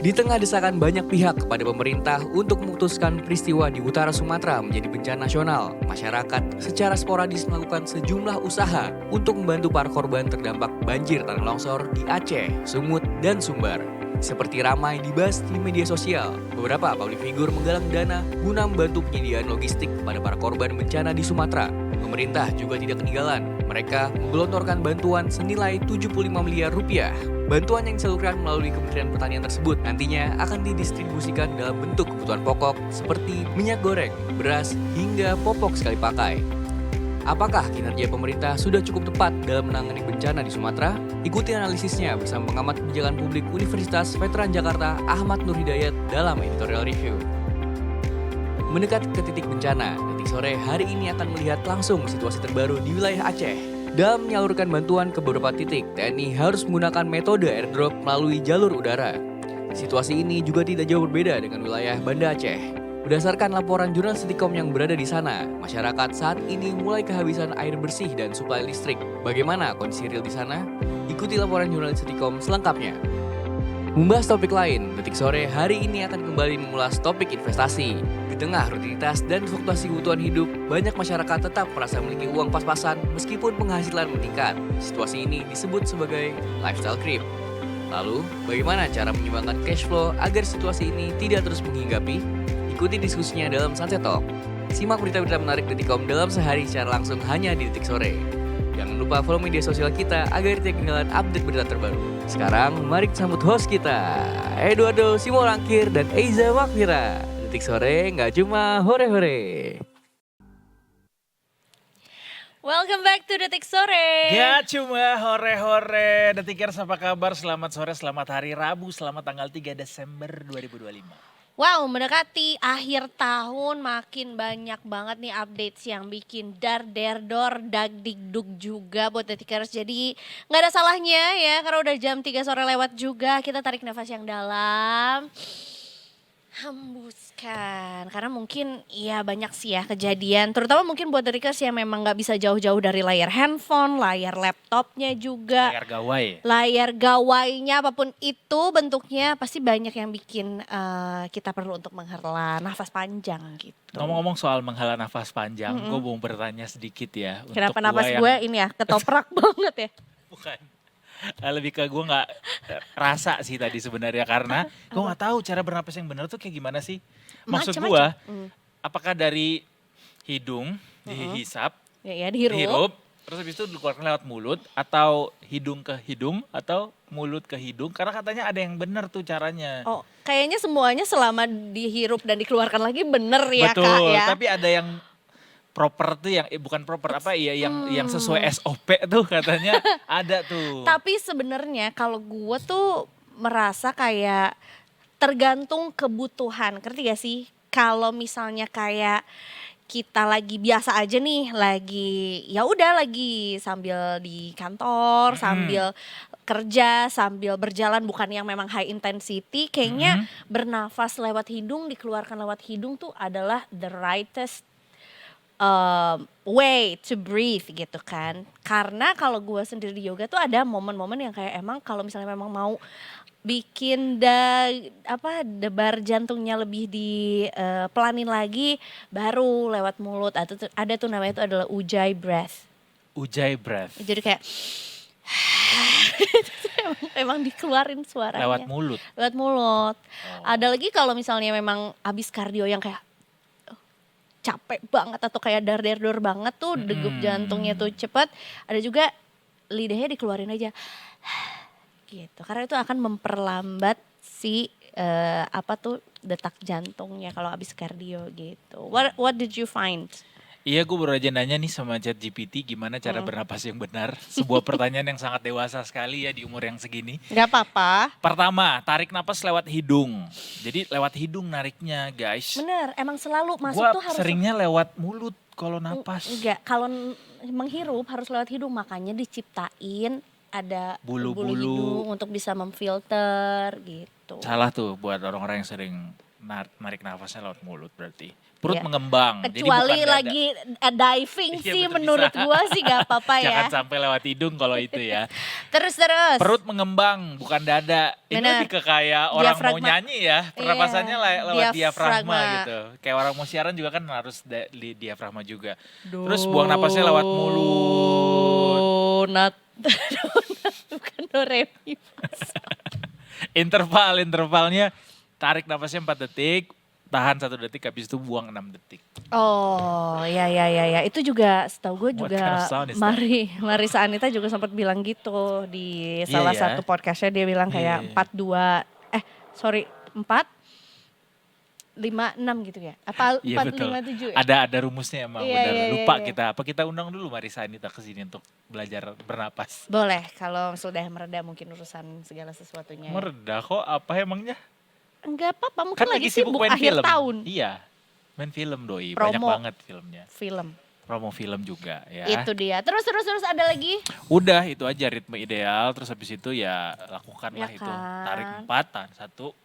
Di tengah desakan banyak pihak kepada pemerintah untuk memutuskan peristiwa di utara Sumatera menjadi bencana nasional, masyarakat secara sporadis melakukan sejumlah usaha untuk membantu para korban terdampak banjir tanah longsor di Aceh, Sumut, dan Sumbar. Seperti ramai dibahas di media sosial, beberapa public figure menggalang dana guna membantu penyediaan logistik kepada para korban bencana di Sumatera. Pemerintah juga tidak ketinggalan. Mereka menggelontorkan bantuan senilai 75 miliar rupiah. Bantuan yang disalurkan melalui Kementerian Pertanian tersebut nantinya akan didistribusikan dalam bentuk kebutuhan pokok seperti minyak goreng, beras, hingga popok sekali pakai. Apakah kinerja pemerintah sudah cukup tepat dalam menangani bencana di Sumatera? Ikuti analisisnya bersama pengamat kebijakan publik Universitas Veteran Jakarta Ahmad Nur Hidayat dalam editorial review. Mendekat ke titik bencana, Detik Sore hari ini akan melihat langsung situasi terbaru di wilayah Aceh. Dalam menyalurkan bantuan ke beberapa titik, TNI harus menggunakan metode airdrop melalui jalur udara. Situasi ini juga tidak jauh berbeda dengan wilayah Banda Aceh. Berdasarkan laporan jurnalis Detikom yang berada di sana, masyarakat saat ini mulai kehabisan air bersih dan suplai listrik. Bagaimana kondisi real di sana? Ikuti laporan jurnalis Detikom selengkapnya. Membahas topik lain, Detik Sore hari ini akan kembali mengulas topik investasi. Di tengah rutinitas dan fluktuasi kebutuhan hidup, banyak masyarakat tetap merasa memiliki uang pas-pasan meskipun penghasilan meningkat. Situasi ini disebut sebagai lifestyle creep. Lalu, bagaimana cara menyumbangkan cash flow agar situasi ini tidak terus menghinggapi? Ikuti diskusinya dalam Sunset Talk. Simak berita-berita menarik Detikom dalam sehari secara langsung hanya di Detik Sore. Jangan lupa follow media sosial kita agar tidak ketinggalan update berita terbaru. Sekarang, mari kita sambut host kita, Eduardo Simorangkir dan Eiza Wakfira. Detik Sore nggak cuma hore-hore. Welcome back to Detik Sore. Gak cuma hore-hore, Detikers apa kabar? Selamat sore, selamat hari Rabu, selamat tanggal 3 Desember 2025. Wow, mendekati akhir tahun makin banyak banget nih updates yang bikin dar-der-dor, dag-dig-dug juga buat Detikers. Jadi nggak ada salahnya ya, karena udah jam 3 sore lewat juga, kita tarik nafas yang dalam. Hembuskan, karena mungkin ya banyak sih ya kejadian, terutama mungkin buat Detikers yang memang nggak bisa jauh-jauh dari layar handphone, layar laptopnya juga. Layar gawai. Layar gawainya apapun itu bentuknya pasti banyak yang bikin kita perlu untuk menghela nafas panjang gitu. Ngomong-ngomong soal menghela nafas panjang, gue mau bertanya sedikit ya. Kenapa untuk nafas gua gue ini ya ketoprak banget ya? Bukan. Lebih ke gue gak rasa sih tadi sebenarnya karena gue gak tahu cara bernapas yang benar tuh kayak gimana sih. Maksud gue, Macam-macam. apakah dari hidung dihisap, Ya dihirup. dihirup, terus habis itu dikeluarkan lewat mulut, atau hidung ke hidung, atau mulut ke hidung, karena katanya ada yang benar tuh caranya. Oh, kayaknya semuanya selama dihirup dan dikeluarkan lagi bener ya Betul, Kak ya. tapi ada yang proper tuh yang bukan proper apa ya yang sesuai SOP tuh katanya ada tuh. Tapi sebenarnya kalau gue tuh merasa kayak tergantung kebutuhan, ngerti gak sih? Kalau misalnya kayak kita lagi biasa aja nih, lagi ya udah lagi sambil di kantor, sambil kerja, sambil berjalan bukan yang memang high intensity, kayaknya bernafas lewat hidung, dikeluarkan lewat hidung tuh adalah the rightest way to breathe gitu kan. Karena kalau gue sendiri di yoga tuh ada momen-momen yang kayak emang kalau misalnya memang mau bikin debar jantungnya lebih di pelanin lagi baru lewat mulut. Ada tuh namanya itu adalah ujjayi breath. Ujjayi breath. Jadi kayak emang dikeluarin suaranya. Lewat mulut. Lewat mulut. Ada lagi kalau misalnya memang abis kardio yang kayak capek banget atau kayak dar-der-dor banget tuh degup jantungnya tuh cepet, ada juga lidahnya dikeluarin aja gitu, karena itu akan memperlambat si detak jantungnya kalau habis kardio gitu. What did you find? Iya, gue baru aja nanya nih sama ChatGPT gimana cara bernapas yang benar. Sebuah pertanyaan yang sangat dewasa sekali ya di umur yang segini. Gak apa-apa. Pertama, tarik napas lewat hidung. Jadi lewat hidung nariknya guys. Bener, emang selalu masuk Gue tuh harus seringnya lewat mulut kalau napas. enggak, kalau menghirup harus lewat hidung, makanya diciptain ada bulu Bulu-bulu. hidung untuk bisa memfilter gitu. Salah tuh buat orang-orang yang sering narik nafasnya lewat mulut berarti. Perut Ya. mengembang. Jadi Kecuali bukan dada. lagi diving Iya, sih betul, menurut bisa. gua sih gak apa-apa ya. Jangan sampai lewat hidung kalau itu ya. Terus. Perut mengembang, bukan dada. Ini Benar. lebih ke kayak orang mau Diafragma. nyanyi ya. Pernapasannya lewat diafragma Diafragma. gitu. Kayak orang mau siaran juga kan harus di diafragma juga. Terus buang napasnya lewat mulut. Donat. Donat bukan do re mi fa sol. Intervalnya tarik napasnya 4 detik, tahan 1 detik, habis itu buang 6 detik. Oh, ya. Itu juga setahu gue What juga kind of sound is that? Marisa Anita juga sempat bilang gitu di Iya salah ya. satu podcastnya, dia bilang Iya. kayak 4, 5, 6 gitu ya. Apa Iya 4, betul. 5, 7 ya? Ada rumusnya emang, Iya, benar. iya, Lupa iya. kita. Apa kita undang dulu Marisa Anita ke sini untuk belajar bernapas? Boleh, kalau sudah mereda mungkin urusan segala sesuatunya. Ya. Mereda kok, apa emangnya? Enggak apa-apa, mungkin Kan lagi lagi sibuk sibuk main akhir film. tahun. Iya, main film doi, Promo. banyak banget filmnya. Film. Promo film juga ya. Itu dia. Terus ada lagi? Udah itu aja ritme ideal, terus habis itu ya lakukanlah Ya itu. kan? Tarik 4, tahan 1,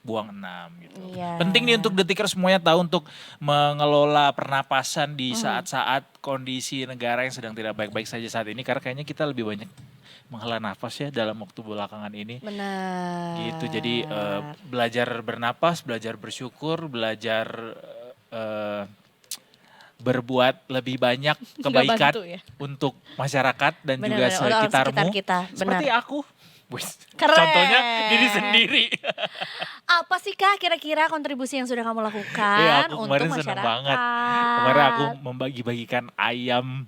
buang 6 gitu. Iya. Penting nih untuk detikers semuanya tahu untuk mengelola pernapasan di saat-saat kondisi negara yang sedang tidak baik-baik saja saat ini. Karena kayaknya kita lebih banyak menghela nafas ya dalam waktu belakangan ini. Benar. Gitu, jadi belajar bernapas, belajar bersyukur, belajar berbuat lebih banyak Nggak kebaikan bantu ya. untuk masyarakat dan juga Benar-benar, orang sekitarmu. sekitar kita, Seperti benar. aku. Wih, Keren. contohnya diri sendiri. Apa sih Kak kira-kira kontribusi yang sudah kamu lakukan Iya, aku untuk kemarin masyarakat? seneng banget. Kemarin aku membagi-bagikan ayam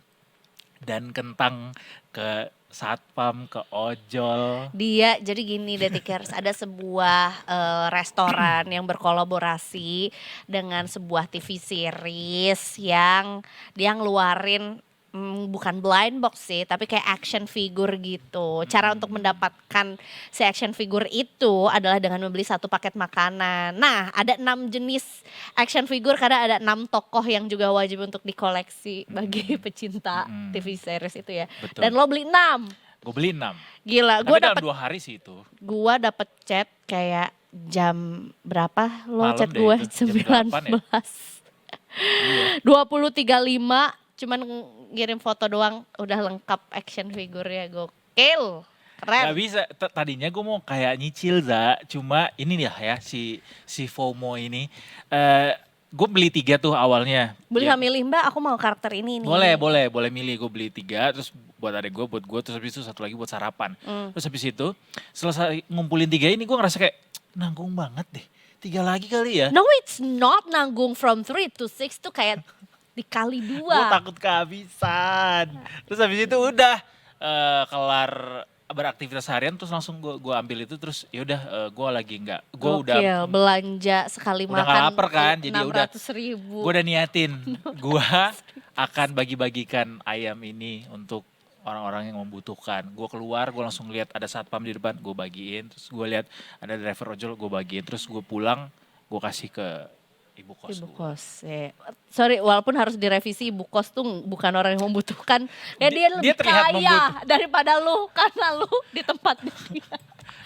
dan kentang ke satpam, ke ojol. Dia jadi gini Detikers, ada sebuah restoran yang berkolaborasi dengan sebuah TV series yang dia ngeluarin bukan blind box sih, tapi kayak action figure gitu. Cara untuk mendapatkan si action figure itu adalah dengan membeli satu paket makanan. Nah, ada 6 jenis action figure karena ada 6 tokoh yang juga wajib untuk dikoleksi bagi pecinta TV series itu ya. Betul. Dan lo beli 6. Gue beli 6. Gila, Tapi gue dalam dapet 2 hari sih itu. gua dapet chat kayak jam berapa lo Malam chat deh gue? itu, jam 8 ya? 19. 20.35 cuman ngirim foto doang udah lengkap action figure-nya, gokil. Keren. Gak bisa, tadinya gue mau kayak nyicil cuma ini nih ya si FOMO ini. Gue beli 3 tuh awalnya. Boleh Ya, nggak milih Mbak, aku mau karakter ini nih. boleh milih. Gue beli 3, terus buat adek gue, buat gue, terus habis itu satu lagi buat sarapan. Terus habis itu selesai ngumpulin 3 ini gue ngerasa kayak nanggung banget deh. 3 lagi kali ya. No, it's not nanggung. From 3 to 6 tuh kayak dikali 2. Gue takut kehabisan. Terus habis itu udah kelar beraktivitas harian, terus langsung gue ambil itu, terus yaudah gue lagi nggak, gue udah belanja sekali udah makan nggak lapar kan, jadi udah 600.000. gue udah niatin gue akan bagi-bagikan ayam ini untuk orang-orang yang membutuhkan. Gue keluar, gue langsung lihat ada satpam di depan, gue bagiin. Terus gue lihat ada driver ojol, gue bagiin. Terus gue pulang, gue kasih ke ibu kos. Ibu gua. kos, ya. Sorry, walaupun harus direvisi, ibu kos tuh bukan orang yang membutuhkan. Ya dia lebih terlihat kaya daripada lu, karena lu di tempat dia.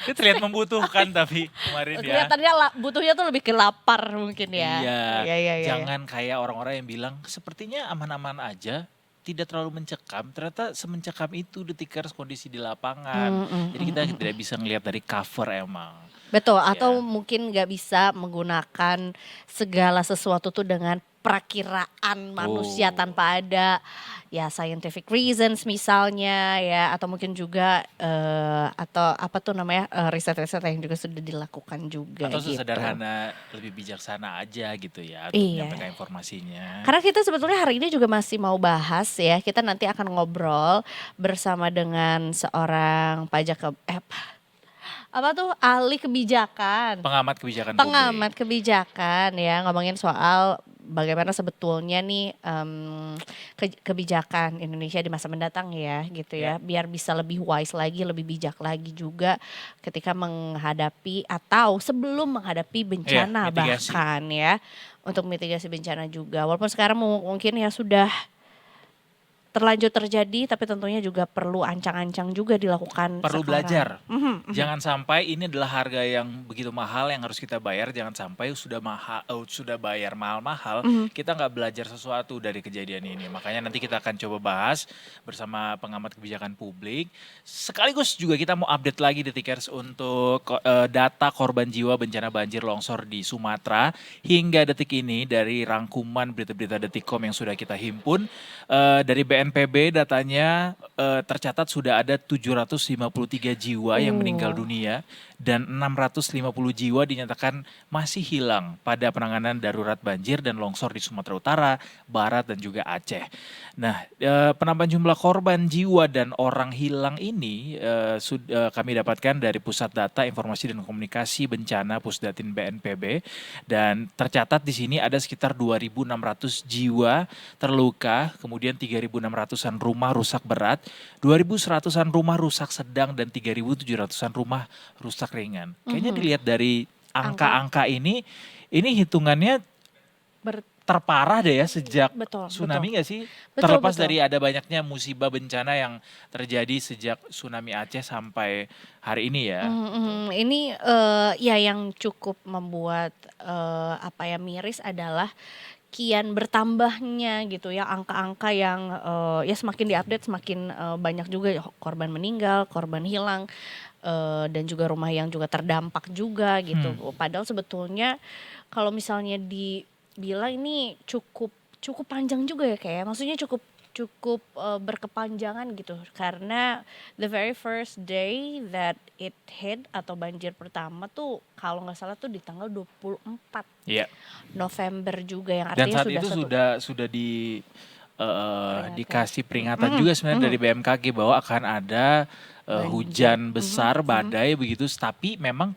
Dia terlihat membutuhkan tapi kemarin ya. Kelihatannya butuhnya tuh lebih ke lapar mungkin ya. Iya, jangan kayak orang-orang yang bilang sepertinya aman-aman aja, tidak terlalu mencekam. Ternyata semencekam itu Detikers kondisi di lapangan. Jadi kita tidak bisa ngelihat dari cover emang. Betul, atau Ya. mungkin nggak bisa menggunakan segala sesuatu tuh dengan perakiraan manusia tanpa ada ya scientific reasons misalnya ya, atau mungkin juga atau apa tuh namanya riset-riset yang juga sudah dilakukan juga Atau gitu. sesederhana lebih bijaksana aja gitu ya untuk Iya. menyampaikan informasinya. Karena kita sebetulnya hari ini juga masih mau bahas ya, kita nanti akan ngobrol bersama dengan seorang apa tuh ahli kebijakan. Pengamat kebijakan publik. Pengamat kebijakan ya, ngomongin soal bagaimana sebetulnya nih kebijakan Indonesia di masa mendatang ya gitu ya, biar bisa lebih wise lagi, lebih bijak lagi juga ketika menghadapi atau sebelum menghadapi bencana mitigasi. bahkan ya, untuk mitigasi bencana juga. Walaupun sekarang mungkin ya sudah terlanjur terjadi, tapi tentunya juga perlu ancang-ancang juga dilakukan Perlu sekarang. belajar. Mhm, mhm. Jangan sampai ini adalah harga yang begitu mahal yang harus kita bayar. Jangan sampai sudah bayar mahal-mahal, Mhm. kita nggak belajar sesuatu dari kejadian ini. Makanya nanti kita akan coba bahas bersama pengamat kebijakan publik. Sekaligus juga kita mau update lagi Detikers untuk data korban jiwa bencana banjir longsor di Sumatera hingga detik ini dari rangkuman berita-berita Detikcom yang sudah kita himpun. Dari BNPB datanya tercatat sudah ada 753 jiwa yang meninggal Oh. dunia dan 650 jiwa dinyatakan masih hilang pada penanganan darurat banjir dan longsor di Sumatera Utara, Barat dan juga Aceh. Nah, penambahan jumlah korban jiwa dan orang hilang ini kami dapatkan dari Pusat Data Informasi dan Komunikasi Bencana Pusdatin BNPB dan tercatat di sini ada sekitar 2.600 jiwa terluka, kemudian 3.600-an rumah rusak berat, 2.100-an rumah rusak sedang dan 3.700-an rumah rusak ringan. Kayaknya Mhm. dilihat dari Angka angka-angka ini hitungannya ber terparah deh ya sejak betul, betul. tsunami nggak sih? Betul, Terlepas betul. dari ada banyaknya musibah bencana yang terjadi sejak tsunami Aceh sampai hari ini ya. Mhm, mhm. Ini ya yang cukup membuat apa ya, miris adalah kian bertambahnya gitu ya angka-angka yang ya semakin diupdate semakin banyak juga ya korban meninggal, korban hilang, dan juga rumah yang juga terdampak juga gitu. Hmm. Padahal sebetulnya kalau misalnya dibilang ini cukup cukup panjang juga ya kayak, maksudnya cukup cukup berkepanjangan gitu karena the very first day that it hit atau banjir pertama tuh kalau nggak salah tuh di tanggal 24 Iya. November juga yang Dan artinya saat sudah itu satu sudah peringatkan. dikasih peringatan Mhm, juga sebenarnya mhm. dari BMKG bahwa akan ada Banjir. hujan Mhm, besar, mhm. badai begitu. Tapi memang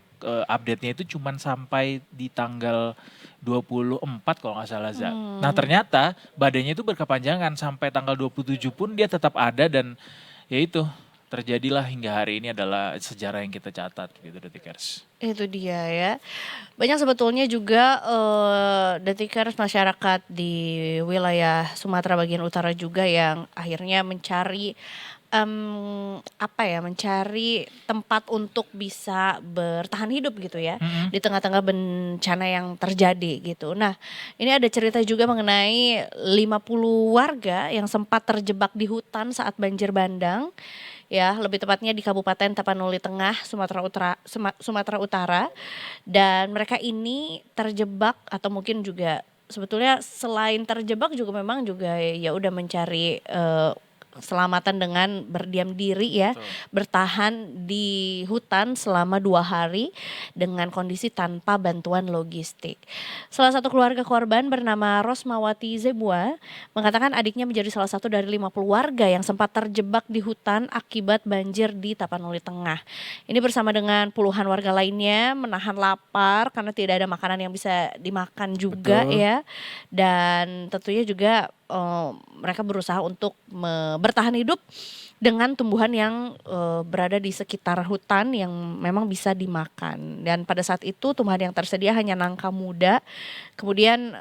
update-nya itu cuman sampai di tanggal 24 kalau nggak salah Za. Nah Hmm. ternyata badainya itu berkepanjangan sampai tanggal 27 pun dia tetap ada dan ya itu terjadilah hingga hari ini adalah sejarah yang kita catat gitu Detikers. Itu dia ya. Banyak sebetulnya juga detikers masyarakat di wilayah Sumatera bagian utara juga yang akhirnya mencari apa ya, mencari tempat untuk bisa bertahan hidup gitu ya Mm-mm. di tengah-tengah bencana yang terjadi gitu. Nah, ini ada cerita juga mengenai 50 warga yang sempat terjebak di hutan saat banjir bandang. Ya, lebih tepatnya di Kabupaten Tapanuli Tengah, Sumatera Utara. Dan mereka ini terjebak atau mungkin juga sebetulnya selain terjebak juga memang juga ya udah mencari keselamatan dengan berdiam diri ya, Betul. bertahan di hutan selama 2 hari dengan kondisi tanpa bantuan logistik. Salah satu keluarga korban bernama Rosmawati Zebua mengatakan adiknya menjadi salah satu dari 50 warga yang sempat terjebak di hutan akibat banjir di Tapanuli Tengah. Ini bersama dengan puluhan warga lainnya menahan lapar karena tidak ada makanan yang bisa dimakan juga Betul. ya. Dan tentunya juga mereka berusaha untuk bertahan hidup dengan tumbuhan yang berada di sekitar hutan yang memang bisa dimakan. Dan pada saat itu tumbuhan yang tersedia hanya nangka muda. Kemudian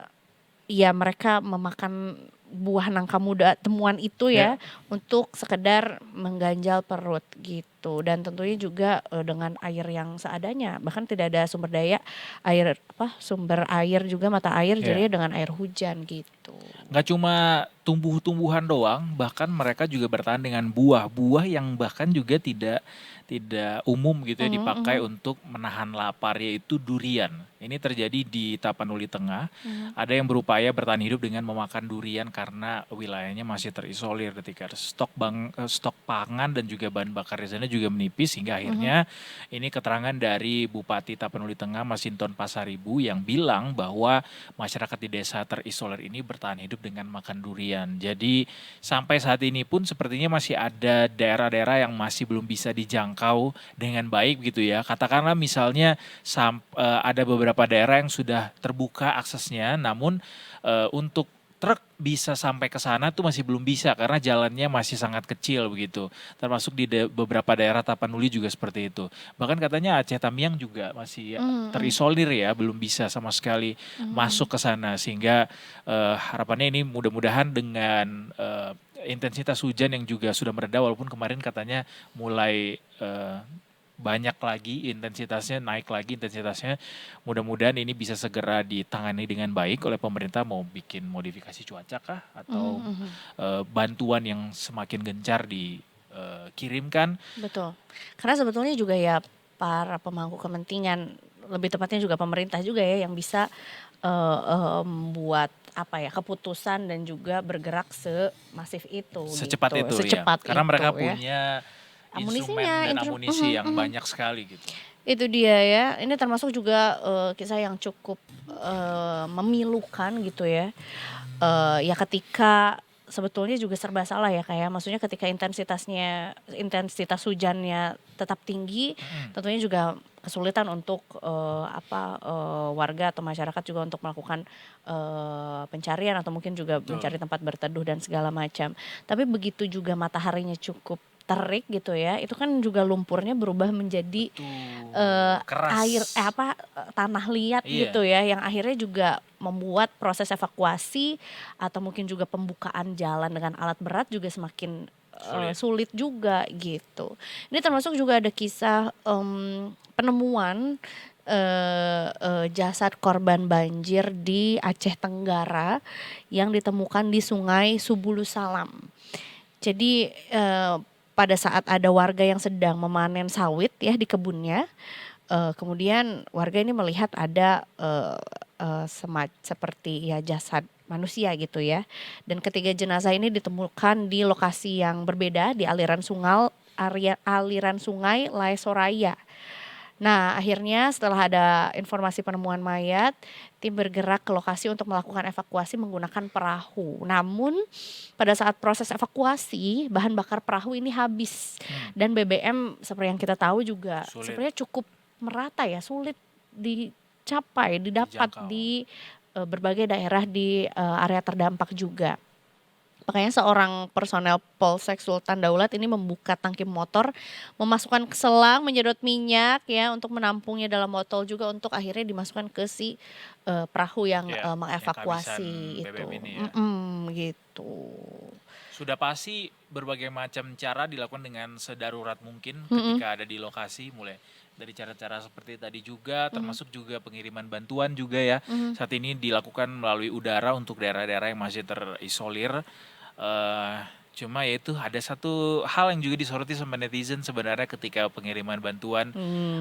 ya mereka memakan buah nangka muda temuan itu ya untuk sekedar mengganjal perut gitu. Dan tentunya juga dengan air yang seadanya, bahkan tidak ada sumber air juga mata air, Ya. jadinya dengan air hujan gitu. Nggak cuma tumbuh-tumbuhan doang, bahkan mereka juga bertahan dengan buah-buah yang bahkan juga tidak umum gitu ya dipakai untuk menahan lapar, yaitu durian. Ini terjadi di Tapanuli Tengah. Ada yang berupaya bertahan hidup dengan memakan durian karena wilayahnya masih terisolir ketika stok pangan dan juga bahan bakar di sana juga menipis hingga akhirnya ini keterangan dari Bupati Tapanuli Tengah Masinton Pasaribu yang bilang bahwa masyarakat di desa terisolir ini bertahan hidup dengan makan durian. Jadi sampai saat ini pun sepertinya masih ada daerah-daerah yang masih belum bisa dijangkau dengan baik gitu ya. Katakanlah misalnya ada beberapa daerah yang sudah terbuka aksesnya, namun untuk truk bisa sampai ke sana tuh masih belum bisa karena jalannya masih sangat kecil begitu. Termasuk di beberapa daerah Tapanuli juga seperti itu. Bahkan katanya Aceh Tamiang juga masih terisolir ya, belum bisa sama sekali masuk ke sana sehingga harapannya ini mudah-mudahan dengan intensitas hujan yang juga sudah mereda walaupun kemarin katanya mulai banyak lagi intensitasnya, naik lagi intensitasnya. Mudah-mudahan ini bisa segera ditangani dengan baik oleh pemerintah, mau bikin modifikasi cuaca kah atau bantuan yang semakin gencar dikirimkan. Betul. Karena sebetulnya juga ya para pemangku kepentingan, lebih tepatnya juga pemerintah juga ya yang bisa membuat apa ya keputusan dan juga bergerak semasif itu Secepat gitu, itu ya. secepat Karena itu mereka ya. punya instrumen Amunisinya, dan amunisi yang banyak sekali gitu. Itu dia ya. Ini termasuk juga kisah yang cukup memilukan gitu ya. Ya ketika sebetulnya juga serba salah ya kayak maksudnya ketika intensitas hujannya tetap tinggi, tentunya juga kesulitan untuk warga atau masyarakat juga untuk melakukan pencarian atau mungkin juga Betul. mencari tempat berteduh dan segala macam. Tapi begitu juga mataharinya cukup terik gitu ya, itu kan juga lumpurnya berubah menjadi Keras. air tanah liat Iya. gitu ya, yang akhirnya juga membuat proses evakuasi atau mungkin juga pembukaan jalan dengan alat berat juga semakin sulit juga gitu. Ini termasuk juga ada kisah penemuan jasad korban banjir di Aceh Tenggara yang ditemukan di Sungai Subulu Salam. Jadi pada saat ada warga yang sedang memanen sawit ya di kebunnya, kemudian warga ini melihat ada seperti ya jasad manusia gitu ya. Dan ketiga jenazah ini ditemukan di lokasi yang berbeda di aliran sungai Lae Soraya. Nah, akhirnya setelah ada informasi penemuan mayat, tim bergerak ke lokasi untuk melakukan evakuasi menggunakan perahu. Namun, pada saat proses evakuasi, bahan bakar perahu ini habis. Dan BBM seperti yang kita tahu juga Sulit. sebenarnya cukup merata ya, sulit dicapai, didapat Dijangkau. di berbagai daerah di area terdampak juga. Makanya seorang personel Polsek Sultan Daulat ini membuka tangki motor, memasukkan ke selang, menyedot minyak ya untuk menampungnya dalam botol juga untuk akhirnya dimasukkan ke si perahu yang Ya, yang mengevakuasi kehabisan BBM itu. ini ya. Gitu. Sudah pasti berbagai macam cara dilakukan dengan sedarurat mungkin ketika ada di lokasi, mulai dari cara-cara seperti tadi juga, termasuk juga pengiriman bantuan juga ya. Saat ini dilakukan melalui udara untuk daerah-daerah yang masih terisolir. Cuma ya itu ada satu hal yang juga disoroti sama netizen sebenarnya ketika pengiriman bantuan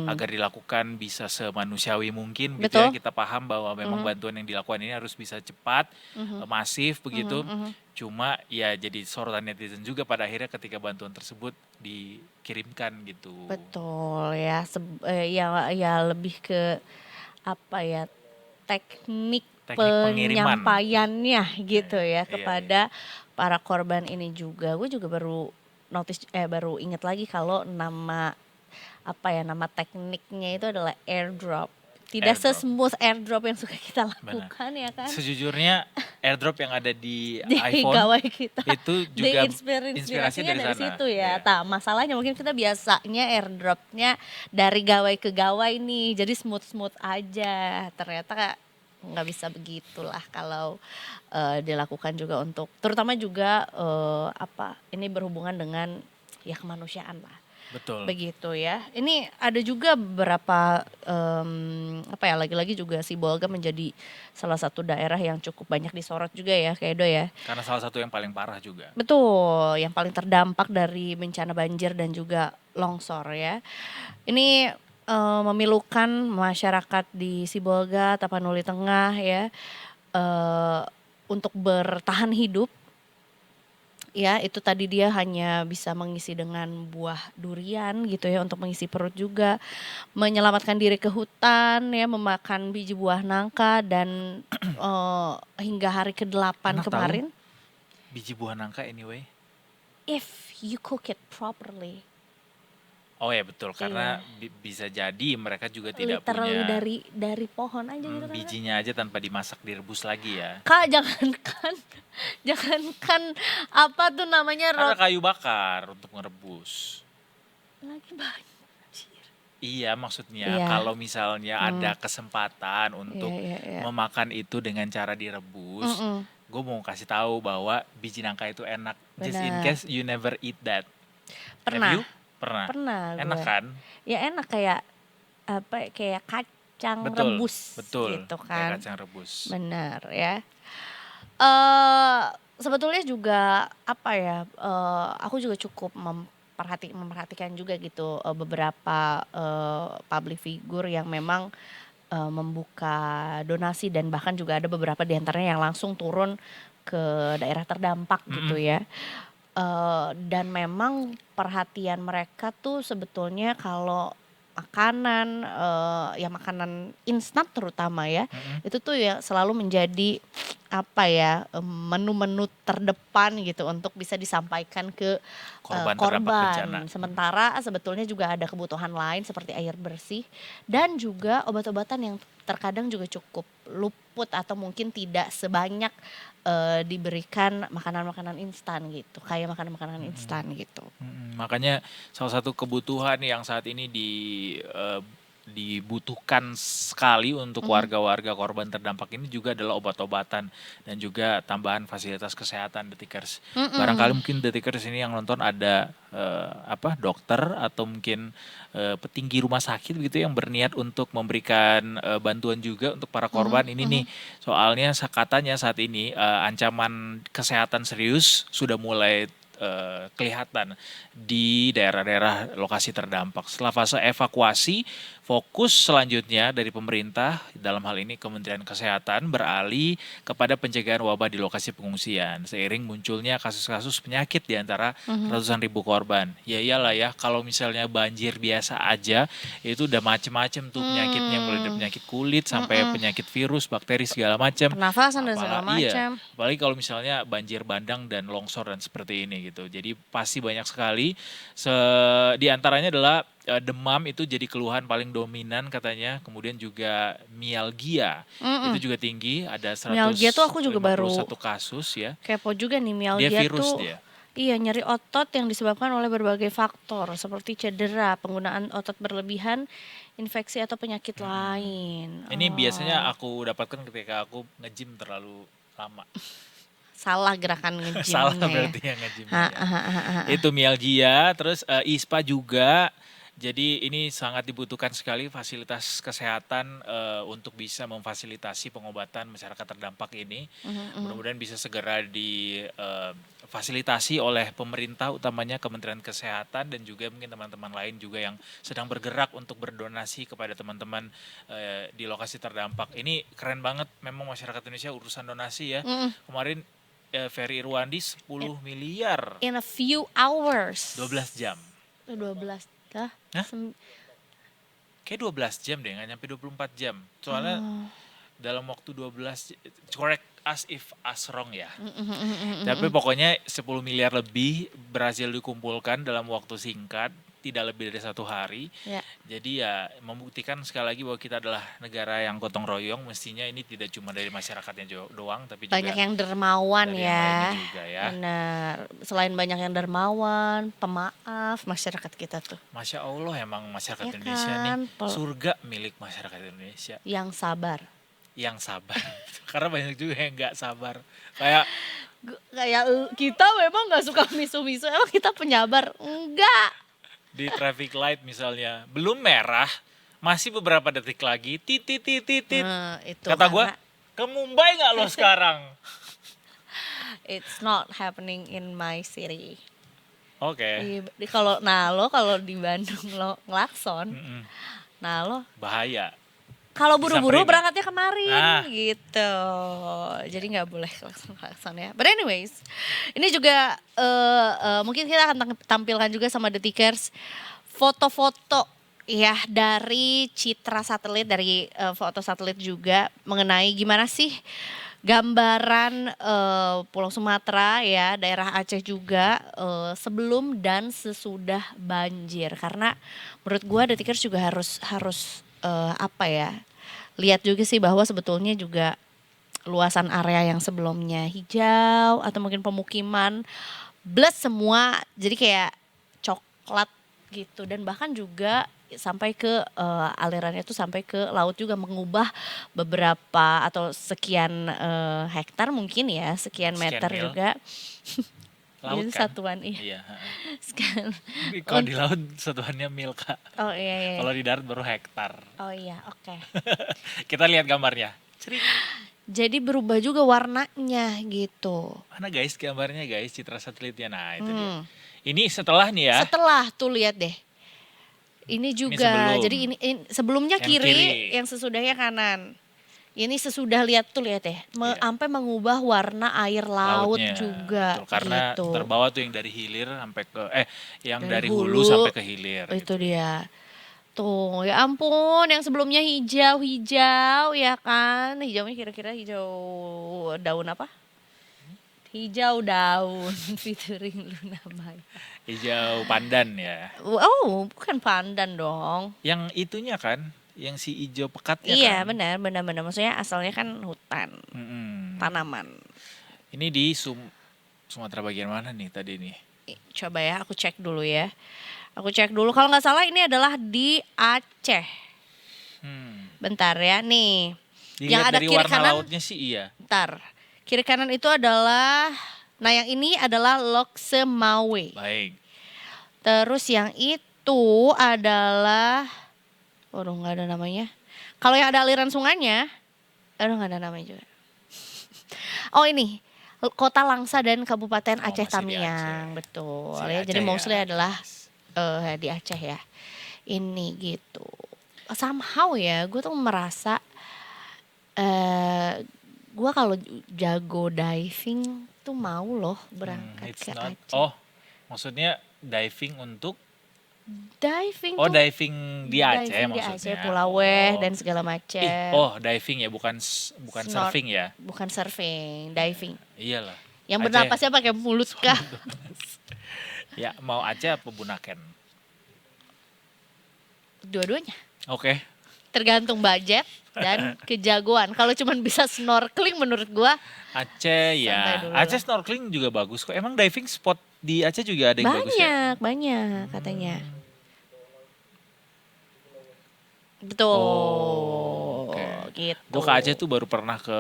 agar dilakukan bisa semanusiawi mungkin gitu ya. Betul. Kita paham bahwa memang bantuan yang dilakukan ini harus bisa cepat, masif begitu. Cuma ya jadi sorotan netizen juga pada akhirnya ketika bantuan tersebut dikirimkan gitu. Betul ya, ya lebih ke apa ya teknik Pengiriman. penyampaiannya gitu ya Iya, kepada para korban ini juga. Gue juga baru baru inget lagi kalau nama tekniknya itu adalah airdrop. Tidak Airdrop. se-smooth airdrop yang suka kita Benar. lakukan ya kan. Sejujurnya airdrop yang ada di Di iPhone gawai kita. itu juga Inspirasinya dari sana. situ ya. Iya. Masalahnya mungkin kita biasanya airdropnya dari gawai ke gawai nih, jadi smooth aja. Ternyata nggak bisa begitulah kalau dilakukan juga untuk, terutama juga ini berhubungan dengan ya kemanusiaan lah. Betul. Begitu ya. Ini ada juga beberapa lagi-lagi juga Sibolga menjadi salah satu daerah yang cukup banyak disorot juga ya kayak Edo ya. Karena salah satu yang paling parah juga. Betul, yang paling terdampak dari bencana banjir dan juga longsor ya. Ini memilukan masyarakat di Sibolga, Tapanuli Tengah ya, untuk bertahan hidup. Ya itu tadi dia hanya bisa mengisi dengan buah durian gitu ya untuk mengisi perut juga. Menyelamatkan diri ke hutan ya, memakan biji buah nangka dan hingga hari ke-8 Enak kemarin. Biji buah nangka anyway. If you cook it properly. Oh ya betul, karena bisa jadi mereka juga tidak Literally punya dari pohon aja gitu kan. bijinya aja tanpa dimasak direbus lagi ya. Kak jangankan apa tuh namanya Ada kayu bakar untuk merebus. lagi banjir. Iya maksudnya Iya. kalau misalnya ada kesempatan untuk Iya. memakan itu dengan cara direbus, gue mau kasih tahu bahwa biji nangka itu enak. Just in Benar. case you never eat that. Have Pernah, you? Pernah. pernah Enak gue. kan? Ya enak kayak apa? Kayak kacang Betul, rebus betul. gitu Kayak kan. kacang rebus. Benar ya. eh Sebetulnya juga apa ya? Aku juga cukup memperhatikan juga gitu beberapa public figure yang memang membuka donasi dan bahkan juga ada beberapa di antaranya yang langsung turun ke daerah terdampak gitu ya. Dan memang perhatian mereka tuh sebetulnya kalau makanan, ya makanan instan terutama ya, itu tuh ya selalu menjadi apa ya, menu-menu terdepan gitu untuk bisa disampaikan ke Korban terdampak bencana. korban. Sementara sebetulnya juga ada kebutuhan lain seperti air bersih dan juga obat-obatan yang terkadang juga cukup luput atau mungkin tidak sebanyak diberikan makanan-makanan instan gitu, kayak makanan-makanan instan gitu. Makanya salah satu kebutuhan yang saat ini dibutuhkan sekali untuk warga-warga korban terdampak ini juga adalah obat-obatan dan juga tambahan fasilitas kesehatan Detikers. Barangkali mungkin Detikers ini yang nonton ada dokter atau mungkin petinggi rumah sakit begitu yang berniat untuk memberikan bantuan juga untuk para korban ini nih. Soalnya katanya saat ini ancaman kesehatan serius sudah mulai kelihatan di daerah-daerah lokasi terdampak. Setelah fase evakuasi, fokus selanjutnya dari pemerintah dalam hal ini Kementerian Kesehatan beralih kepada pencegahan wabah di lokasi pengungsian. Seiring munculnya kasus-kasus penyakit di antara ratusan ribu korban. Ya iyalah ya, kalau misalnya banjir biasa aja itu udah macem-macem tuh penyakitnya, mulai dari penyakit kulit sampai penyakit virus, bakteri segala macam. Pernafasan dan segala macam. Iya, apalagi kalau misalnya banjir bandang dan longsor dan seperti ini gitu. Jadi pasti banyak sekali. Di antaranya adalah demam itu jadi keluhan paling dominan katanya. Kemudian juga mialgia itu juga tinggi. Ada Mialgia tuh aku juga baru 151 kasus ya. kepo juga nih, Dia mialgia virus tuh. dia. Iya, nyeri otot yang disebabkan oleh berbagai faktor seperti cedera, penggunaan otot berlebihan, infeksi atau penyakit lain. Ini biasanya aku dapatkan ketika aku nge-gym terlalu lama. Salah gerakan nge-gymnya Salah ya. berarti yang nge-gymnya Ha, ya. ha, ha, ha. Itu mialgia, terus ISPA juga. Jadi ini sangat dibutuhkan sekali fasilitas kesehatan untuk bisa memfasilitasi pengobatan masyarakat terdampak ini. Mudah-mudahan bisa segera difasilitasi oleh pemerintah, utamanya Kementerian Kesehatan dan juga mungkin teman-teman lain juga yang sedang bergerak untuk berdonasi kepada teman-teman di lokasi terdampak. Ini keren banget memang masyarakat Indonesia urusan donasi ya. Kemarin Ferry Irwandi 10 miliar In a few hours. 12 jam. 12 dah. Hah? Kayak 12 jam deh, nggak nyampe 24 jam. Soalnya dalam waktu 12, correct us if us wrong ya. Tapi pokoknya 10 miliar lebih berhasil dikumpulkan dalam waktu singkat, tidak lebih dari 1 hari. Ya. Jadi ya membuktikan sekali lagi bahwa kita adalah negara yang gotong royong. Mestinya ini tidak cuma dari masyarakatnya doang, tapi Banyak juga yang dermawan dari yang ya. lainnya juga ya. Benar. Selain banyak yang dermawan, pemaaf masyarakat kita tuh. Masya Allah emang masyarakat Ya Indonesia kan? nih surga milik masyarakat Indonesia. Yang sabar. Yang sabar. Karena banyak juga yang nggak sabar. Kayak Kayak kita memang nggak suka misu-misu. Emang kita penyabar? Enggak. di traffic light misalnya belum merah, masih beberapa detik lagi titit. Nah, itu Kata gue, karena ke Mumbai nggak lo sekarang? it's not happening in my city. Oke. Kalau di Bandung lo ngelakson, nah lo Bahaya. kalau buru-buru Disamperin. berangkatnya kemarin Nah. gitu. Jadi nggak boleh klakson ya. But anyways, ini juga mungkin kita akan tampilkan juga sama Detikers foto-foto ya dari citra satelit, dari foto satelit juga mengenai gimana sih gambaran Pulau Sumatera ya, daerah Aceh juga sebelum dan sesudah banjir. Karena menurut gua Detikers juga harus lihat juga sih bahwa sebetulnya juga luasan area yang sebelumnya hijau atau mungkin pemukiman semua jadi kayak coklat gitu, dan bahkan juga sampai ke alirannya itu sampai ke laut juga, mengubah beberapa atau sekian hektar mungkin ya, sekian Sekian meter mil. juga. Laut Itu kan? satuan iya. Iya. heeh. Sekian. Kalau di laut satuannya mil Kak. Oh iya iya. Kalau di darat baru hektar. Oh iya, oke. Kita lihat gambarnya. Cering. Jadi berubah juga warnanya gitu. Mana guys gambarnya guys, citra satelitnya. Nah itu dia. Hmm. Ini setelah nih ya. Setelah tuh lihat deh. Ini juga. sebelum. Jadi ini sebelumnya Yang kiri, kiri. yang sesudahnya kanan. Ini sesudah lihat tuh lihat ya. Iya. Sampai mengubah warna air laut Lautnya. juga Betul, karena gitu. terbawa tuh yang dari hilir sampai ke yang Dari dari hulu hulu. sampai ke hilir. Itu gitu. dia. Tuh, ya ampun, yang sebelumnya hijau-hijau ya kan. Hijaunya kira-kira hijau daun apa? Hijau daun featuring Luna Maya. Hijau pandan ya. Oh, bukan pandan dong. Yang itunya kan, yang si hijau pekatnya Iya, kan. benar. Maksudnya asalnya kan hutan, Mm-mm. tanaman. Ini di Sumatera bagian mana nih tadi nih? Coba ya, aku cek dulu ya. Aku cek dulu. Kalau nggak salah ini adalah di Aceh. Hmm. Bentar ya, nih. Dilihat Yang ada dari kiri warna kanan. lautnya sih iya. Bentar. Kiri kanan itu adalah, nah yang ini adalah Loksemawe. Baik. Terus yang itu adalah, waduh nggak ada namanya. Kalau yang ada aliran sungainya, aduh nggak ada namanya juga. Oh ini, Kota Langsa dan Kabupaten Oh, Aceh masih di Tamiang, Aceh. betul. Masih Ya, Aceh jadi ya. mostly adalah di Aceh ya. Ini gitu. Somehow ya, gue tuh merasa gue kalau jago diving tuh mau loh berangkat It's ke not. Aceh. Oh, maksudnya diving untuk Diving Oh, tuh diving di Aceh diving di maksudnya. Aceh, Pulau Weh Oh. dan segala macam. Diving ya, bukan Snor- surfing ya. Bukan surfing, diving. Iyalah. Yang Aceh. bernapasnya pakai mulut kah? Ya, mau Aceh apa Bunaken? Dua-duanya. Oke. Tergantung budget dan kejagoan. Kalau cuma bisa snorkeling menurut gua Aceh Santai ya. dulu Aceh lah. snorkeling juga bagus kok. Emang diving spot di Aceh juga ada yang bagus ya? banyak katanya. Betul. Oh, oke. Gitu. Gue ke Aceh tuh baru pernah ke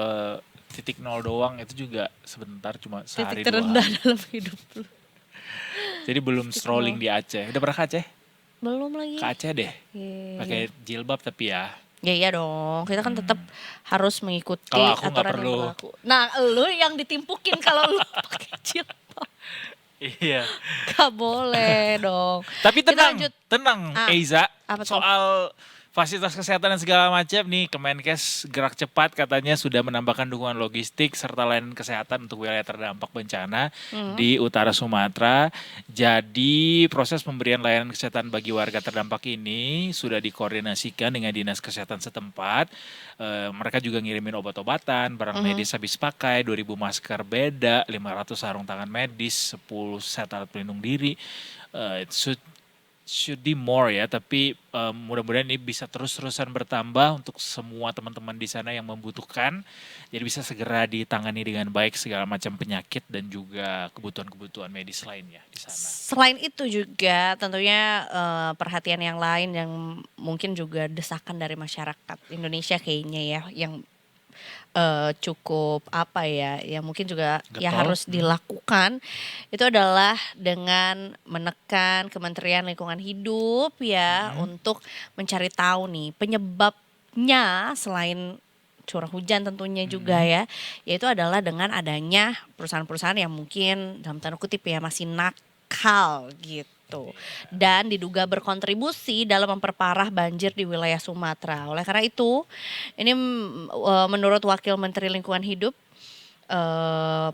titik nol doang, itu juga sebentar cuma sehari titik 2 terendah hari. dalam hidup lu. Jadi belum Titik strolling nol. di Aceh. Udah pernah ke Aceh? Belum lagi. Ke Aceh deh. Iya. Pakai jilbab tapi ya. Ya iya dong, kita kan tetap harus mengikuti Kalau aku nggak aturan yang perlu. berlaku. Nah, lu yang ditimpukin kalau lu pakai jilbab. Iya. Gak boleh dong. Tapi Kita tenang, lanjut. tenang Ah, Eiza. apa tuh? Soal fasilitas kesehatan dan segala macam nih, Kemenkes gerak cepat katanya sudah menambahkan dukungan logistik serta layanan kesehatan untuk wilayah terdampak bencana di utara Sumatera. Jadi proses pemberian layanan kesehatan bagi warga terdampak ini sudah dikoordinasikan dengan dinas kesehatan setempat. Mereka juga ngirimin obat-obatan, barang medis habis pakai, 2.000 masker beda, 500 sarung tangan medis, 10 set alat pelindung diri. It should be more ya, tapi mudah-mudahan ini bisa terus-terusan bertambah untuk semua teman-teman di sana yang membutuhkan. Jadi bisa segera ditangani dengan baik segala macam penyakit dan juga kebutuhan-kebutuhan medis lainnya di sana. Selain itu juga tentunya perhatian yang lain yang mungkin juga desakan dari masyarakat Indonesia kayaknya ya, yang cukup apa ya, yang mungkin juga ya Getol. harus dilakukan itu adalah dengan menekan Kementerian Lingkungan Hidup ya untuk mencari tahu nih penyebabnya selain curah hujan tentunya juga ya, yaitu adalah dengan adanya perusahaan-perusahaan yang mungkin dalam tanda kutip ya masih nakal gitu. Dan diduga berkontribusi dalam memperparah banjir di wilayah Sumatera. Oleh karena itu, ini menurut Wakil Menteri Lingkungan Hidup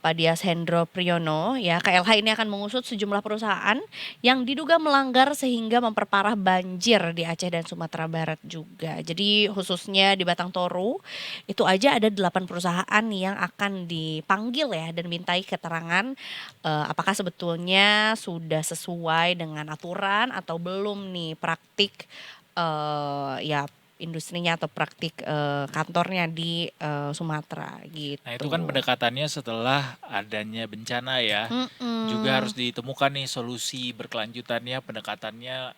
Pak Dias Hendro Priyono ya, KLH ini akan mengusut sejumlah perusahaan yang diduga melanggar sehingga memperparah banjir di Aceh dan Sumatera Barat juga. Jadi khususnya di Batang Toru itu aja ada 8 perusahaan yang akan dipanggil ya dan mintai keterangan apakah sebetulnya sudah sesuai dengan aturan atau belum nih praktik ya industrinya atau praktik kantornya di Sumatera gitu. Nah itu kan pendekatannya setelah adanya bencana ya. Juga harus ditemukan nih solusi berkelanjutannya, pendekatannya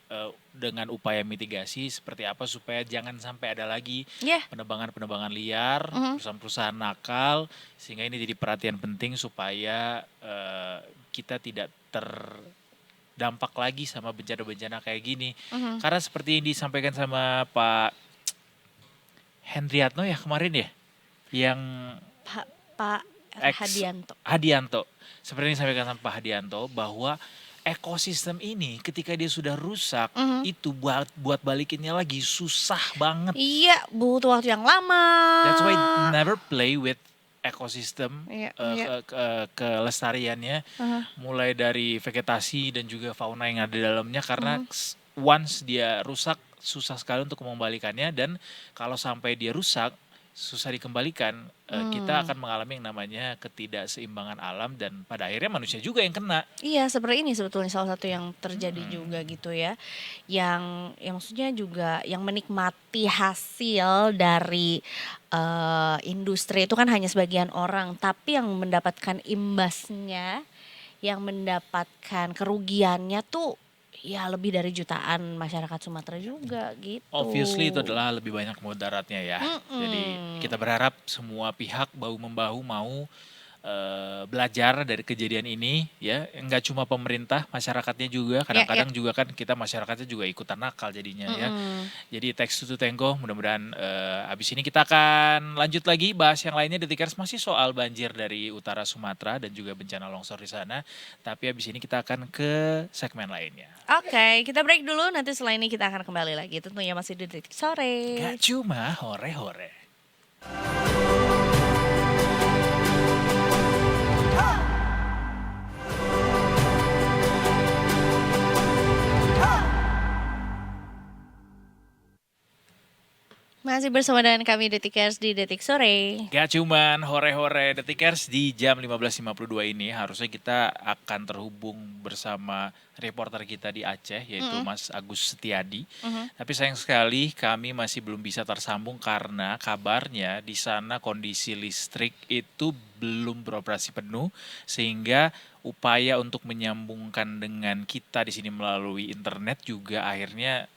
dengan upaya mitigasi seperti apa supaya jangan sampai ada lagi Ya, penebangan-penebangan liar, perusahaan-perusahaan nakal, sehingga ini jadi perhatian penting supaya kita tidak terdampak lagi sama bencana-bencana kayak gini. Karena seperti yang disampaikan sama Pak Hendriatno ya kemarin ya, yang Pak Ex Hadianto. Hadianto. Seperti yang disampaikan sama Pak Hadianto bahwa ekosistem ini ketika dia sudah rusak itu buat balikinnya lagi susah banget. Iya, butuh waktu yang lama. That's why never play with ekosistem Iya, kelestariannya mulai dari vegetasi dan juga fauna yang ada di dalamnya karena once dia rusak susah sekali untuk mengembalikannya dan kalau sampai dia rusak susah dikembalikan kita akan mengalami yang namanya ketidakseimbangan alam dan pada akhirnya manusia juga yang kena. Iya, seperti ini sebetulnya salah satu yang terjadi juga gitu ya. Yang maksudnya juga yang menikmati hasil dari industri itu kan hanya sebagian orang, tapi yang mendapatkan imbasnya, yang mendapatkan kerugiannya tuh ya lebih dari jutaan masyarakat Sumatera juga gitu. Obviously itu adalah lebih banyak mudaratnya ya. Jadi kita berharap semua pihak bahu-membahu mau belajar dari kejadian ini ya. Enggak cuma pemerintah, masyarakatnya juga. Kadang-kadang juga kan kita masyarakatnya juga ikutan nakal jadinya ya. Jadi text to tango mudah-mudahan abis ini kita akan lanjut lagi bahas yang lainnya Detikers masih soal banjir dari utara Sumatera dan juga bencana longsor di sana. Tapi abis ini kita akan ke segmen lainnya. Oke, kita break dulu. Nanti setelah ini kita akan kembali lagi. Tentunya masih di Detik Sore. Gak cuma hore-hore. Masih bersama dengan kami Detikers di Detik Sore. Gak cuman hore-hore Detikers di jam 15.52 ini harusnya kita akan terhubung bersama reporter kita di Aceh yaitu Mas Agus Setiadi. Tapi sayang sekali kami masih belum bisa tersambung karena kabarnya di sana kondisi listrik itu belum beroperasi penuh sehingga upaya untuk menyambungkan dengan kita di sini melalui internet juga akhirnya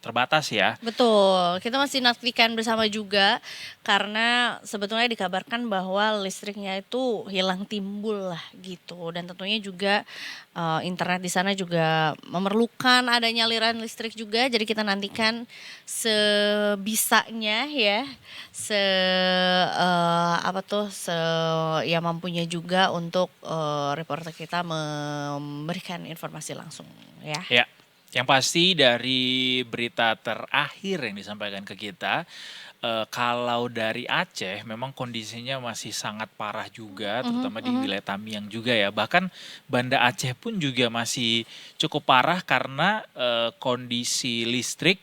terbatas ya. Betul, kita masih nantikan bersama juga karena sebetulnya dikabarkan bahwa listriknya itu hilang timbul lah gitu dan tentunya juga internet di sana juga memerlukan adanya aliran listrik juga jadi kita nantikan sebisanya ya ya mampunya juga untuk reporter kita memberikan informasi langsung ya. Ya. Yang pasti dari berita terakhir yang disampaikan ke kita, kalau dari Aceh memang kondisinya masih sangat parah juga, terutama di wilayah Tamiang juga ya. Bahkan Banda Aceh pun juga masih cukup parah karena kondisi listrik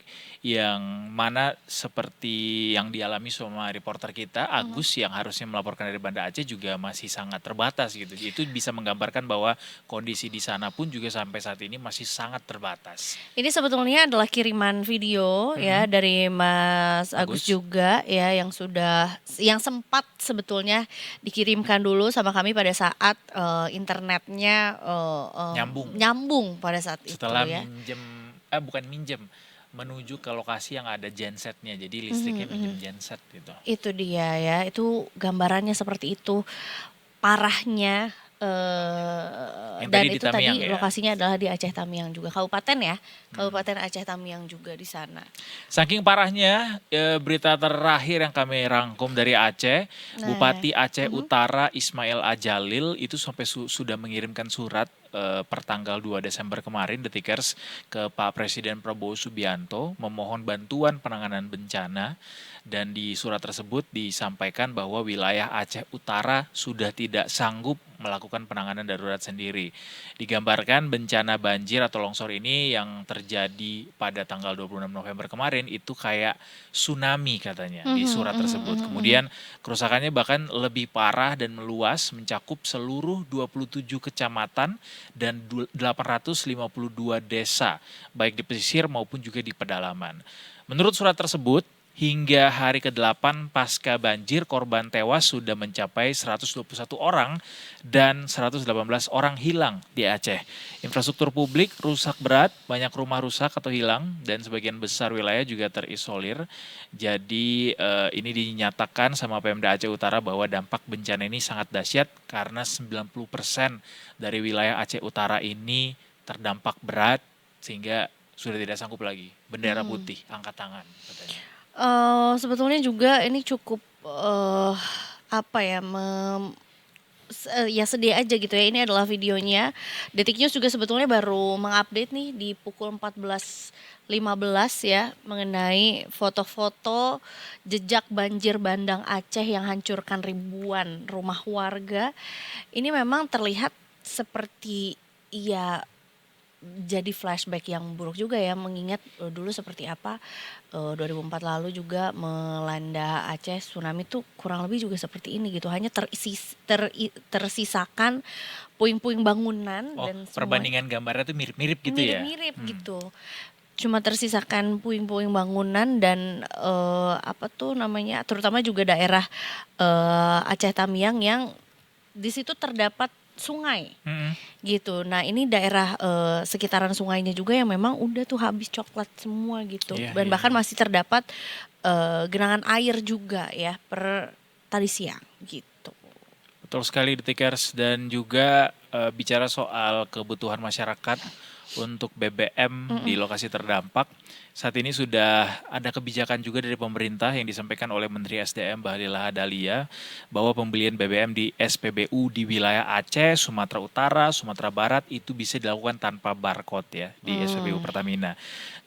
yang mana seperti yang dialami sama reporter kita Agus yang harusnya melaporkan dari Banda Aceh juga masih sangat terbatas gitu. Itu bisa menggambarkan bahwa kondisi di sana pun juga sampai saat ini masih sangat terbatas. Ini sebetulnya adalah kiriman video ya dari Mas Agus juga ya yang sempat sebetulnya dikirimkan dulu sama kami pada saat internetnya nyambung pada saat setelah itu ya. bukan minjem menuju ke lokasi yang ada gensetnya, jadi listriknya minjem genset gitu. Itu dia ya, itu gambarannya seperti itu parahnya dan tadi di itu Tamiang tadi ya? lokasinya adalah di Aceh Tamiang juga, kabupaten ya, Kabupaten Aceh Tamiang juga di sana. Saking parahnya berita terakhir yang kami rangkum dari Aceh, Bupati Aceh Utara Ismail Ajalil itu sampai sudah mengirimkan surat per tanggal 2 Desember kemarin Detikers ke Pak Presiden Prabowo Subianto memohon bantuan penanganan bencana dan di surat tersebut disampaikan bahwa wilayah Aceh Utara sudah tidak sanggup melakukan penanganan darurat sendiri. Digambarkan bencana banjir atau longsor ini yang terjadi pada tanggal 26 November kemarin itu kayak tsunami katanya di surat tersebut. Kemudian kerusakannya bahkan lebih parah dan meluas mencakup seluruh 27 kecamatan dan 852 desa baik di pesisir maupun juga di pedalaman. Menurut surat tersebut, hingga hari ke-8 pasca banjir korban tewas sudah mencapai 121 orang dan 118 orang hilang di Aceh. Infrastruktur publik rusak berat, banyak rumah rusak atau hilang dan sebagian besar wilayah juga terisolir. Jadi ini dinyatakan sama Pemda Aceh Utara bahwa dampak bencana ini sangat dahsyat karena 90% dari wilayah Aceh Utara ini terdampak berat sehingga sudah tidak sanggup lagi. Bendera putih, angkat tangan katanya. Sebetulnya juga ini cukup apa ya ya sedih aja gitu ya. Ini adalah videonya. Detik News juga sebetulnya baru mengupdate nih di pukul 14.15 ya mengenai foto-foto jejak banjir bandang Aceh yang hancurkan ribuan rumah warga. Ini memang terlihat seperti ya jadi flashback yang buruk juga ya, mengingat dulu seperti apa 2004 lalu juga melanda Aceh tsunami tuh kurang lebih juga seperti ini gitu, hanya tersisakan puing-puing bangunan Oh, dan semua perbandingan gambarnya tuh mirip-mirip gitu ya? mirip-mirip gitu. Cuma tersisakan puing-puing bangunan dan apa tuh namanya, terutama juga daerah Aceh Tamiang yang di situ terdapat sungai Mm-mm. gitu. Nah ini daerah sekitaran sungainya juga yang memang udah tuh habis coklat semua gitu. Iya, Dan iya. bahkan masih terdapat genangan air juga ya per tadi siang gitu. Betul sekali Detikers, dan juga bicara soal kebutuhan masyarakat untuk BBM di lokasi terdampak. Saat ini sudah ada kebijakan juga dari pemerintah yang disampaikan oleh Menteri SDM Bahlil Lahadalia bahwa pembelian BBM di SPBU di wilayah Aceh, Sumatera Utara, Sumatera Barat itu bisa dilakukan tanpa barcode ya di SPBU Pertamina.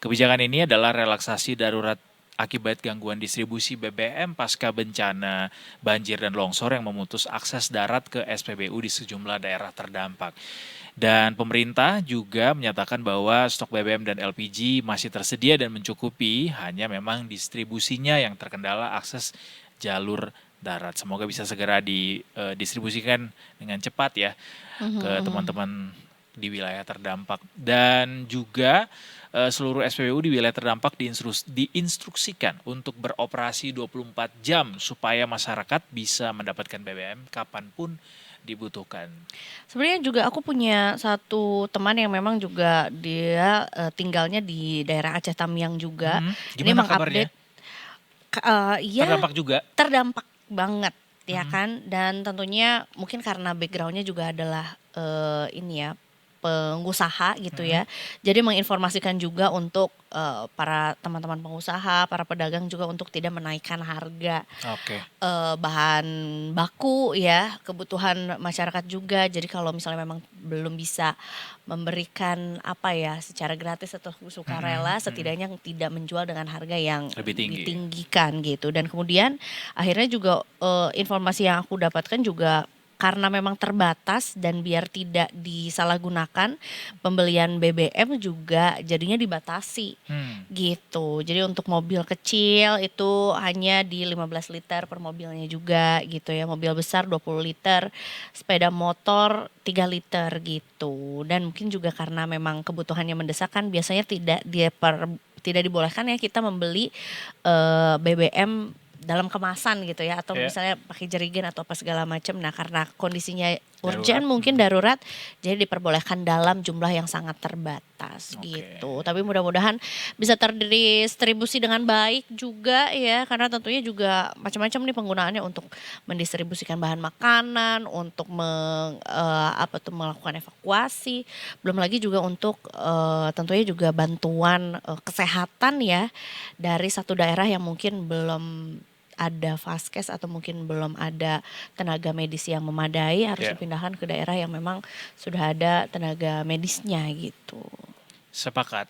Kebijakan ini adalah relaksasi darurat akibat gangguan distribusi BBM pasca bencana banjir dan longsor yang memutus akses darat ke SPBU di sejumlah daerah terdampak. Dan pemerintah juga menyatakan bahwa stok BBM dan LPG masih tersedia dan mencukupi, hanya memang distribusinya yang terkendala akses jalur darat. Semoga bisa segera didistribusikan dengan cepat ya ke teman-teman di wilayah terdampak. Dan juga seluruh SPBU di wilayah terdampak diinstruksikan untuk beroperasi 24 jam supaya masyarakat bisa mendapatkan BBM kapanpun dibutuhkan. Sebenarnya juga aku punya satu teman yang memang juga dia tinggalnya di daerah Aceh Tamiang juga. Ini Gimana kabarnya? mengupdate ya Terdampak juga? terdampak banget ya kan, dan tentunya mungkin karena backgroundnya juga adalah ini ya pengusaha gitu ya, jadi menginformasikan juga untuk para teman-teman pengusaha, para pedagang juga untuk tidak menaikkan harga Oke. bahan baku ya, kebutuhan masyarakat juga. Jadi kalau misalnya memang belum bisa memberikan apa ya secara gratis atau sukarela, setidaknya tidak menjual dengan harga yang Lebih tinggi. ditinggikan gitu. Dan kemudian akhirnya juga informasi yang aku dapatkan juga karena memang terbatas dan biar tidak disalahgunakan, pembelian BBM juga jadinya dibatasi gitu. Jadi untuk mobil kecil itu hanya di 15 liter per mobilnya juga gitu ya. Mobil besar 20 liter, sepeda motor 3 liter gitu. Dan mungkin juga karena memang kebutuhannya mendesak kan biasanya tidak dibolehkan ya kita membeli BBM dalam kemasan gitu ya, atau misalnya pakai jerigen atau apa segala macam. Nah karena kondisinya urgent mungkin darurat, jadi diperbolehkan dalam jumlah yang sangat terbatas gitu. Tapi mudah-mudahan bisa terdistribusi dengan baik juga ya, karena tentunya juga macam-macam nih penggunaannya untuk mendistribusikan bahan makanan, untuk melakukan evakuasi, belum lagi juga untuk tentunya juga bantuan kesehatan ya dari satu daerah yang mungkin belum ada vaskes atau mungkin belum ada tenaga medis yang memadai, harus dipindahkan ke daerah yang memang sudah ada tenaga medisnya gitu. Sepakat.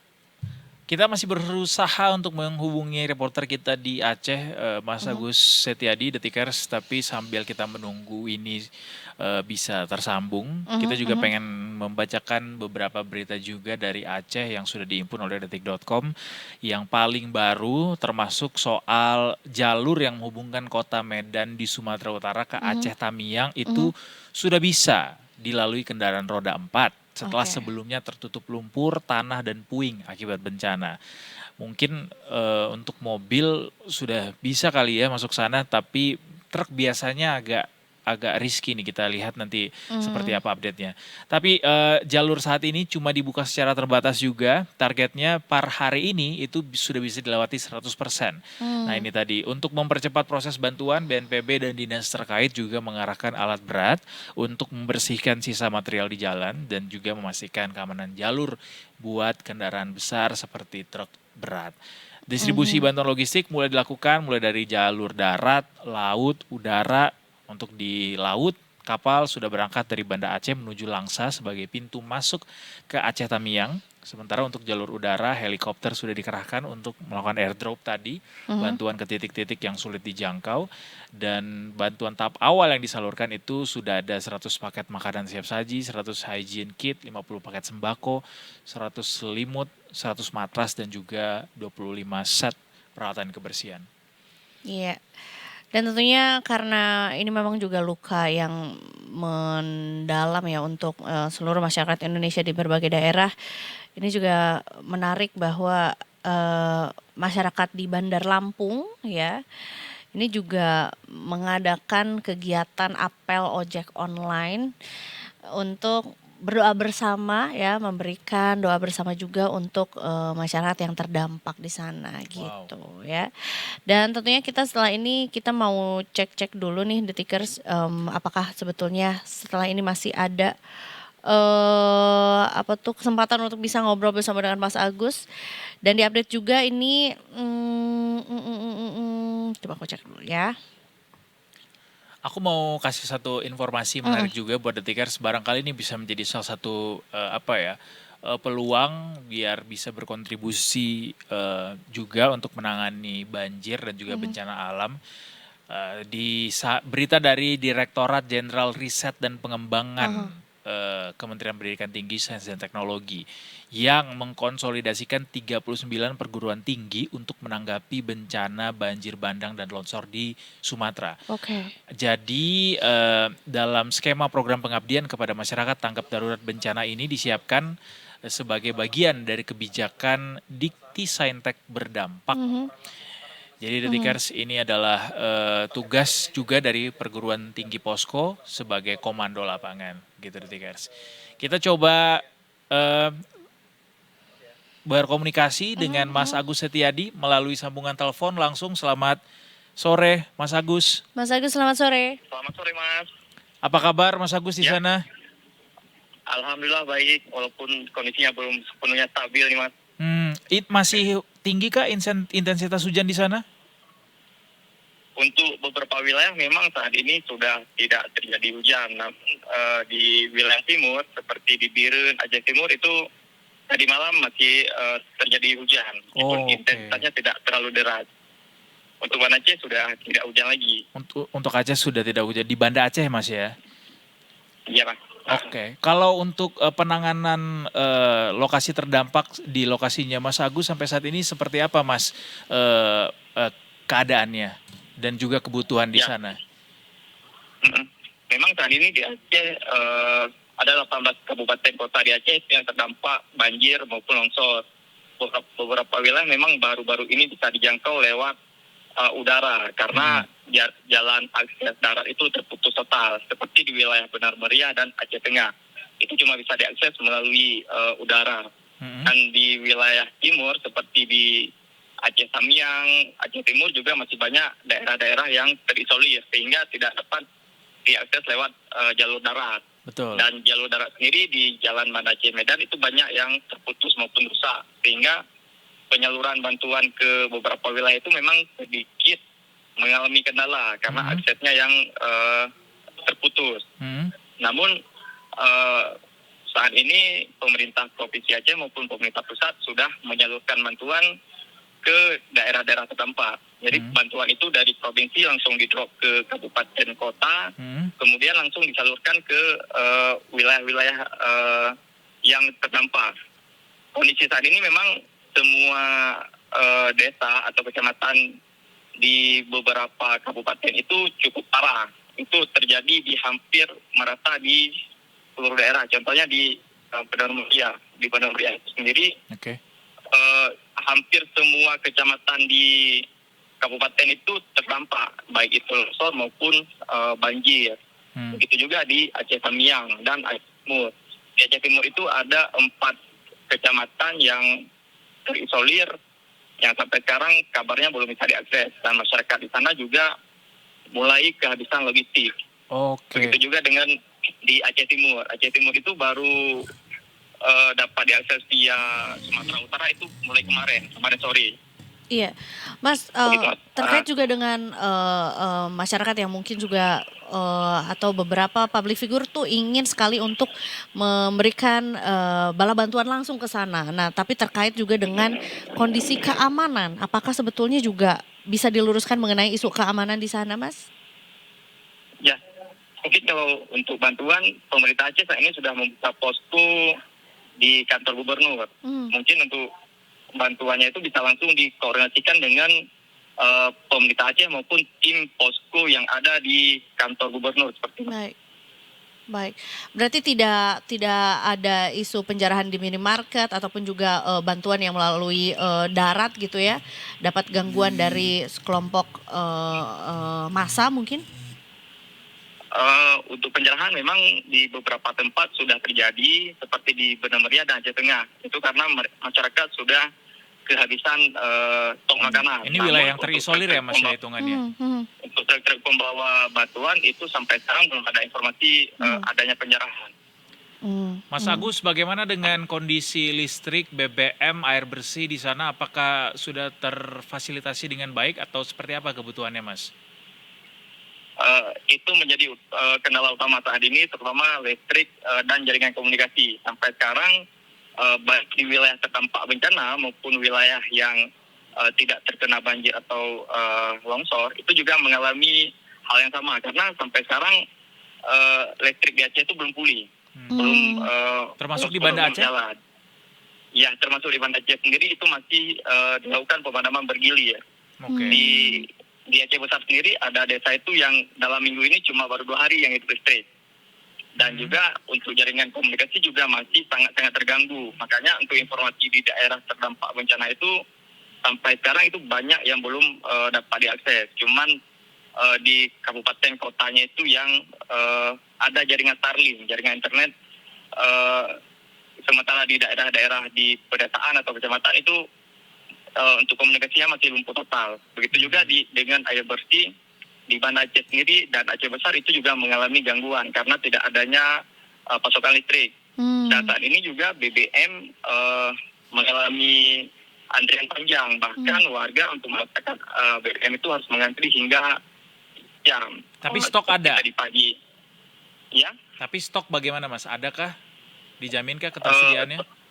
Kita masih berusaha untuk menghubungi reporter kita di Aceh, Mas Agus Setiadi, Detikers, tapi sambil kita menunggu ini bisa tersambung, kita juga pengen membacakan beberapa berita juga dari Aceh yang sudah dihimpun oleh detik.com. Yang paling baru termasuk soal jalur yang menghubungkan kota Medan di Sumatera Utara ke Aceh Tamiang itu sudah bisa dilalui kendaraan roda 4 setelah Oke. sebelumnya tertutup lumpur, tanah, dan puing akibat bencana. Mungkin untuk mobil sudah bisa kali ya masuk sana, tapi truk biasanya agak risky nih, kita lihat nanti seperti Mmm, apa update-nya. Tapi jalur saat ini cuma dibuka secara terbatas juga, targetnya per hari ini itu sudah bisa dilewati 100%. Nah mmm, ini tadi, untuk mempercepat proses bantuan, BNPB dan dinas terkait juga mengarahkan alat berat untuk membersihkan sisa material di jalan dan juga memastikan keamanan jalur buat kendaraan besar seperti truk berat. Distribusi mhm. bantuan logistik mulai dilakukan mulai dari jalur darat, laut, udara. Untuk di laut, kapal sudah berangkat dari Banda Aceh menuju Langsa sebagai pintu masuk ke Aceh Tamiang. Sementara untuk jalur udara, helikopter sudah dikerahkan untuk melakukan airdrop tadi, Mhm. bantuan ke titik-titik yang sulit dijangkau. Dan bantuan tahap awal yang disalurkan itu sudah ada 100 paket makanan siap saji, 100 hygiene kit, 50 paket sembako, 100 selimut, 100 matras, dan juga 25 set peralatan kebersihan. Iya. Dan tentunya karena ini memang juga luka yang mendalam ya untuk, seluruh masyarakat Indonesia di berbagai daerah, ini juga menarik bahwa, masyarakat di Bandar Lampung ya, ini juga mengadakan kegiatan apel ojek online untuk berdoa bersama ya, memberikan doa bersama juga untuk, masyarakat yang terdampak di sana Wow. gitu ya. Dan tentunya kita setelah ini kita mau cek-cek dulu nih Detikers, apakah sebetulnya setelah ini masih ada, apa tuh, kesempatan untuk bisa ngobrol bersama dengan Mas Agus dan diupdate juga ini, coba aku cek dulu ya. Aku mau kasih satu informasi menarik Mhm, juga buat Detikers. Barangkali ini bisa menjadi salah satu peluang biar bisa berkontribusi juga untuk menangani banjir dan juga mhm, bencana alam. Berita dari Direktorat Jenderal Riset dan Pengembangan ah Kementerian Pendidikan Tinggi, Sains dan Teknologi yang mengkonsolidasikan 39 perguruan tinggi untuk menanggapi bencana banjir bandang dan longsor di Sumatera. oke, Jadi dalam skema program pengabdian kepada masyarakat tanggap darurat bencana ini disiapkan sebagai bagian dari kebijakan Dikti Saintek berdampak. mhm, Jadi mhm, Detikers, ini adalah tugas juga dari perguruan tinggi Posko sebagai komando lapangan gitu Detikers. Kita coba eh, berkomunikasi mhm, dengan Mas mhm. Agus Setiadi melalui sambungan telepon langsung. Selamat sore Mas Agus. Mas Agus selamat sore. Selamat sore Mas. Apa kabar Mas Agus di Ya, sana? alhamdulillah baik walaupun kondisinya belum sepenuhnya stabil nih Mas. Masih tinggi kah intensitas hujan di sana? Untuk beberapa wilayah memang saat ini sudah tidak terjadi hujan. Namun di wilayah timur seperti di Biren, Aceh Timur itu tadi malam masih terjadi hujan. Meskipun Oh, oke. intensitasnya tidak terlalu deras. Untuk Banda Aceh sudah tidak hujan lagi. Untuk Aceh sudah tidak hujan di Banda Aceh Mas ya. Iya Mas. Oke. Kalau untuk penanganan lokasi terdampak di lokasinya Mas Agus sampai saat ini seperti apa Mas eh, eh, keadaannya dan juga kebutuhan di Ya, sana? mm-mm. Memang saat ini di Aceh ada 18 kabupaten kota di Aceh yang terdampak banjir maupun longsor. Beberapa wilayah memang baru-baru ini bisa dijangkau lewat udara karena Mm-mm. jalan akses darat itu terputus total seperti di wilayah Benar Meriah dan Aceh Tengah. Itu cuma bisa diakses melalui udara. Mm-mm. Dan di wilayah timur seperti di Aceh Tamiang, Aceh Timur juga masih banyak daerah-daerah yang terisolir sehingga tidak dapat diakses lewat jalur darat. Betul. Dan jalur darat sendiri di Jalan Banda Aceh Medan itu banyak yang terputus maupun rusak sehingga penyaluran bantuan ke beberapa wilayah itu memang sedikit mengalami kendala karena Mm-mm. aksesnya yang terputus. Mm-mm. Namun eh, saat ini pemerintah Provinsi Aceh maupun pemerintah pusat sudah menyalurkan bantuan ke daerah-daerah terdampak. Jadi Mm-mm. bantuan itu dari provinsi langsung di-drop ke kabupaten kota, Mm-mm. kemudian langsung disalurkan ke wilayah-wilayah yang terdampak. Kondisi saat ini memang semua desa atau kecamatan di beberapa kabupaten itu cukup parah. Itu terjadi di hampir merata di seluruh daerah. Contohnya di Benar Mulia. Di Benar Mulia itu sendiri Oke. hampir semua kecamatan di kabupaten itu terdampak, baik itu longsor maupun banjir. Begitu juga di Aceh Tamiang dan Aceh Timur. Di Aceh Timur itu ada 4 kecamatan yang terisolir, yang sampai sekarang kabarnya belum bisa diakses, dan masyarakat di sana juga mulai kehabisan logistik. Oke. Begitu juga dengan di Aceh Timur. Aceh Timur itu baru dapat diakses via Sumatera Utara itu mulai kemarin sore. Iya, Mas, Begitu, Mas. terkait juga dengan masyarakat yang mungkin juga atau beberapa public figure tuh ingin sekali untuk memberikan bala bantuan langsung ke sana. Nah, tapi terkait juga dengan kondisi keamanan, apakah sebetulnya juga bisa diluruskan mengenai isu keamanan di sana, Mas? Ya, mungkin kalau untuk bantuan, pemerintah Aceh saat ini sudah membuka posko di kantor gubernur. Mungkin untuk bantuannya itu bisa langsung dikoordinasikan dengan pemerintah Aceh maupun tim posko yang ada di kantor gubernur seperti itu. Baik. Berarti tidak ada isu penjarahan di minimarket ataupun juga bantuan yang melalui darat gitu ya, dapat gangguan dari sekelompok massa mungkin? Untuk penjarahan memang di beberapa tempat sudah terjadi, seperti di Benar Meriah dan Aceh Tengah. Itu karena masyarakat sudah kehabisan stok makanan. Ini wilayah yang terisolir ya Mas ya hitungannya? Untuk truk pembawa bantuan itu sampai sekarang belum ada informasi adanya penjarahan. Mas Agus, bagaimana dengan kondisi listrik, BBM, air bersih di sana? Apakah sudah terfasilitasi dengan baik atau seperti apa kebutuhannya Mas? Itu menjadi kendala utama saat ini, terutama listrik dan jaringan komunikasi. Sampai sekarang baik di wilayah terdampak bencana maupun wilayah yang tidak terkena banjir atau longsor, itu juga mengalami hal yang sama. Karena sampai sekarang listrik di Aceh itu belum pulih. Termasuk di Banda Aceh? Jalan. Ya, termasuk di Banda Aceh sendiri itu masih dilakukan pemadaman bergilir. Oke. Di Aceh Besar sendiri ada desa itu yang dalam minggu ini cuma baru 2 hari yang hidup listrik. Dan juga untuk jaringan komunikasi juga masih sangat-sangat terganggu. Makanya untuk informasi di daerah terdampak bencana itu sampai sekarang itu banyak yang belum dapat diakses. Cuman di kabupaten kotanya itu yang ada jaringan Starlink, jaringan internet. Sementara di daerah-daerah di pedesaan atau kecamatan itu untuk komunikasinya masih lumpuh total. Begitu juga dengan air bersih di Banda Aceh sendiri dan Aceh Besar itu juga mengalami gangguan karena tidak adanya pasokan listrik. Dan saat ini juga BBM mengalami antrian panjang. Bahkan warga untuk mendapatkan BBM itu harus mengantri hingga jam. Tapi stok ada? Tadi pagi. Ya. Tapi stok bagaimana Mas? Adakah? Dijaminkah ketersediaannya?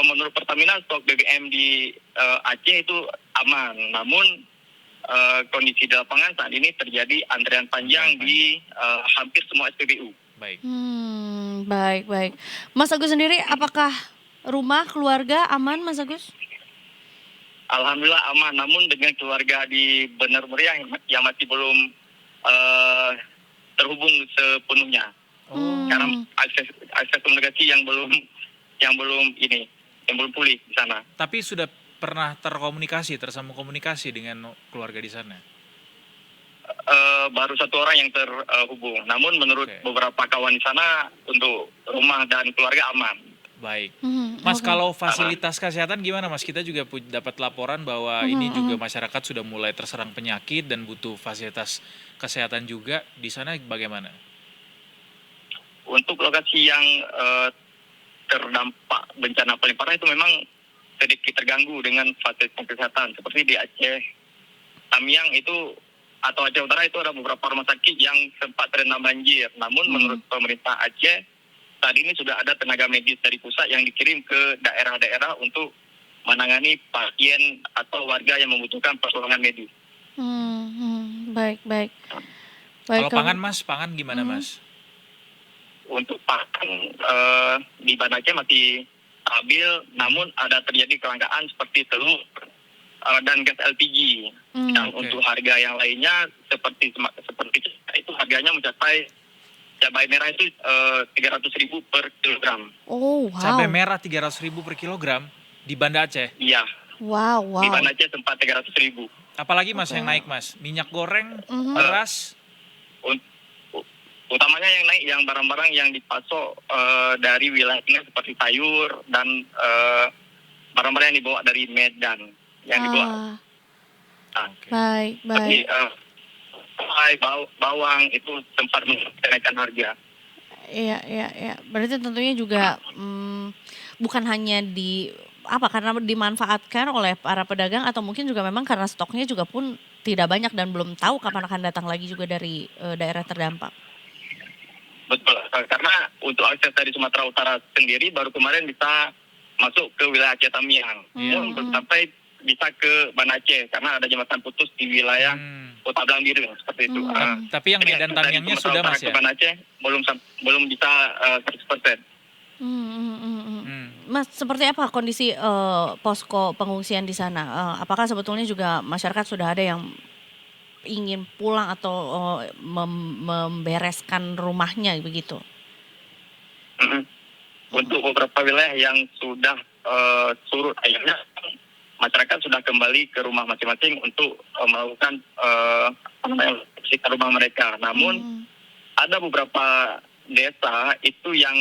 Menurut Pertamina stok BBM di Aceh itu aman, namun kondisi di lapangan saat ini terjadi antrian panjang di hampir semua SPBU. Baik. Baik. Mas Agus sendiri, apakah rumah keluarga aman, Mas Agus? Alhamdulillah aman, namun dengan keluarga di Benar Meriah yang masih belum terhubung sepenuhnya. Karena akses komunikasi yang belum pulih di sana. Tapi sudah pernah tersambung komunikasi dengan keluarga di sana? Baru 1 orang yang terhubung. Namun menurut beberapa kawan di sana untuk rumah dan keluarga aman. Baik. Mas, kalau fasilitas kesehatan gimana Mas? Kita juga dapat laporan bahwa ini juga masyarakat sudah mulai terserang penyakit dan butuh fasilitas kesehatan juga. Di sana bagaimana? Untuk lokasi yang terdampak bencana paling parah itu memang sedikit terganggu dengan fasilitas kesehatan. Seperti di Aceh Tamiang itu atau Aceh Utara itu ada beberapa rumah sakit yang sempat terendam banjir. Namun menurut pemerintah Aceh saat ini sudah ada tenaga medis dari pusat yang dikirim ke daerah-daerah untuk menangani pasien atau warga yang membutuhkan pertolongan medis. Baik. Kalau pangan Mas, pangan gimana Mas? Untuk pakan di Banda Aceh masih stabil, namun ada terjadi kelangkaan seperti telur dan gas LPG. Dan untuk harga yang lainnya seperti itu harganya mencapai cabai merah itu 300.000 per kilogram. Oh, wow. Cabai merah 300.000 per kilogram di Banda Aceh. Iya, Wow, di wow. Banda Aceh sempat 300.000. Apalagi Mas Oke. yang naik Mas? Minyak goreng, Mhm. beras. Utamanya yang naik yang barang-barang yang dipasok dari wilayahnya seperti sayur dan barang-barang yang dibawa dari Medan yang dibawa. Ah, Nah, Oke. baik, seperti baik. bawang itu sempat menaikkan harga. Iya, iya, iya. Berarti tentunya juga bukan hanya karena dimanfaatkan oleh para pedagang atau mungkin juga memang karena stoknya juga pun tidak banyak dan belum tahu kapan akan datang lagi juga dari daerah terdampak. Betul, karena untuk akses dari Sumatera Utara sendiri baru kemarin bisa masuk ke wilayah Aceh Tamiang. Hmm. Belum sampai bisa ke Banda Aceh karena ada jembatan putus di wilayah Kota Belang Biru seperti itu. Hmm. Tapi yang Jadi Medan dari Tamiangnya Sumatera sudah Utara Mas ke ya? Banda Aceh belum bisa 100%. Mas, seperti apa kondisi posko pengungsian di sana? Apakah sebetulnya juga masyarakat sudah ada yang ingin pulang atau membereskan rumahnya begitu? Mm-mm. Untuk beberapa wilayah yang sudah surut airnya, masyarakat sudah kembali ke rumah masing-masing untuk melakukan membersihkan rumah mereka. Namun ada beberapa desa itu yang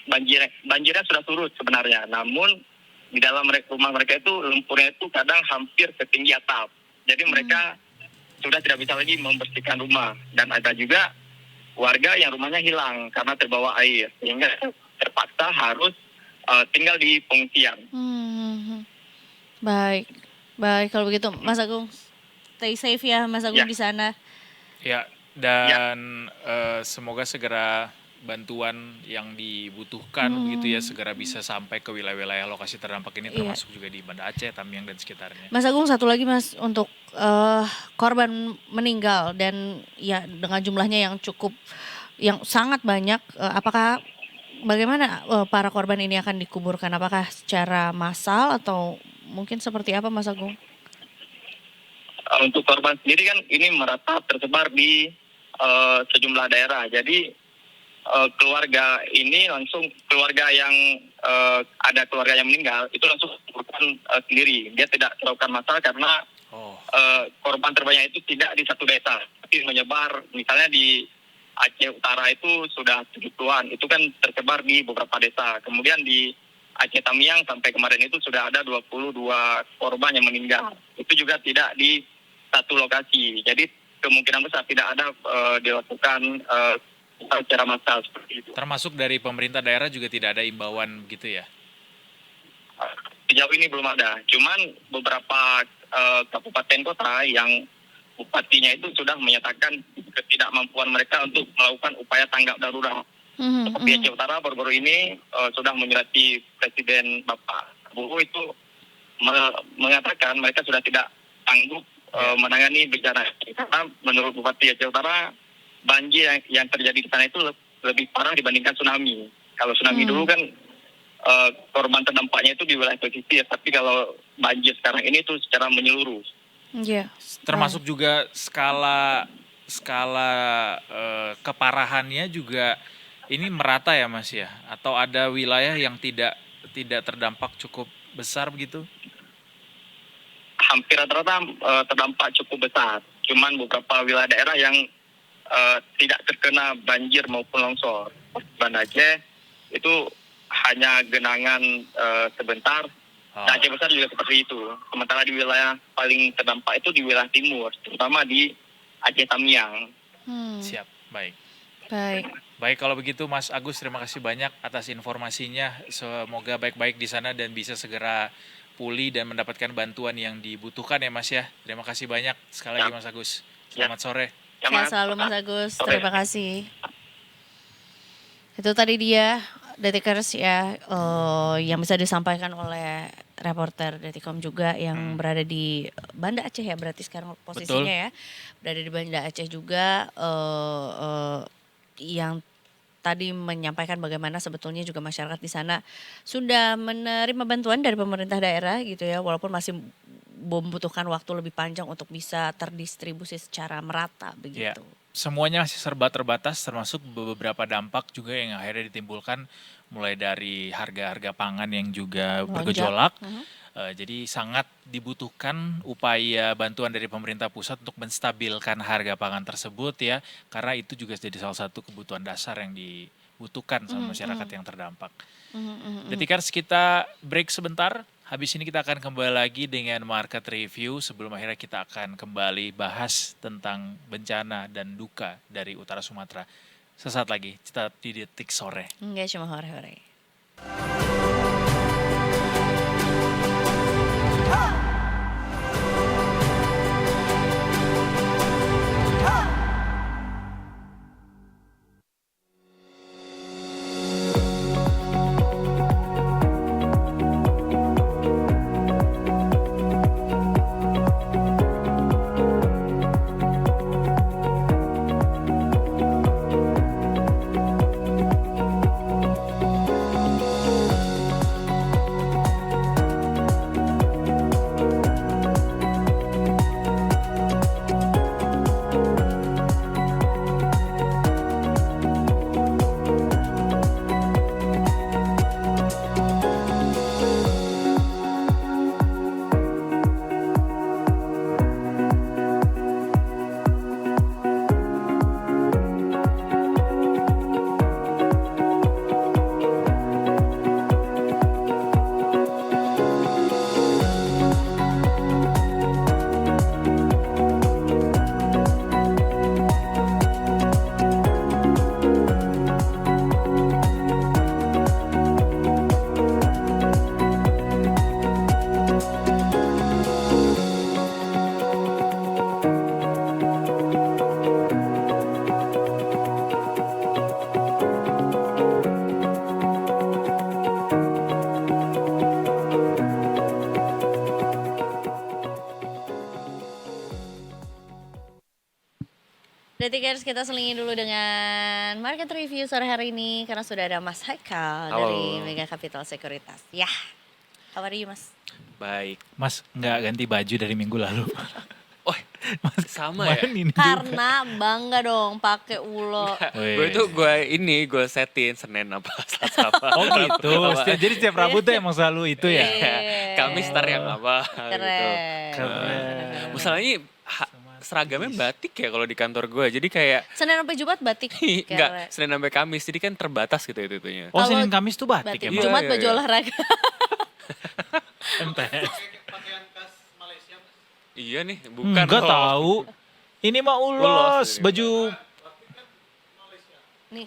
banjirnya sudah surut sebenarnya. Namun di dalam rumah mereka itu lumpurnya itu kadang hampir setinggi atap. Jadi mereka sudah tidak bisa lagi membersihkan rumah. Dan ada juga warga yang rumahnya hilang karena terbawa air. Sehingga terpaksa harus tinggal di pengungsian. Baik, baik kalau begitu Mas Agung, stay safe ya Mas Agung Ya. di sana. Ya, dan semoga segera bantuan yang dibutuhkan begitu ya segera bisa sampai ke wilayah-wilayah lokasi terdampak ini Iya. termasuk juga di Banda Aceh, Tamiang dan sekitarnya. Mas Agung, satu lagi Mas untuk korban meninggal dan ya dengan jumlahnya yang sangat banyak, apakah bagaimana para korban ini akan dikuburkan? Apakah secara massal atau mungkin seperti apa Mas Agung? Untuk korban sendiri kan ini merata tersebar di sejumlah daerah. Jadi keluarga yang ada keluarga yang meninggal itu langsung kuburkan sendiri. Dia tidak melakukan masalah karena korban terbanyak itu tidak di satu desa, tapi menyebar. Misalnya di Aceh Utara itu sudah 70-an, itu kan tersebar di beberapa desa. Kemudian di Aceh Tamiang sampai kemarin itu sudah ada 22 korban yang meninggal. Itu juga tidak di satu lokasi. Jadi kemungkinan besar tidak ada dilakukan secara massal seperti itu. Termasuk dari pemerintah daerah juga tidak ada imbauan begitu ya? Sejauh ini belum ada. Cuman beberapa kabupaten kota yang bupatinya itu sudah menyatakan ketidakmampuan mereka untuk melakukan upaya tanggap darurat. Seperti Aceh Utara baru-baru ini sudah menyurati Presiden Bapak Prabowo itu mengatakan mereka sudah tidak sanggup menangani bencana ini. Karena menurut Bupati Aceh Utara banjir yang terjadi di sana itu lebih parah dibandingkan tsunami. Kalau tsunami dulu kan korban terdampaknya itu di wilayah pesisir, tapi kalau banjir sekarang ini itu secara menyeluruh. Iya. Termasuk juga skala keparahannya juga ini merata ya Mas ya? Atau ada wilayah yang tidak terdampak cukup besar begitu? Hampir rata-rata terdampak cukup besar. Cuman beberapa wilayah daerah yang tidak terkena banjir maupun longsor. Banda Aceh itu hanya genangan sebentar. Dan Aceh Besar juga seperti itu. Sementara di wilayah paling terdampak itu di wilayah timur, terutama di Aceh Tamiang. Siap, baik. Baik, Kalau begitu Mas Agus, terima kasih banyak atas informasinya. Semoga baik-baik di sana dan bisa segera pulih dan mendapatkan bantuan yang dibutuhkan ya Mas ya. Terima kasih banyak sekali lagi Mas Agus. Selamat sore. Ya, sehat Mas. selalu Mas Agus, Oke. terima kasih. Itu tadi dia Detikers ya, yang bisa disampaikan oleh reporter Detikom juga yang berada di Banda Aceh ya, berarti sekarang posisinya ya, berada di Banda Aceh juga, yang tadi menyampaikan bagaimana sebetulnya juga masyarakat di sana sudah menerima bantuan dari pemerintah daerah gitu ya, walaupun masih membutuhkan waktu lebih panjang untuk bisa terdistribusi secara merata begitu. semuanya masih serba terbatas, termasuk beberapa dampak juga yang akhirnya ditimbulkan mulai dari harga-harga pangan yang juga Melonjak. bergejolak. Jadi sangat dibutuhkan upaya bantuan dari pemerintah pusat untuk menstabilkan harga pangan tersebut ya, karena itu juga jadi salah satu kebutuhan dasar yang dibutuhkan sama masyarakat yang terdampak. Detikers, kita break sebentar. Habis ini kita akan kembali lagi dengan market review sebelum akhirnya kita akan kembali bahas tentang bencana dan duka dari utara Sumatera. Sesaat lagi, tetap di Detik Sore. Enggak cuma hore-hore. Detikers, kita selingi dulu dengan market review sore hari ini karena sudah ada Mas Haikal Halo. dari Mega Capital Sekuritas. Ya, how are you Mas? Baik. Mas nggak ganti baju dari minggu lalu. Oh, sama ya? Kemarin ini juga. Karena bangga dong pakai ulo. Gue setin Senin apa Selasa apa. Oh gitu. Jadi setiap Rabu tuh emang selalu itu ya. Iya. Kamis ntar yang apa gitu. Keren. Keren. Masalahnya seragamnya batik ya kalau di kantor gue. Jadi kayak Senin sampai Jumat batik. enggak Keren. Senin sampai Kamis. Jadi kan terbatas gitu itunya. Oh, Kalau Senin Kamis tuh batik Batik. emang. Jumat Iya, baju iya. olahraga. MTS. Iya nih, bukan. Enggak loh. tahu. Ini mah ulos, Ulos, ini. baju. Nih.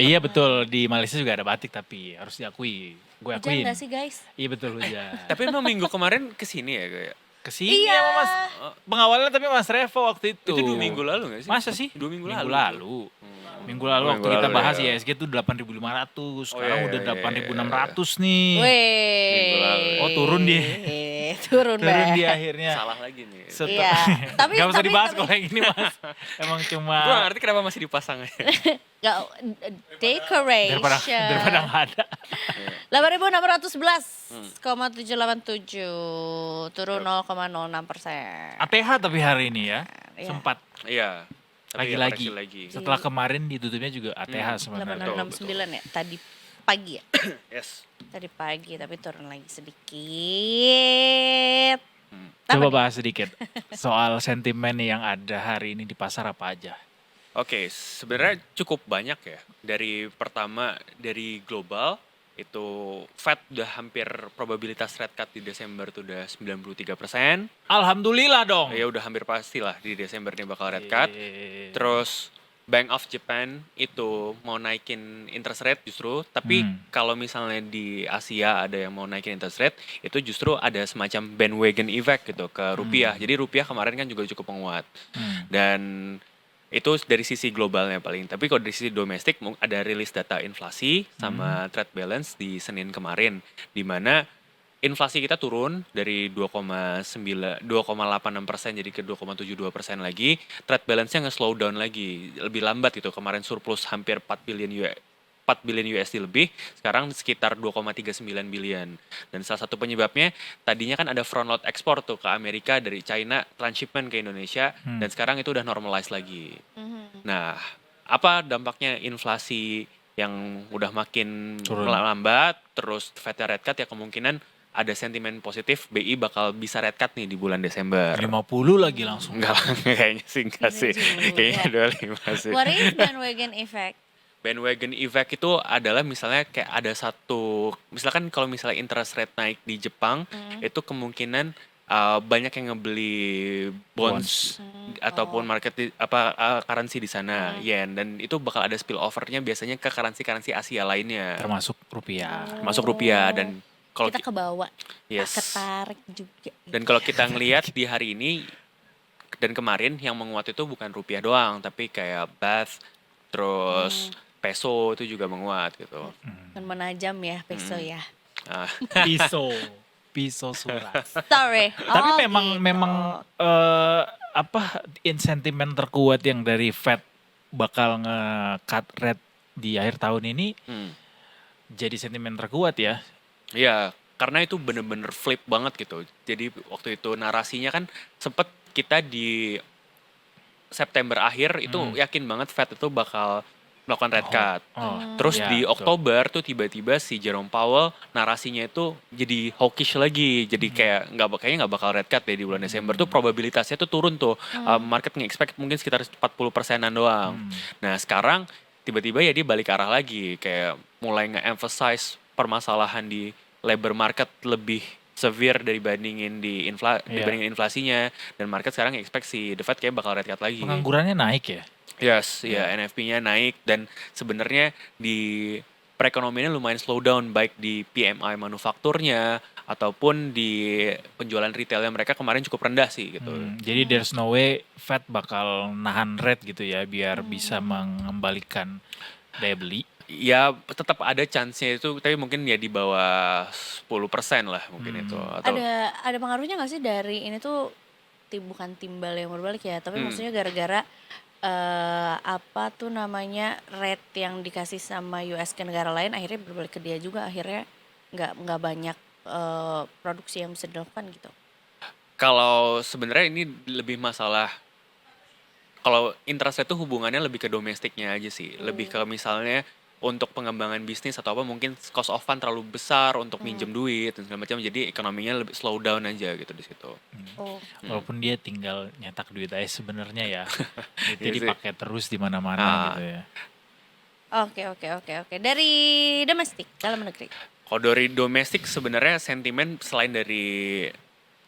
Iya betul, di Malaysia juga ada batik tapi harus diakui. Gue Hujan akuin. gak sih guys? Iya betul hujan. Tapi emang minggu kemarin kesini ya kayak. Kesini Iya. sama Mas. Pengawalnya tapi Mas Revo waktu itu. Itu 2 minggu lalu gak sih? Masa sih? 2 minggu Minggu lalu. lalu. Minggu lalu Oh, waktu minggu kita lalu, bahas ya. ISG tuh 8.500, sekarang iya, udah iya, 8.600 nih. Minggu lalu. Oh, turun dia. Turun, Turun Bang. di akhirnya. Salah lagi nih. Iya. Tapi- Gak usah tapi- dibahas tapi- kalau yang ini Mas. Emang cuma Gue gak ngerti kenapa masih dipasang aja. Gak, decoration. daripada nggak ada. 8.611,787 turun 0,06%. ATH tapi hari ini ya. Iya. Sempat Iya. Tapi lagi-lagi. ya, lagi. Setelah kemarin ditutupnya juga ATH sebenarnya. 869 ya tadi pagi ya. Yes. Tadi pagi tapi turun lagi sedikit. Coba Apa nih? bahas sedikit soal sentimen yang ada hari ini di pasar apa aja. Oke, sebenarnya cukup banyak ya. Dari pertama dari global itu Fed udah hampir probabilitas rate cut di Desember tuh udah 93%. Alhamdulillah dong. Ya udah hampir pastilah di Desember ini bakal rate cut. Yeay. Terus Bank of Japan itu mau naikin interest rate justru, tapi kalau misalnya di Asia ada yang mau naikin interest rate, itu justru ada semacam bandwagon effect gitu ke rupiah. Jadi rupiah kemarin kan juga cukup menguat. Dan itu dari sisi globalnya paling. Tapi kalau dari sisi domestik ada rilis data inflasi sama trade balance di Senin kemarin, di mana inflasi kita turun dari 2,86% jadi ke 2,72% lagi. Trade balance-nya nge-slow down lagi, lebih lambat gitu. Kemarin surplus hampir 4 billion 4 billion USD lebih, sekarang sekitar 2,39 billion. Dan salah satu penyebabnya tadinya kan ada front load ekspor tuh ke Amerika dari China, transshipment ke Indonesia, dan sekarang itu udah normalize lagi. Nah, apa dampaknya inflasi yang udah makin Turun. melambat, terus Fednya rate cut ya kemungkinan ada sentimen positif BI bakal bisa rate cut nih di bulan Desember. 50 lagi langsung. Enggak lah, kayaknya sih enggak Iya sih. juga. Kayaknya 25 sih. What is bandwagon effect? Bandwagon effect itu adalah misalnya kayak ada satu, misalkan kalau misalnya interest rate naik di Jepang, itu kemungkinan banyak yang ngebeli bonds ataupun market currency di sana, yen, dan itu bakal ada spill over-nya biasanya ke currency Asia lainnya, Termasuk rupiah. masuk rupiah. Dan kalau Kita kebawa, yes. ketarik juga. Dan kalau kita ngelihat di hari ini dan kemarin yang menguat itu bukan rupiah doang, tapi kayak baht, terus peso itu juga menguat gitu. Kan menajam ya peso ya. Ah, Piso surat. Sorry. Tapi Oh, memang sentimen terkuat yang dari Fed bakal nge-cut rate di akhir tahun ini hmm. jadi sentimen terkuat ya. Iya, karena itu bener-bener flip banget gitu. Jadi waktu itu narasinya kan sempet kita di September akhir itu yakin banget Fed itu bakal melakukan rate cut. Terus ya, di betul. Oktober tuh tiba-tiba si Jerome Powell narasinya itu jadi hawkish lagi. Jadi kayak kayaknya nggak bakal rate cut deh di bulan Desember tuh, probabilitasnya tuh turun tuh. Market nge-expect mungkin sekitar 40%-an doang. Nah sekarang tiba-tiba ya dia balik arah lagi, kayak mulai nge-emphasize permasalahan di labor market lebih severe dibandingin dibandingin inflasinya, dan market sekarang expect si The Fed kayak bakal rate cut lagi. Penganggurannya naik ya. Yes, ya NFP-nya naik, dan sebenarnya di perekonomiannya lumayan slow down, baik di PMI manufakturnya ataupun di penjualan retailnya mereka kemarin cukup rendah sih gitu. Jadi there's no way Fed bakal nahan rate gitu ya biar bisa mengembalikan daya beli. Ya tetap ada chance-nya itu, tapi mungkin ya di bawah 10% lah mungkin itu. Atau Ada pengaruhnya nggak sih dari ini tuh bukan timbal yang berbalik ya, tapi maksudnya gara-gara apa tuh namanya rate yang dikasih sama US ke negara lain akhirnya berbalik ke dia juga, akhirnya nggak banyak produksi yang bisa dilakukan gitu. kalau sebenarnya ini lebih masalah, kalau interest rate itu hubungannya lebih ke domestiknya aja sih. Lebih ke misalnya untuk pengembangan bisnis atau apa, mungkin cost of fund terlalu besar untuk minjem duit dan segala macam, jadi ekonominya lebih slow down aja gitu di situ. Oh. Walaupun dia tinggal nyetak duit aja sebenarnya ya. Itu Iya sih. dipakai terus di mana-mana gitu ya. Oke. Dari domestik, dalam negeri. Kalau dari domestik sebenarnya sentimen selain dari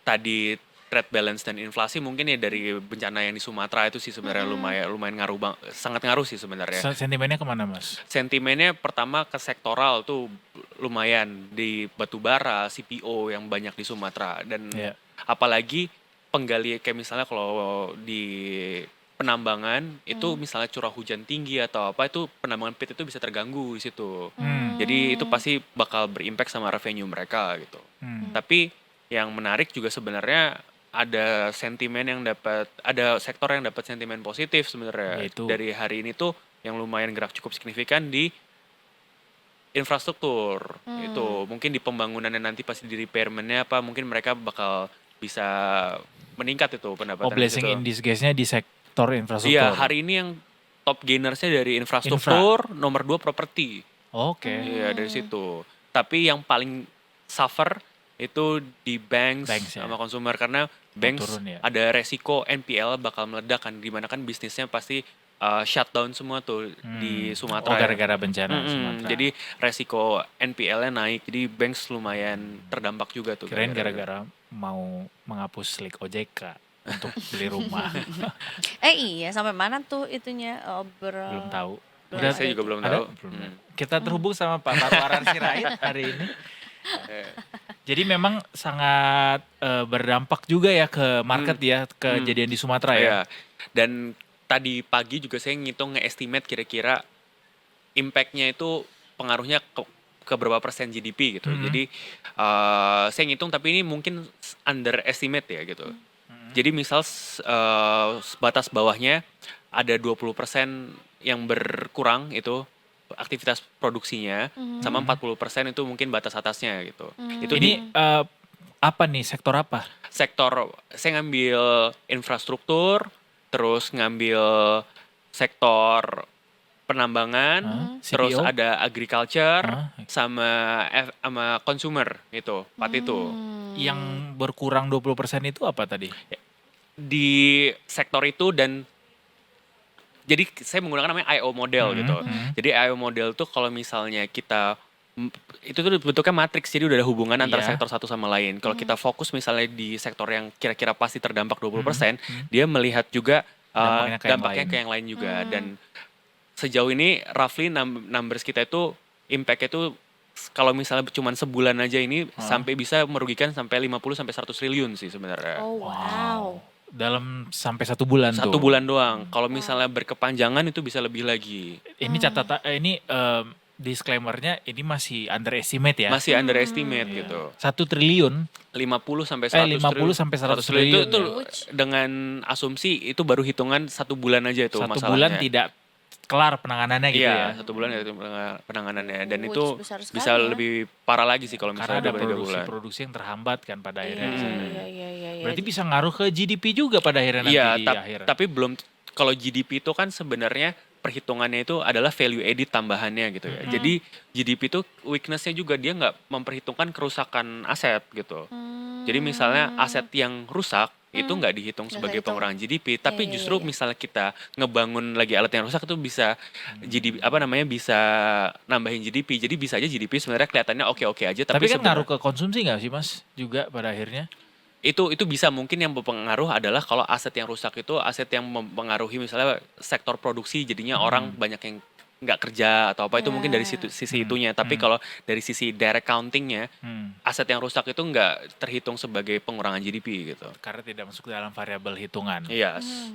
tadi trade balance dan inflasi, mungkin ya dari bencana yang di Sumatera itu sih sebenarnya lumayan ngaruh sangat ngaruh sih sebenarnya. Sentimennya kemana Mas? Sentimennya pertama ke sektoral tuh lumayan di batubara, CPO yang banyak di Sumatera, dan Iya. apalagi penggali kayak misalnya kalau di penambangan itu misalnya curah hujan tinggi atau apa, itu penambangan pit itu bisa terganggu di situ. Jadi itu pasti bakal berimpact sama revenue mereka gitu. Tapi yang menarik juga sebenarnya ada sektor yang dapat sentimen positif sebenarnya. Yaitu? Dari hari ini tuh yang lumayan gerak cukup signifikan di infrastruktur. Itu mungkin di pembangunannya nanti pasti di repairmentnya apa, mungkin mereka bakal bisa meningkat itu pendapatan. Blessing in disguise-nya di sektor infrastruktur. Iya, hari ini yang top gainersnya dari infrastruktur, nomor 2 properti. Oke. Iya, dari situ. Tapi yang paling suffer itu di banks Banks, ya. sama consumer, karena banks turun ya. ada resiko NPL bakal meledak kan, dimana kan bisnisnya pasti shutdown semua tuh di Sumatera. Gara-gara bencana Sumatera. Jadi resiko NPL-nya naik, jadi banks lumayan terdampak juga tuh. Kirain gara-gara mau menghapus slik OJK untuk beli rumah. Iya, sampai mana tuh itunya Belum tahu. Saya juga belum tahu. Belum. Kita terhubung sama Pak Marwaran Sirait hari ini. Jadi memang sangat berdampak juga ya ke market ya, kejadian di Sumatera ya. Iya. Dan tadi pagi juga saya ngitung nge-estimate kira-kira impact-nya itu pengaruhnya ke berapa persen GDP gitu. Jadi saya ngitung, tapi ini mungkin underestimate ya gitu. Jadi misal batas bawahnya ada 20% yang berkurang itu aktivitas produksinya, sama 40% itu mungkin batas atasnya gitu. Itu Ini apa nih, sektor apa? sektor, saya ngambil infrastruktur, terus ngambil sektor penambangan, terus CPO? ada agriculture, Hah? sama consumer gitu, 4 itu. Yang berkurang 20% itu apa tadi? Di sektor itu dan jadi saya menggunakan namanya IO model gitu. Jadi IO model tuh kalau misalnya kita itu tuh bentuknya matriks, jadi udah ada hubungan antara Iya. sektor satu sama lain. Kalau kita fokus misalnya di sektor yang kira-kira pasti terdampak 20%, dia melihat juga Dampaknya ke yang dampaknya lain. ke yang lain juga. Dan sejauh ini roughly numbers kita itu impact-nya itu kalau misalnya cuma sebulan aja ini sampai bisa merugikan sampai 50 sampai 100 triliun sih sebenarnya. Oh wow. Dalam sampai 1 bulan tuh. 1 bulan doang. Kalau misalnya berkepanjangan itu bisa lebih lagi. Ini catatan, ini disclaimer-nya ini masih underestimate ya. Masih underestimate gitu. 1 triliun 50 sampai 100 50 sampai 100 triliun. Itu Ya. dengan asumsi itu baru hitungan 1 bulan aja itu 1 masalahnya. bulan tidak kelar penanganannya gitu Iya, ya. 1 bulan itu penanganannya dan Which itu besar sekali bisa ya. lebih parah lagi sih kalau Karena misalnya ada dapat 3 bulan. produksi-produksi yang terhambat kan pada akhirnya. Iya. Berarti bisa ngaruh ke GDP juga pada akhirnya nanti Iya, di akhir. tapi belum, kalau GDP itu kan sebenarnya perhitungannya itu adalah value added tambahannya gitu ya. Jadi GDP itu weakness-nya juga dia nggak memperhitungkan kerusakan aset gitu. Jadi misalnya aset yang rusak itu nggak dihitung Nggak sebagai kehitung. pengurangan GDP, tapi Iya. justru misalnya kita ngebangun lagi alat yang rusak itu bisa GDP bisa nambahin GDP. Jadi bisa aja GDP sebenarnya kelihatannya oke-oke aja, Tapi kan sebenarnya- ngaruh ke konsumsi nggak sih Mas? Juga pada akhirnya. itu bisa mungkin yang berpengaruh adalah kalau aset yang rusak itu aset yang mempengaruhi misalnya sektor produksi, jadinya orang banyak yang nggak kerja atau apa, itu mungkin dari sisi itunya. Tapi kalau dari sisi direct countingnya, aset yang rusak itu nggak terhitung sebagai pengurangan GDP gitu. Karena tidak masuk dalam variabel hitungan. Yes.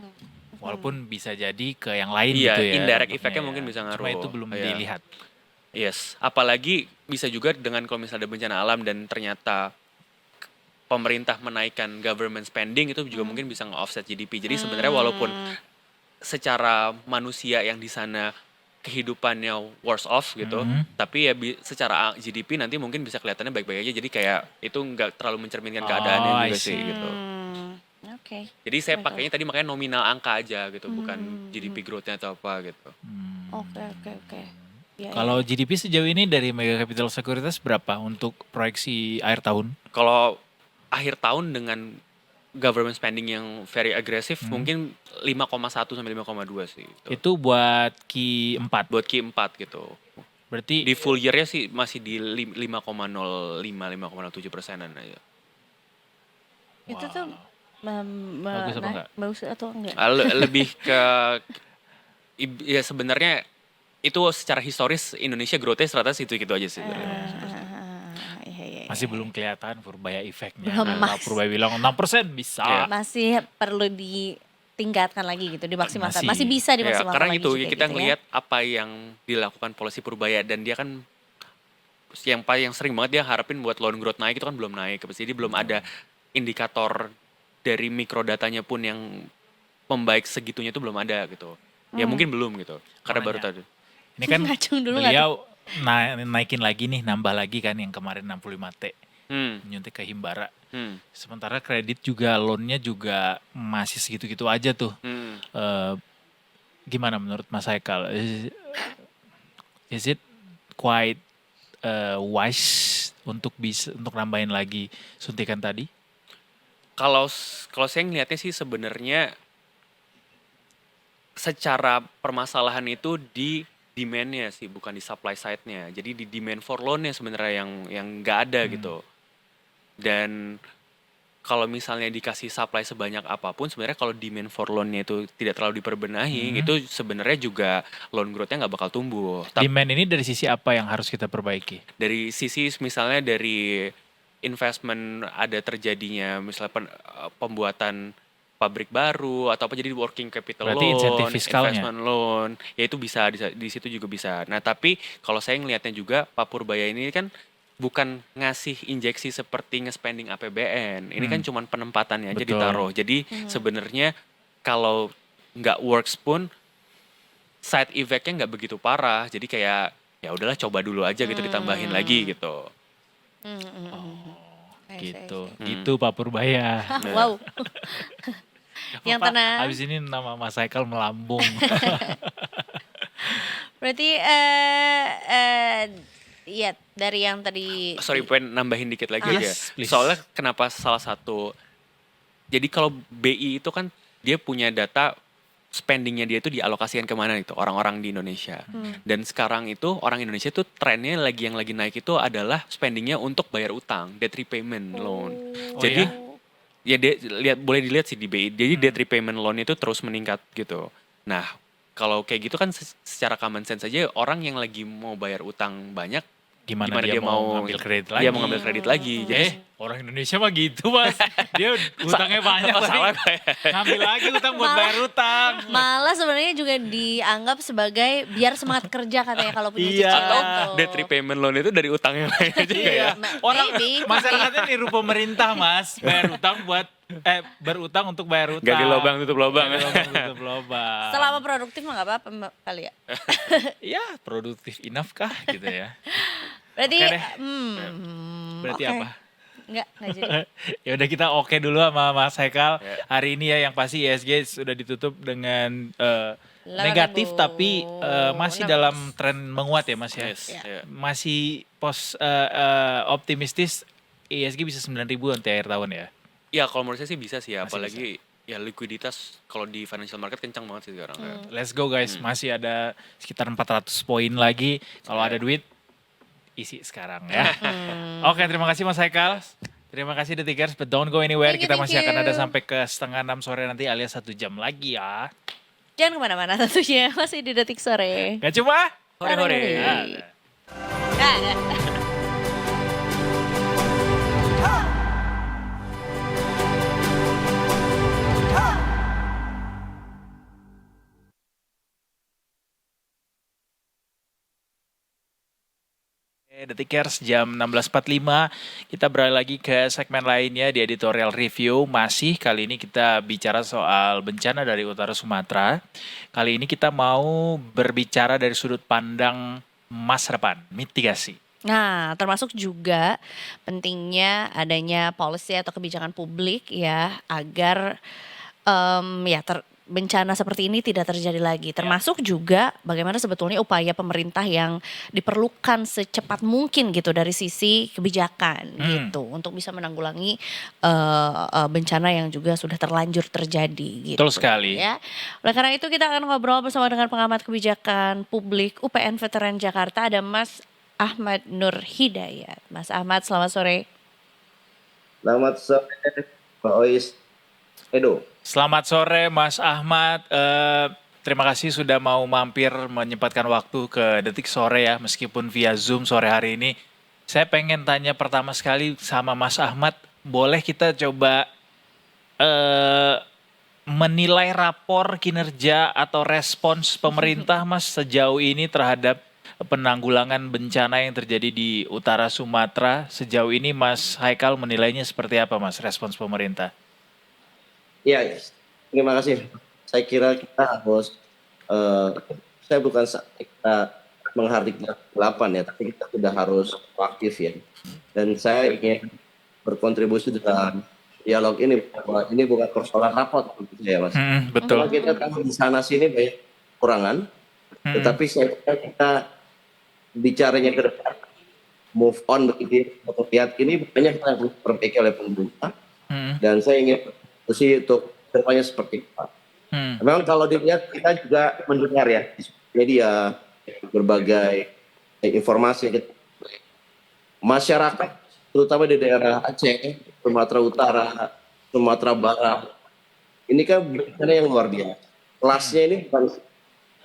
Walaupun bisa jadi ke yang lain Iya, gitu ya. indirect dampaknya effect-nya ya. mungkin bisa Cuma ngaruh. itu belum Iya. dilihat. Yes, apalagi bisa juga dengan kalau misalnya ada bencana alam dan ternyata pemerintah menaikkan government spending, itu juga mungkin bisa nge-offset GDP. Jadi sebenarnya walaupun secara manusia yang di sana kehidupannya worse off gitu, tapi ya secara GDP nanti mungkin bisa kelihatannya baik-baik aja. Jadi kayak itu nggak terlalu mencerminkan keadaannya Oh, I juga see. sih gitu. Oke. Jadi saya pakainya tadi makanya nominal angka aja gitu, bukan GDP growth-nya atau apa gitu. Oke. Ya, Kalau GDP sejauh ini dari Mega Capital Securities berapa untuk proyeksi akhir tahun? Kalau akhir tahun dengan government spending yang very agresif mungkin 5,1 sampai 5,2 sih. Gitu. Itu buat Q4. Buat Q4 gitu. Berarti Di full year-nya sih masih di 5,07%-an aja. Itu tuh Bagus apa enggak? bagus atau enggak? Lebih ke ya sebenarnya itu secara historis Indonesia growth-nya rata gitu-gitu aja sih. Iya. masih belum kelihatan Purbaya efeknya. Belum, Kalau Mas. Purbaya bilang 6% bisa. Iya. Masih perlu ditingkatkan lagi gitu, dimaksimalkan. Masih. Masih bisa Ya, dimaksimalkan karena lagi itu juga kita gitu ngelihat apa yang dilakukan polisi Purbaya, dan dia kan yang sering banget dia harapin buat loan growth naik itu kan belum naik. Jadi belum ada indikator dari mikrodatanya pun yang membaik segitunya itu belum ada gitu. Ya mungkin belum gitu. Karena baru Makanya. tadi. Ini kan Ngacung dulu nggak beliau naikin lagi nih, nambah lagi kan yang kemarin 65T. Nyuntik ke Himbara. Sementara kredit juga, loannya juga masih segitu-gitu aja tuh. Gimana menurut Mas Haikal? Is it quite wise untuk nambahin lagi suntikan tadi? Kalau saya ngeliatnya sih sebenarnya secara permasalahan itu di demand-nya sih, bukan di supply side-nya. Jadi di demand for loan-nya sebenarnya yang nggak ada gitu. Dan kalau misalnya dikasih supply sebanyak apapun, sebenarnya kalau demand for loan-nya itu tidak terlalu diperbenahi, itu sebenarnya juga loan growth-nya nggak bakal tumbuh. Demand ini dari sisi apa yang harus kita perbaiki? Dari sisi misalnya dari investment ada terjadinya misalnya pembuatan pabrik baru atau apa, jadi working capital Berarti loan, insentif fiskalnya. investment loan, ya itu bisa di situ juga bisa. Nah tapi kalau saya ngelihatnya juga Pak Purbaya ini kan bukan ngasih injeksi seperti nge-spending APBN, ini kan cuman penempatannya aja Betul. ditaruh. Jadi sebenarnya kalau nggak works pun side effect-nya nggak begitu parah. Jadi kayak ya udahlah coba dulu aja gitu ditambahin lagi gitu. Hmm, hmm, hmm. I see, I Gitu. see. Gitu Pak Purbaya. Wow. Yang Pak, tenang. habis ini nama Mas Haikal melambung. Berarti iya dari yang tadi Sorry, pengen nambahin dikit lagi Ah. aja. Yes, please. Soalnya kenapa salah satu, jadi kalau BI itu kan dia punya data spendingnya dia itu dialokasikan kemana gitu orang-orang di Indonesia. Dan sekarang itu orang Indonesia itu trennya yang lagi naik itu adalah spendingnya untuk bayar utang, debt repayment loan. Oh, Jadi ya? ya boleh dilihat sih di BI. Jadi debt repayment loan itu terus meningkat gitu. Nah, kalau kayak gitu kan secara common sense aja orang yang lagi mau bayar utang banyak, Gimana dia mau ngambil kredit lagi? Dia mau ngambil kredit lagi. Jadi Orang Indonesia mah gitu Mas. Dia utangnya banyak Oh, salah tapi gue. ngambil lagi utang buat bayar utang. malah sebenarnya juga dianggap sebagai biar semangat kerja katanya kalau punya Iya. cicilan Atau tuh. debt repayment loan itu dari utang yang lain juga ya. Orang Maybe. masyarakatnya niru pemerintah Mas, bayar utang buat berutang untuk bayar utang. Gali lubang tutup lubang. Gali lubang tutup lubang. Selama produktif mah nggak apa-apa kali ya. Ya produktif enough kah gitu ya. Berarti Oke deh. Berarti oke. apa? Nggak jadi. Ya udah kita oke dulu sama Mas Haikal. Ya. Hari ini ya yang pasti ISG sudah ditutup dengan 8.000. negatif tapi masih dalam tren menguat ya Mas ya. Yes, Ya. ya. Masih optimistis ISG bisa 9.000 nanti akhir tahun ya. Ya kalau menurut saya sih bisa sih ya, Masih apalagi ya likuiditas kalau di financial market kencang banget sih sekarang. Let's go guys, masih ada sekitar 400 poin lagi. Kalau ada duit isi sekarang ya. Oke, terima kasih Mas Haikal. Terima kasih Detikers, but don't go anywhere. Thank you, Kita thank masih akan you. ada sampai ke 5:30 sore nanti alias 1 jam lagi ya. Jangan kemana-mana tentunya masih di Detik Sore. Gak cuma Hore-hore. Hore-hore. Ada. Nah, Detikers jam 16.45 kita beralih lagi ke segmen lainnya di editorial review. Masih kali ini kita bicara soal bencana dari utara Sumatera. Kali ini kita mau berbicara dari sudut pandang masa depan, mitigasi. Nah, termasuk juga pentingnya adanya policy atau kebijakan publik ya agar bencana seperti ini tidak terjadi lagi. Termasuk juga bagaimana sebetulnya upaya pemerintah yang diperlukan secepat mungkin gitu dari sisi kebijakan gitu untuk bisa menanggulangi bencana yang juga sudah terlanjur terjadi gitu. Betul sekali. Ya. Oleh karena itu kita akan ngobrol bersama dengan pengamat kebijakan publik UPN Veteran Jakarta ada Mas Ahmad Nur Hidayat. Mas Ahmad, selamat sore. Selamat sore, Pak Ois. Edo. Selamat sore Mas Ahmad. Terima kasih sudah mau mampir menyempatkan waktu ke Detik Sore ya, meskipun via Zoom sore hari ini. Saya pengen tanya pertama sekali sama Mas Ahmad, boleh kita coba menilai rapor kinerja atau respons pemerintah Mas sejauh ini terhadap penanggulangan bencana yang terjadi di utara Sumatera. Sejauh ini Mas Haikal menilainya seperti apa Mas respons pemerintah? Ya, terima kasih. Saya kira kita harus, saya bukan kita menghardik delapan ya, tapi kita sudah harus proaktif ya. Dan saya ingin berkontribusi dalam dialog ini bahwa ini bukan persoalan rapot menurut saya Mas. Betul. Kalau kita tahu di sana sini banyak kekurangan, tetapi saya kira kita bicaranya ke depan, move on begitu. Lihat ini banyak yang harus diperbaiki oleh pemerintah, dan saya ingin untuk depannya seperti apa. Memang kalau dilihat kita juga mendengar ya di media berbagai informasi masyarakat terutama di daerah Aceh, Sumatera Utara, Sumatera Barat. Ini kan bencana yang luar biasa. Kelasnya ini bukan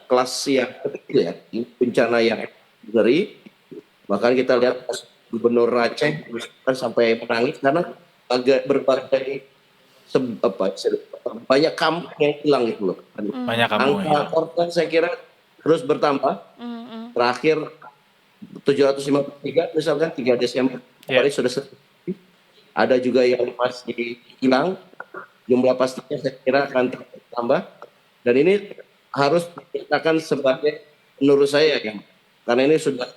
kelas yang kecil ya, ini bencana yang ngeri. Bahkan kita lihat Gubernur Aceh sampai menangis karena berbagai banyak kampung yang hilang itu loh. Banyak kampung yang Angka korban saya kira terus bertambah. Terakhir 753 misalkan 3 Desember kemarin sudah selesai. Ada juga yang masih hilang. Jumlah pastinya saya kira akan bertambah. Dan ini harus dikatakan sebagai, menurut saya ya, karena ini sudah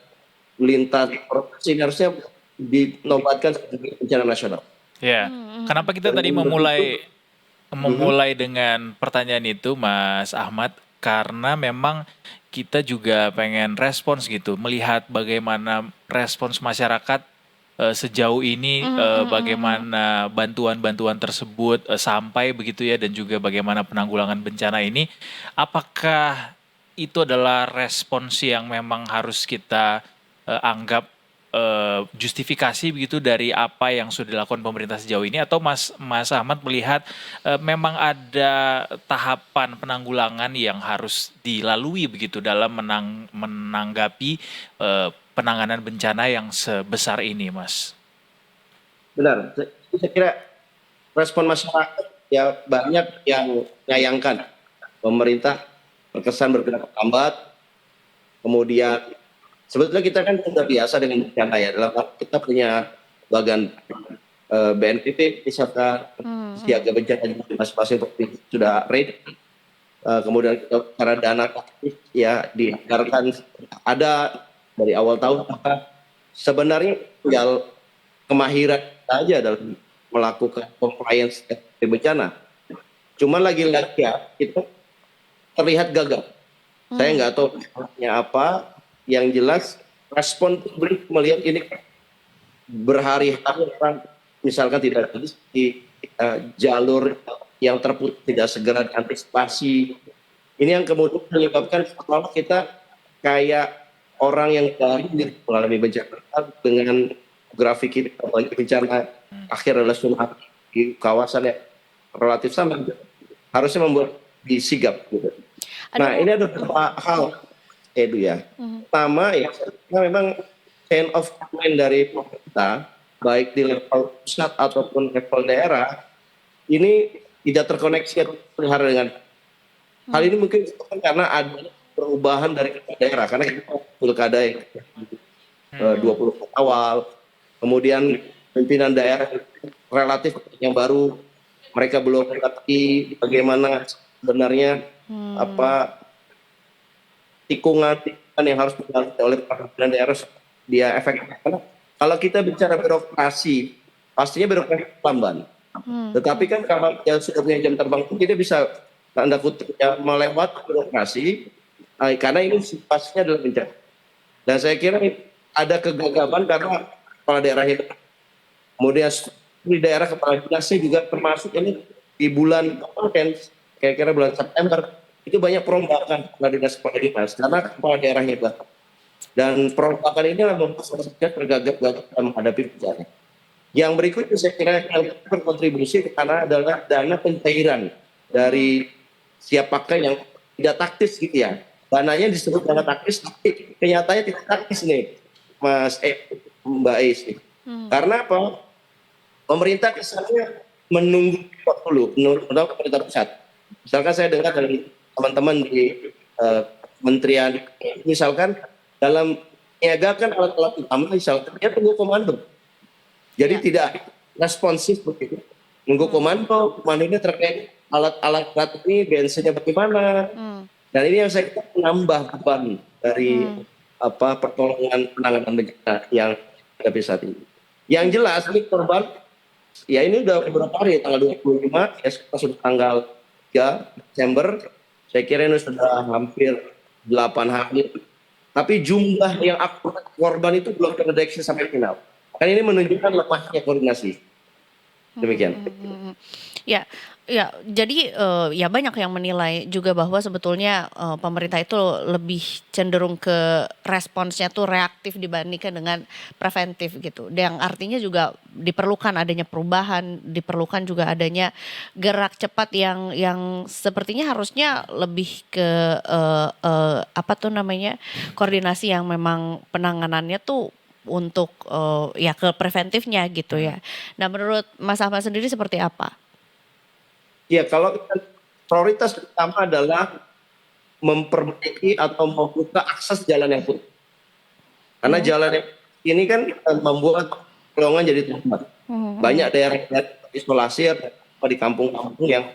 lintas provinsi, harusnya dinobatkan sebagai bencana nasional. Ya, kenapa kita tadi memulai dengan pertanyaan itu, Mas Ahmad? Karena memang kita juga pengen respons gitu, melihat bagaimana respons masyarakat sejauh ini, bagaimana bantuan-bantuan tersebut sampai begitu ya, dan juga bagaimana penanggulangan bencana ini. Apakah itu adalah respons yang memang harus kita anggap justifikasi begitu dari apa yang sudah dilakukan pemerintah sejauh ini, atau Mas Ahmad melihat memang ada tahapan penanggulangan yang harus dilalui begitu dalam menanggapi penanganan bencana yang sebesar ini, Mas? Benar, saya kira respon masyarakat ya banyak yang menyayangkan pemerintah terkesan bergerak lambat, kemudian sebetulnya kita kan sudah biasa dengan bencana ya, dalam arti kita punya bagan BNPB wisata siaga bencana di masing-masing provinsi sudah ready. Kemudian kita cara dana ya dianggarkan ada dari awal tahun, maka sebenarnya tinggal kemahiran saja dalam melakukan compliance di bencana. Cuman lagi-lagi ya itu terlihat gagal. Saya nggak tahu apa. Yang jelas respon publik melihat ini berhari-hari orang misalkan tidak di jalur yang terputus tidak segera diantisipasi. Ini yang kemudian menyebabkan kalau kita kayak orang yang baru mengalami bencana dengan grafik ini, apalagi bencana akhir adalah tsunami di kawasan yang relatif sama, harusnya membuat disigap gitu. Nah ini ada beberapa hal Edu ya. Pertama ya, memang chain of command dari pemerintah, baik di level pusat ataupun level daerah, ini tidak terkoneksi dengan hal ini mungkin karena ada perubahan dari daerah, karena kita pilkada yang 20 awal, kemudian pimpinan daerah relatif yang baru, mereka belum mengerti bagaimana sebenarnya apa tikungan yang harus dilakukan oleh pimpinan daerah dia efektif. Karena kalau kita bicara birokrasi, pastinya birokrasi lamban. Tetapi kan kalau yang sudah punya jam terbang itu dia bisa tanda kutip ya, melewati birokrasi, karena ini pastinya adalah bencana. Dan saya kira ada kegagapan karena kepala daerah itu, kemudian di daerah kepala dinasnya juga termasuk ini di bulan kira-kira bulan September itu banyak perombakan kepala dinas karena kepala daerahnya hebat. Dan perombakan ini membuat masyarakat tergagap dalam menghadapi bencana. Yang berikutnya saya kira yang berkontribusi karena adalah dana pencairan dari siapakah yang tidak taktis gitu ya. Dananya disebut dana taktis, tapi kenyataannya tidak taktis nih, Mbak Ais. Karena apa? Pemerintah kesannya menunggu dulu, menurut pemerintah pusat. Misalkan saya dengar dari teman-teman di kementerian, misalkan dalam menyiagakan alat-alat utama, misalkan dia tunggu komando. Jadi tidak responsif begitu. Nunggu komandonya terkait alat-alat ini bensinnya bagaimana. Dan ini yang saya kira menambah beban dari pertolongan penanganan bencana yang ada saat ini. Yang jelas ini korban, ya ini udah beberapa hari, tanggal 25, ya sudah tanggal 3 Desember, saya kira ini sudah hampir 8 hari. Tapi jumlah yang akurat korban itu belum terdeteksi sampai final. Kan ini menunjukkan lemahnya koordinasi. Demikian. Ya, jadi ya banyak yang menilai juga bahwa sebetulnya pemerintah itu lebih cenderung ke responsnya tuh reaktif dibandingkan dengan preventif gitu. Yang artinya juga diperlukan adanya perubahan, diperlukan juga adanya gerak cepat yang sepertinya harusnya lebih ke koordinasi yang memang penanganannya tuh untuk ya ke preventifnya gitu ya. Nah menurut Mas Ahmad sendiri seperti apa? Ya kalau prioritas pertama adalah memperbaiki atau membuka akses jalan yang putus. Karena jalan yang ini kan membuat pelongan jadi terhambat. Banyak daerah isolasi di kampung-kampung yang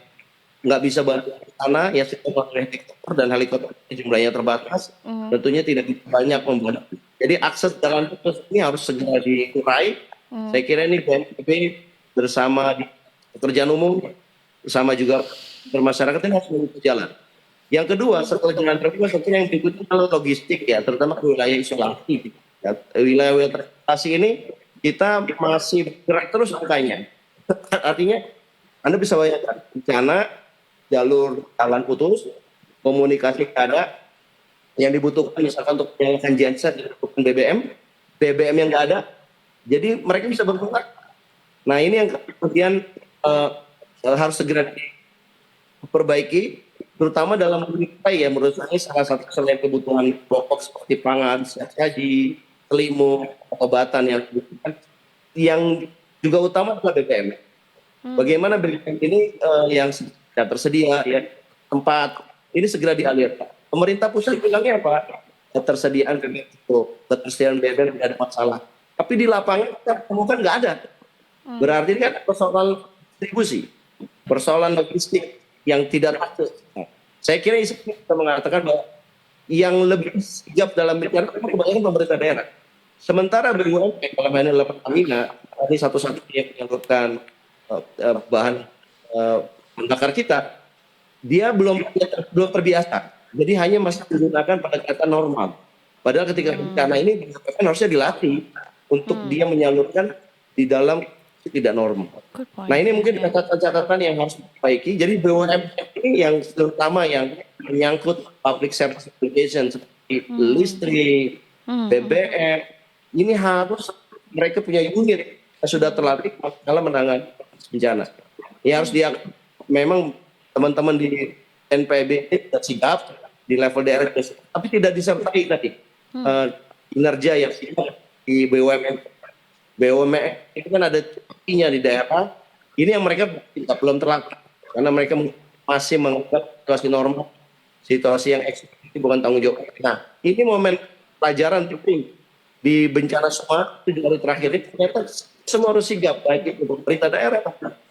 nggak bisa bantu ke sana, ya semua helikopter dan helikopter jumlahnya terbatas, tentunya tidak bisa banyak membantu. Jadi akses jalan putus ini harus segera dikurai. Saya kira ini BNPB bersama di pekerjaan umum, bersama juga bermasyarakat ini harus membuka jalan. Yang kedua, setelah jalan terbuka, tentunya yang berikutnya adalah logistik ya, terutama ke wilayah isolasi. Ya, wilayah transportasi ini kita masih gerak terus angkanya. Artinya Anda bisa bayangkan bencana, jalur jalan putus, komunikasi tidak ada, yang dibutuhkan misalkan untuk menyalakan genset, dibutuhkan BBM yang nggak ada, jadi mereka bisa bergerak. Nah ini yang kemudian harus segera diperbaiki, terutama dalam menikahi ya, menurut saya salah satu selain kebutuhan pokok seperti pangan, saji, selimut, obatan yang dibutuhkan, yang juga utama adalah BBM. Bagaimana BBM ini yang tidak tersedia ya, tempat ini segera dialirkan. Pemerintah pusat bilangnya apa? Ketersediaan BBM itu, ketersediaan BBM tidak ada masalah. Tapi di lapangan kita temukan nggak ada. Berarti ini kan persoalan distribusi, persoalan logistik yang tidak ada. Saya kira kita mengatakan bahwa yang lebih sigap dalam bicara kebanyakan pemerintah daerah. Sementara BUMN kalau ini adalah Pertamina, ini satu-satunya yang menyalurkan bahan bakar kita, dia belum terbiasa. Jadi hanya masih menggunakan pendekatan normal. Padahal ketika bencana ini harusnya dilatih untuk dia menyalurkan di dalam tidak normal. Nah ini mungkin catatan-catatan yang harus diperbaiki. Jadi BUMN ini yang terutama yang menyangkut public service obligation seperti listrik, BBM, ini harus mereka punya unit yang sudah terlatih dalam menangani bencana. Ya harus dia memang teman-teman di NPB tidak sigap di level daerah, tapi tidak disertai tadi kinerja yang sigap di BUMN. BUMN itu kan ada nya di daerah, ini yang mereka belum terlatih karena mereka masih menganggap situasi normal, situasi yang ekstrim bukan tanggung jawab. Nah ini momen pelajaran penting di bencana semua itu hari terakhir ini ternyata semua harus sigap, baik itu pemerintah daerah,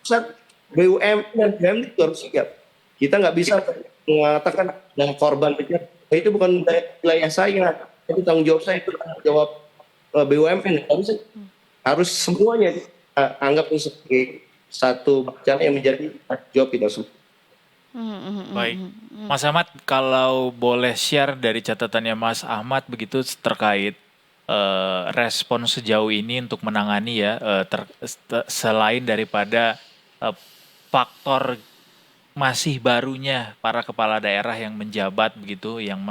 pusat, BUMN dan BUMN itu harus sigap. Kita nggak bisa mengatakan yang korban bencana itu bukan wilayah saya, itu tanggung jawab saya, itu tanggung jawab BUMN. Harus semuanya anggap ini sebagai satu bencana yang menjadi tanggung jawab kita semua. Baik, Mas Ahmad, kalau boleh share dari catatannya Mas Ahmad begitu terkait respon sejauh ini untuk menangani ya, selain daripada faktor masih barunya para kepala daerah yang menjabat begitu, yang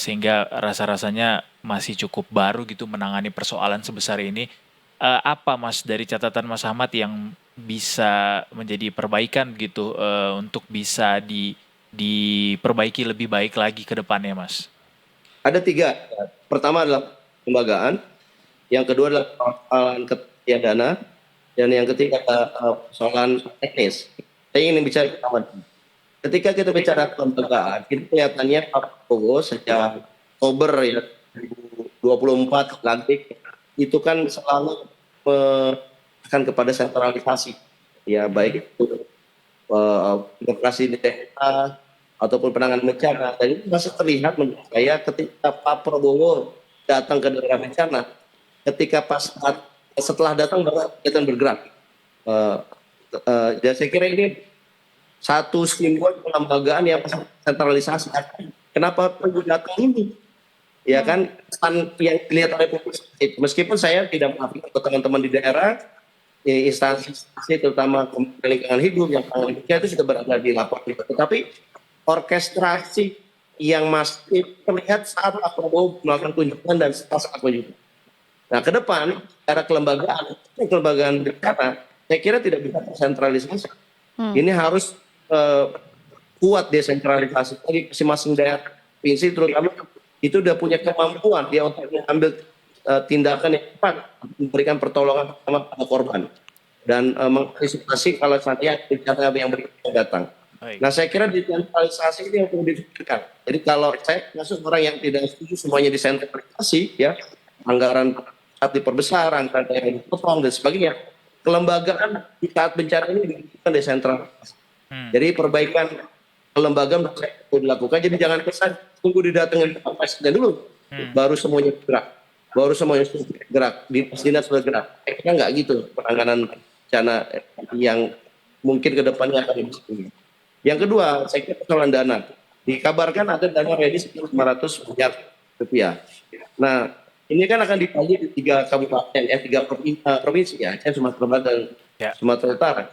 sehingga rasa-rasanya masih cukup baru gitu menangani persoalan sebesar ini. Apa Mas dari catatan Mas Ahmad yang bisa menjadi perbaikan gitu untuk bisa diperbaiki lebih baik lagi ke depannya Mas? Ada 3. Pertama adalah kelembagaan, yang kedua adalah persoalan ketiadana, dan yang ketiga adalah persoalan teknis. Saya ingin bicara pertama. Ketika kita bicara kelembagaan, itu kelihatannya Pak Prabowo sejak Oktober ya 2024 lantik itu kan selalu akan kepada sentralisasi, ya baik itu demokrasi di daerah ataupun penanganan bencana. Dan itu masih terlihat menurut saya ketika Pak Prabowo datang ke daerah bencana, ketika setelah datang baru kita bergerak. Dan saya kira ini satu simbol kelembagaan yang sentralisasi. Kenapa perlu datang ini? Ya kan, yang dilihat oleh publik itu. Meskipun saya tidak mengakui ke teman-teman di daerah, instansi terutama lingkungan hidup yang itu sudah berada di lapor. Tetapi orkestrasi yang masih terlihat saat Pak Prabowo melakukan kunjungan dan setelah kunjungan. Nah, ke depan cara kelembagaan bencana, saya kira tidak bisa tersentralisasi. Ini harus kuat desentralisasi. Jadi masing-masing daerah provinsi terutama itu sudah punya kemampuan dia untuk mengambil tindakan yang cepat, memberikan pertolongan pertama pada korban dan mengantisipasi kalau saatnya bencana yang berikutnya datang. Baik. Nah, saya kira desentralisasi ini yang perlu dipikirkan. Jadi kalau saya masuk orang yang tidak setuju semuanya desentralisasi, ya anggaran saat diperbesar, anggaran yang dipotong dan sebagainya, kelembagaan di saat bencana ini dibutuhkan desentralisasi. Jadi perbaikan kelembagaan perlu dilakukan. Jadi jangan kesan tunggu didatengin Pak Presiden dulu, baru semuanya gerak, baru semuanya gerak, dinas sudah gerak. Kayaknya nggak gitu penanganan bencana yang mungkin kedepannya akan lebih tinggi. Yang kedua, saya kira persoalan dana. Dikabarkan ada dana ready 500 miliar rupiah. Nah, ini kan akan dibagi di 3 kabupaten, 3 provinsi ya, Aceh, Sumatera Barat dan Sumatera Utara.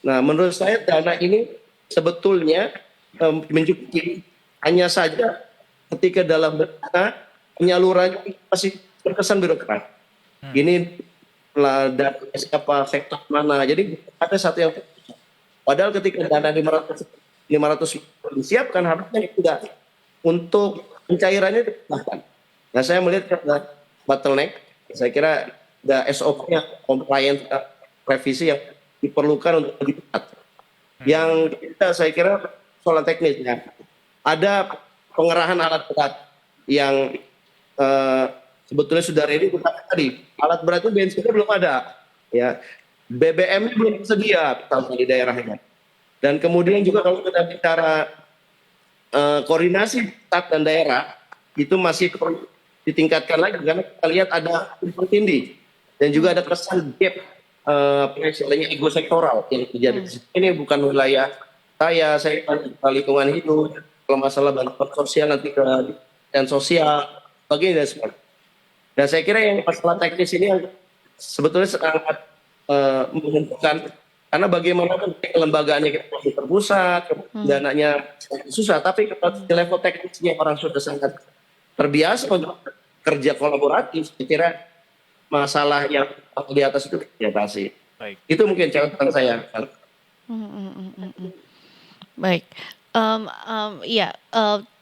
Nah, menurut saya dana ini sebetulnya mencukupi, hanya saja ketika dalam dana penyalurannya masih terkesan birokrat. Ini dari siapa, sektor mana. Jadi ada satu yang padahal ketika dana 500 disiapkan harusnya sudah untuk pencairannya ditambahkan. Nah, saya melihat ada bottleneck. Saya kira ada SOP-nya compliance revisi yang diperlukan untuk lebih cepat. Yang kita saya kira soal teknisnya ada pengerahan alat berat yang sebetulnya sudah ready, tadi alat beratnya bensinnya belum ada, ya BBM belum tersedia di daerahnya. Dan kemudian juga kalau kita bicara koordinasi pusat dan daerah itu masih perlu ditingkatkan lagi karena kita lihat ada tumpang tindih dan juga ada kesan gap istilahnya ego sektoral yang terjadi. Ini bukan wilayah saya lingkungan hidup, kalau masalah bantuan sosial nanti ke dan sosial bagian dan sebagainya. Dan saya kira yang masalah teknis ini yang sebetulnya sangat menentukan karena bagaimanapun kelembagaannya kita masih terpusat, dananya susah, tapi kalau di level teknisnya orang sudah sangat terbiasa untuk kerja kolaboratif, saya kira masalah yang di atas itu diatasi. Baik. Itu mungkin catatan saya. Baik, iya,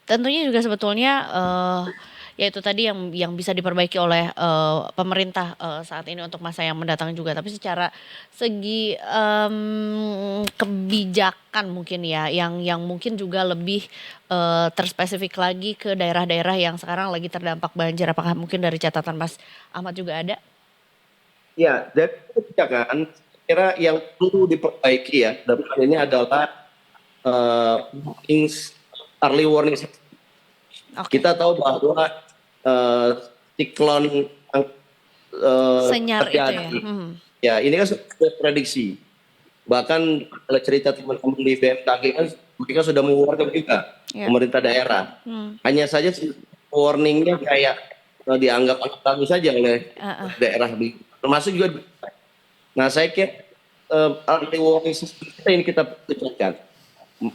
tentunya juga sebetulnya ya itu tadi yang bisa diperbaiki oleh pemerintah saat ini untuk masa yang mendatang juga. Tapi secara segi kebijakan mungkin ya, yang mungkin juga lebih terspesifik lagi ke daerah-daerah yang sekarang lagi terdampak banjir. Apakah mungkin dari catatan Mas Ahmad juga ada? Ya, dari kebijakan, saya kira yang perlu diperbaiki ya, dalam hal ini adalah early warning. Kita tahu bahwa siklon Senyar itu ya. terjadi. Ya, ini kan sudah prediksi. Bahkan kalau cerita teman-teman di BMKG kan mereka sudah mengeluarkan juga pemerintah daerah. Hanya saja warningnya kayak dianggap bagus saja oleh daerah, termasuk juga. Nah, saya kira early warning system ini kita tingkatkan.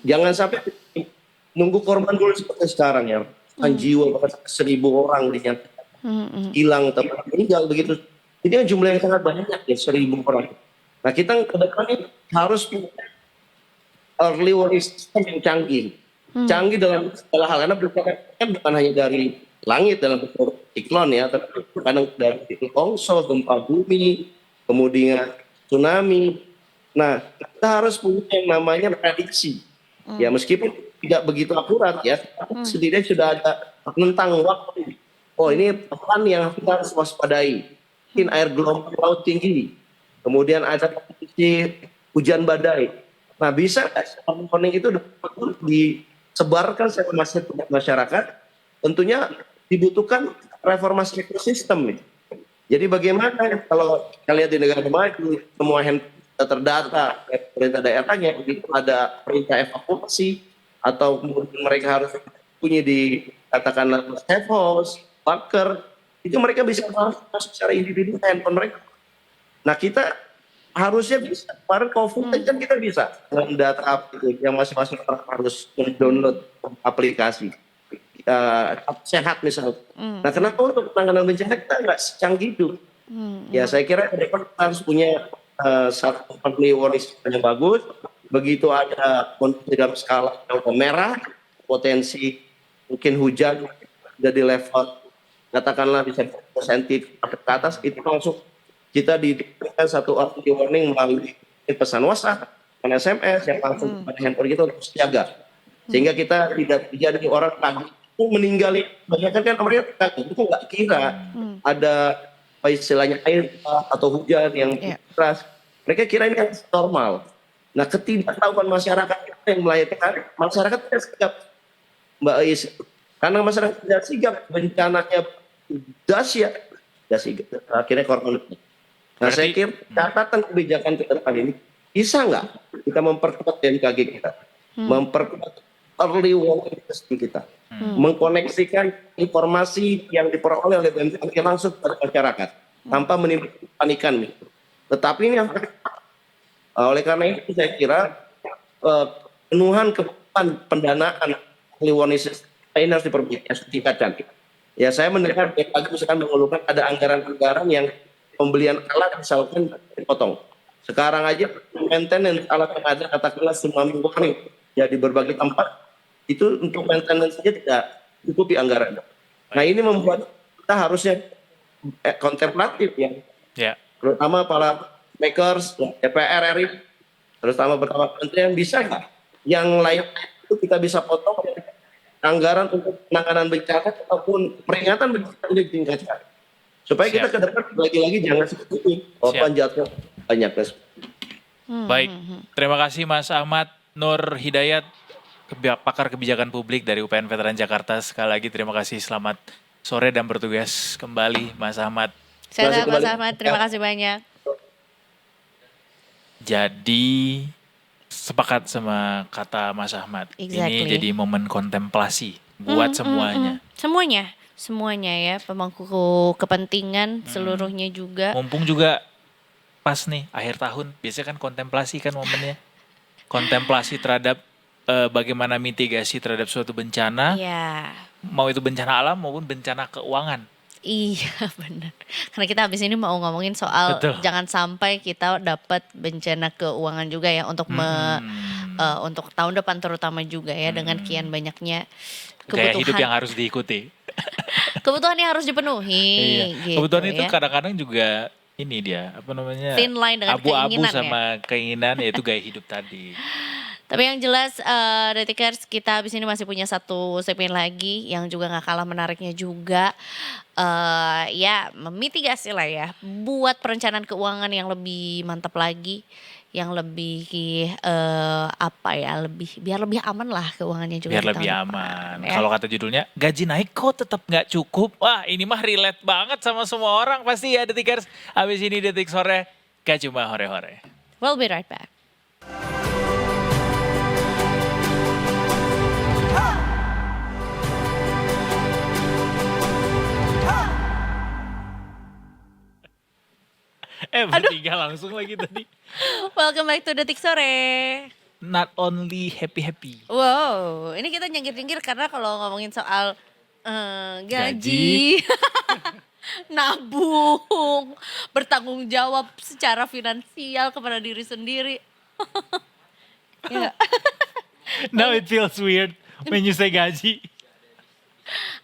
Jangan sampai nunggu korban dulu seperti sekarang ya. Jiwa bahkan 1.000 orang dinyatakan hilang atau meninggal begitu. Ini kan jumlah yang sangat banyak ya, 1.000 orang. Nah, kita ke depan ini harus punya early warning system yang canggih. Canggih dalam segala hal, karena kan bukan hanya dari langit dalam bentuk siklon ya, tapi kadang dari longsor, gempa bumi, kemudian tsunami. Nah, kita harus punya yang namanya prediksi. Ya, meskipun tidak begitu akurat ya, setidaknya sudah ada tentang waktu. Oh, ini pekan yang kita harus waspadai. Mungkin air gelombang laut tinggi. Kemudian ada kondisi hujan badai. Nah, bisa warning itu disebarkan secara masyarakat. Tentunya dibutuhkan reformasi ekosistem nih. Jadi bagaimana kalau kita lihat di negara maju semua handphone terdata perintah daerahnya, begitu ada perintah evakuasi atau kemudian mereka harus punya di katakanlah safe house, bunker, itu mereka bisa masuk secara individu handphone mereka. Nah, kita harusnya bisa, kemarin COVID kan kita bisa dengan data itu yang masing-masing orang harus download aplikasi sehat misalnya. Nah, kenapa untuk penanganan bencana kita nggak secanggih itu? Ya, saya kira ke depan kita harus punya satu early warning system yang bagus. Begitu ada kondisi dalam skala yang merah, potensi mungkin hujan jadi level katakanlah bisa sensitif ke atas, itu langsung kita diberikan satu early warning melalui pesan WhatsApp, SMS yang langsung pada handphone kita untuk siaga, sehingga kita tidak terjadi orang pagi meninggal. Banyak kan mereka itu nggak kira ada istilahnya air atau hujan yang deras. Mereka kira ini yang normal. Nah, ketidaktahuan masyarakat yang melahirkan masyarakat tidak sigap, Mbak Is. Karena masyarakat tidak sigap, bencananya dahsyat, tidak sigap. Akhirnya korban. Nah, saya Berarti- kira catatan kebijakan ke depan ini bisa nggak kita memperkuat BMKG kita, memperkuat early warning system kita, mengkoneksikan informasi yang diperoleh oleh BMKG langsung kepada masyarakat tanpa menimbulkan kepanikan. Tetapi ini yang oleh karena itu saya kira penuhan kebutuhan pendanaan early warning system ini harus diperbaiki, harus ditingkatkan. Ya saya mendengar BMKG misalkan mengeluhkan ada anggaran-anggaran yang pembelian alat misalkan dipotong. Sekarang aja maintenance alat yang ada katakanlah tsunami warning ya di berbagai tempat itu untuk maintenance saja tidak cukupi anggaran. Nah ini membuat kita harusnya kontemplatif ya, Ya. terutama para makers, DPR RI, terutama bersama kementerian bisa nggak yang lain itu kita bisa potong anggaran untuk penanganan bencana ataupun peringatan bencana ditingkatkan. Supaya kita Siap. ke depan lagi-lagi jangan seperti ini. Korban jatuh banyak. Baik, terima kasih Mas Ahmad Nur Hidayat, pakar kebijakan publik dari UPN Veteran Jakarta. Sekali lagi terima kasih, selamat sore dan bertugas kembali Mas Ahmad. Sehat Terima kasih Mas kembali. Ahmad, terima kasih banyak. Jadi sepakat sama kata Mas Ahmad. Ini Exactly. jadi momen kontemplasi buat semuanya. Semuanya ya, pemangku kepentingan seluruhnya juga. Mumpung juga pas nih akhir tahun, biasanya kan kontemplasi kan momennya. Kontemplasi terhadap bagaimana mitigasi terhadap suatu bencana, Iya. mau itu bencana alam maupun bencana keuangan. Iya benar. Karena kita habis ini mau ngomongin soal Betul. jangan sampai kita dapat bencana keuangan juga ya untuk untuk tahun depan terutama juga ya dengan kian banyaknya Gaya hidup yang kebutuhan harus diikuti. kebutuhan yang harus dipenuhi. Gitu, Kebetulan itu ya. kadang-kadang juga ini dia, apa namanya? Thin line dengan abu-abu keinginan ya. sama keinginan, yaitu gaya hidup tadi. Tapi yang jelas Detikers kita habis ini masih punya satu segmen lagi yang juga nggak kalah menariknya juga. Ya memitigasi lah ya. Buat perencanaan keuangan yang lebih mantap lagi. Yang lebih apa ya, biar lebih aman lah keuangannya juga. Biar di lebih tahun depan, aman. ya. Kalau kata judulnya, gaji naik kok tetap nggak cukup. Wah ini mah relate banget sama semua orang pasti ya Detikers. Habis ini Detik Sore, gak cuma hore-hore. We'll be right back. Bertiga langsung lagi tadi. Welcome back to Detik Sore. Not only happy-happy. Wow, ini kita nyengir-nyengir karena kalau ngomongin soal gaji, nabung, bertanggung jawab secara finansial kepada diri sendiri. Ya nggak? Now it feels weird when you say gaji.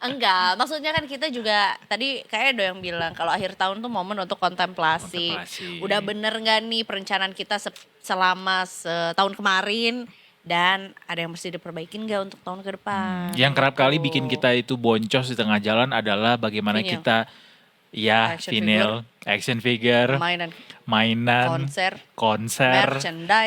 Enggak, maksudnya kan kita juga tadi kayak ada yang bilang kalau akhir tahun tuh momen untuk kontemplasi. Kontemplasi. Udah bener nggak nih perencanaan kita selama setahun kemarin dan ada yang mesti diperbaikin nggak untuk tahun ke depan? Yang kerap kali Gitu. bikin kita itu boncos di tengah jalan adalah bagaimana Vinyl. kita Action vinyl, action figure, mainan, konser,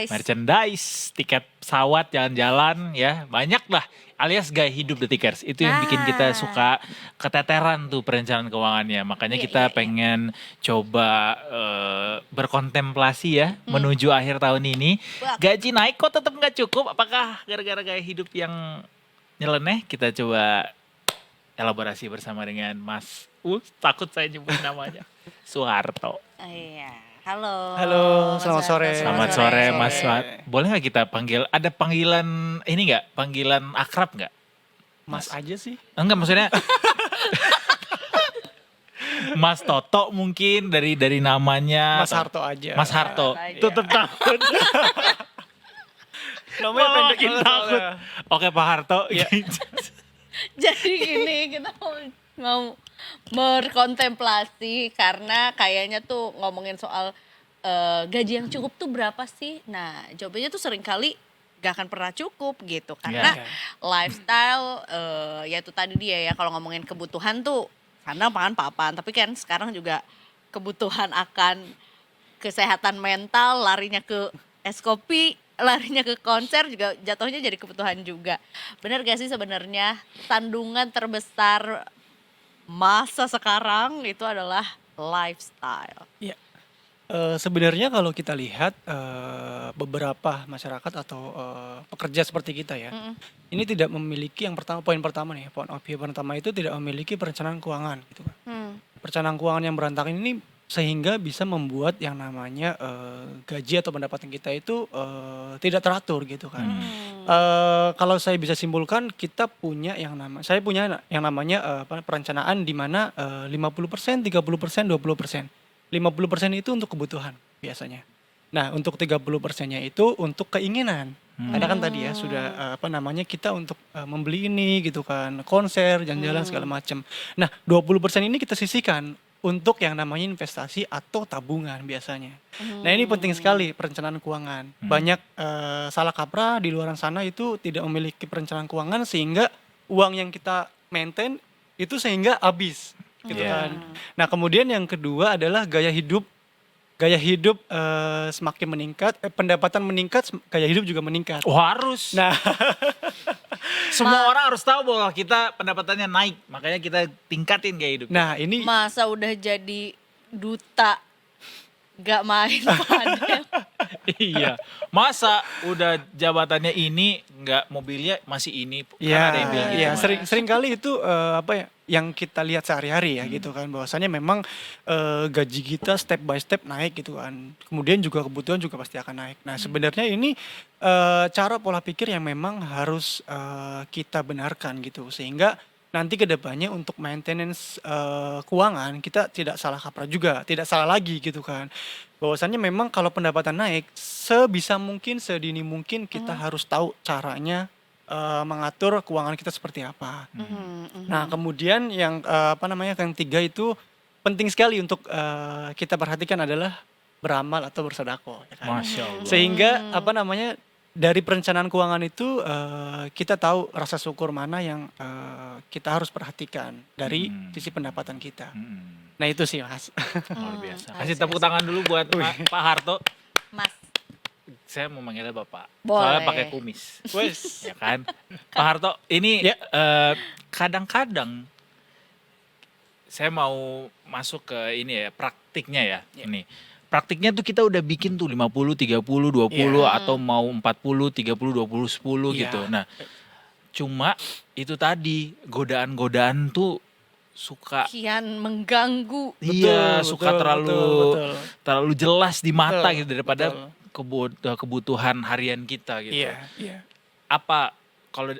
merchandise, tiket pesawat, jalan-jalan, ya banyak lah. Alias gaya hidup Detikers. Itu yang bikin kita suka keteteran tuh perencanaan keuangannya. Makanya Iya, kita iya, iya. pengen coba berkontemplasi ya menuju akhir tahun ini. Wah. Gaji naik kok tetap nggak cukup. Apakah gara-gara gaya hidup yang nyeleneh? Kita coba elaborasi bersama dengan Mas. Takut saya nyebut namanya. Soeharto. Iya. Halo. Halo, Mas selamat Soeharto. sore. Selamat sore Mas Soeharto. Boleh nggak kita panggil? Ada panggilan ini nggak? Panggilan akrab nggak? Mas aja sih. Enggak maksudnya. Mas Toto mungkin dari namanya. Mas Harto aja. Mas Harto. Aja. Tutup takut. Namanya Malah pendek makin banget takut. soalnya. Oke Pak Harto. Jadi gini, kita mau berkontemplasi karena kayaknya tuh ngomongin soal gaji yang cukup tuh berapa sih? Nah, jawabannya tuh seringkali gak akan pernah cukup gitu. Karena Iya. lifestyle, ya itu tadi dia ya, kalau ngomongin kebutuhan tuh sandang pangan papan. Tapi kan sekarang juga kebutuhan akan kesehatan mental, larinya ke es kopi, larinya ke konser juga jatuhnya jadi kebutuhan juga. Bener gak sih sebenarnya tandungan terbesar masa sekarang itu adalah lifestyle? Iya. Sebenarnya kalau kita lihat beberapa masyarakat atau pekerja seperti kita ya, Mm-mm. ini tidak memiliki poin pertama nih, point of view pertama itu tidak memiliki perencanaan keuangan gitu kan. Hmm. Perencanaan keuangan yang berantakan ini sehingga bisa membuat yang namanya gaji atau pendapatan kita itu tidak teratur gitu kan. Kalau saya bisa simpulkan saya punya yang namanya perencanaan di mana 50%, 30%, 20%. 50% itu untuk kebutuhan biasanya. Nah, untuk 30%-nya itu untuk keinginan. Karena kan tadi ya sudah kita untuk membeli ini gitu kan, konser, jalan-jalan segala macam. Nah, 20% ini kita sisihkan untuk yang namanya investasi atau tabungan biasanya. Nah, ini penting sekali perencanaan keuangan. Banyak salah kaprah di luar sana itu tidak memiliki perencanaan keuangan sehingga uang yang kita maintain itu sehingga habis gitu Iya. kan. Nah, kemudian yang kedua adalah gaya hidup. Gaya hidup semakin meningkat, pendapatan meningkat, gaya hidup juga meningkat. Oh, harus. Nah, Semua orang harus tahu bahwa kita pendapatannya naik. Makanya kita tingkatin gaya hidup. nah ini Masa udah jadi duta gak main padel? Iya. Masa udah jabatannya ini nggak mobilnya masih ini? Kan ya, ada yang bilang gitu. ya Mas. sering kali itu yang kita lihat sehari-hari ya gitu kan, bahwasannya memang gaji kita step by step naik gitu kan. Kemudian juga kebutuhan juga pasti akan naik. Nah, sebenarnya ini cara pola pikir yang memang harus kita benarkan gitu sehingga nanti ke depannya untuk maintenance keuangan kita tidak salah kaprah juga, tidak salah lagi gitu kan. Bahwasannya memang kalau pendapatan naik sebisa mungkin sedini mungkin kita harus tahu caranya mengatur keuangan kita seperti apa. Nah, kemudian yang yang tiga itu penting sekali untuk kita perhatikan adalah beramal atau bersedekah ya kan. Masya Allah. Sehingga dari perencanaan keuangan itu kita tahu rasa syukur mana yang kita harus perhatikan dari sisi pendapatan kita. Nah, itu sih Mas. Luar biasa. I Kasih see, tepuk tangan dulu buat Pak Harto. Mas, Saya mau manggilnya Bapak. Boleh. Soalnya pakai kumis. Wes. Ya kan? Pak Harto, ini Ya. kadang-kadang saya mau masuk ke ini ya, praktiknya ya. Ini. Praktiknya tuh kita udah bikin tuh 50, 30, 20 atau mau 40, 30, 20, 10 Iya. gitu. Nah, cuma itu tadi godaan-godaan tuh suka kian mengganggu. iya, Betul, suka betul. terlalu jelas di mata Betul, gitu daripada betul. kebutuhan harian kita gitu. Iya. Apa kalau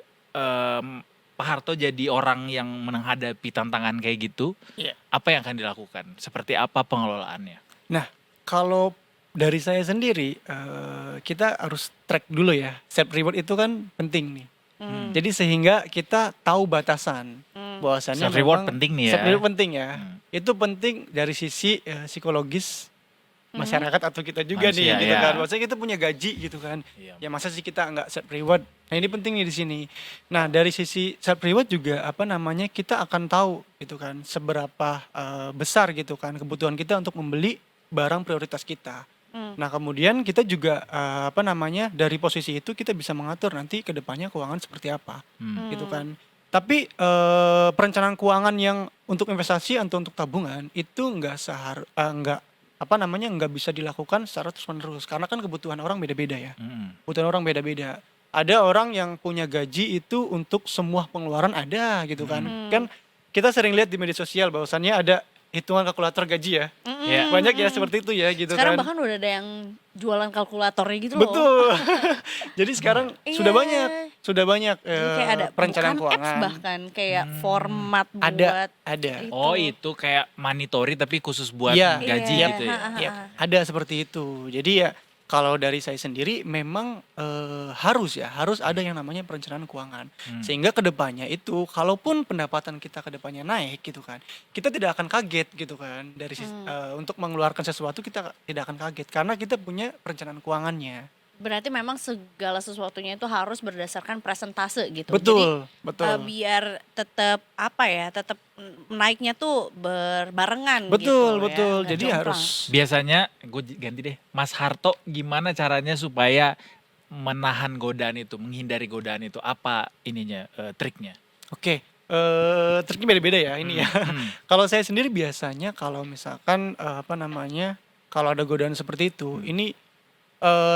Pak Harto jadi orang yang menghadapi tantangan kayak gitu, Iya. apa yang akan dilakukan? Seperti apa pengelolaannya? Nah, kalau dari saya sendiri kita harus track dulu ya. Self reward itu kan penting nih. Jadi sehingga kita tahu batasan. Bahwasannya Self reward memang penting nih ya. Self reward penting ya. Itu penting dari sisi psikologis masyarakat atau kita juga Manusia, nih gitu ya. kan. Maksudnya kita punya gaji gitu kan. Iya. Ya masa sih kita nggak self reward. Nah, ini penting nih di sini. Nah, dari sisi self reward juga kita akan tahu gitu kan seberapa besar gitu kan kebutuhan kita untuk membeli barang prioritas kita. Nah, kemudian kita juga dari posisi itu kita bisa mengatur nanti ke depannya keuangan seperti apa gitu kan. Tapi perencanaan keuangan yang untuk investasi atau untuk tabungan itu nggak bisa dilakukan secara terus-menerus karena kan kebutuhan orang beda-beda ya. Kebutuhan orang beda-beda. Ada orang yang punya gaji itu untuk semua pengeluaran ada gitu kan. Kan kita sering lihat di media sosial bahwasannya ada hitungan kalkulator gaji ya. Ya. Banyak ya seperti itu ya gitu Sekarang kan. bahkan udah ada yang jualan kalkulatornya gitu loh. Betul. Jadi sekarang Iya. sudah banyak Jadi kayak ada perencanaan bukan apps keuangan. bahkan kayak format Ada. buat itu. Oh, itu kayak monitory tapi khusus buat Iya. gaji Iya. gitu ya. Yap, ada seperti itu. Jadi ya kalau dari saya sendiri memang harus ada yang namanya perencanaan keuangan. Sehingga kedepannya itu kalaupun pendapatan kita kedepannya naik gitu kan, kita tidak akan kaget gitu kan untuk mengeluarkan sesuatu kita tidak akan kaget karena kita punya perencanaan keuangannya. Berarti memang segala sesuatunya itu harus berdasarkan presentase gitu. Betul, Jadi betul. biar tetap tetap naiknya tuh berbarengan Betul, gitu betul. ya. Nggak Jadi jomplang. harus Biasanya gue ganti deh, Mas Harto gimana caranya supaya menahan godaan itu, menghindari godaan itu, apa ininya, triknya? Oke, triknya beda-beda ya ini ya. Kalau saya sendiri biasanya kalau misalkan, kalau ada godaan seperti itu, ini,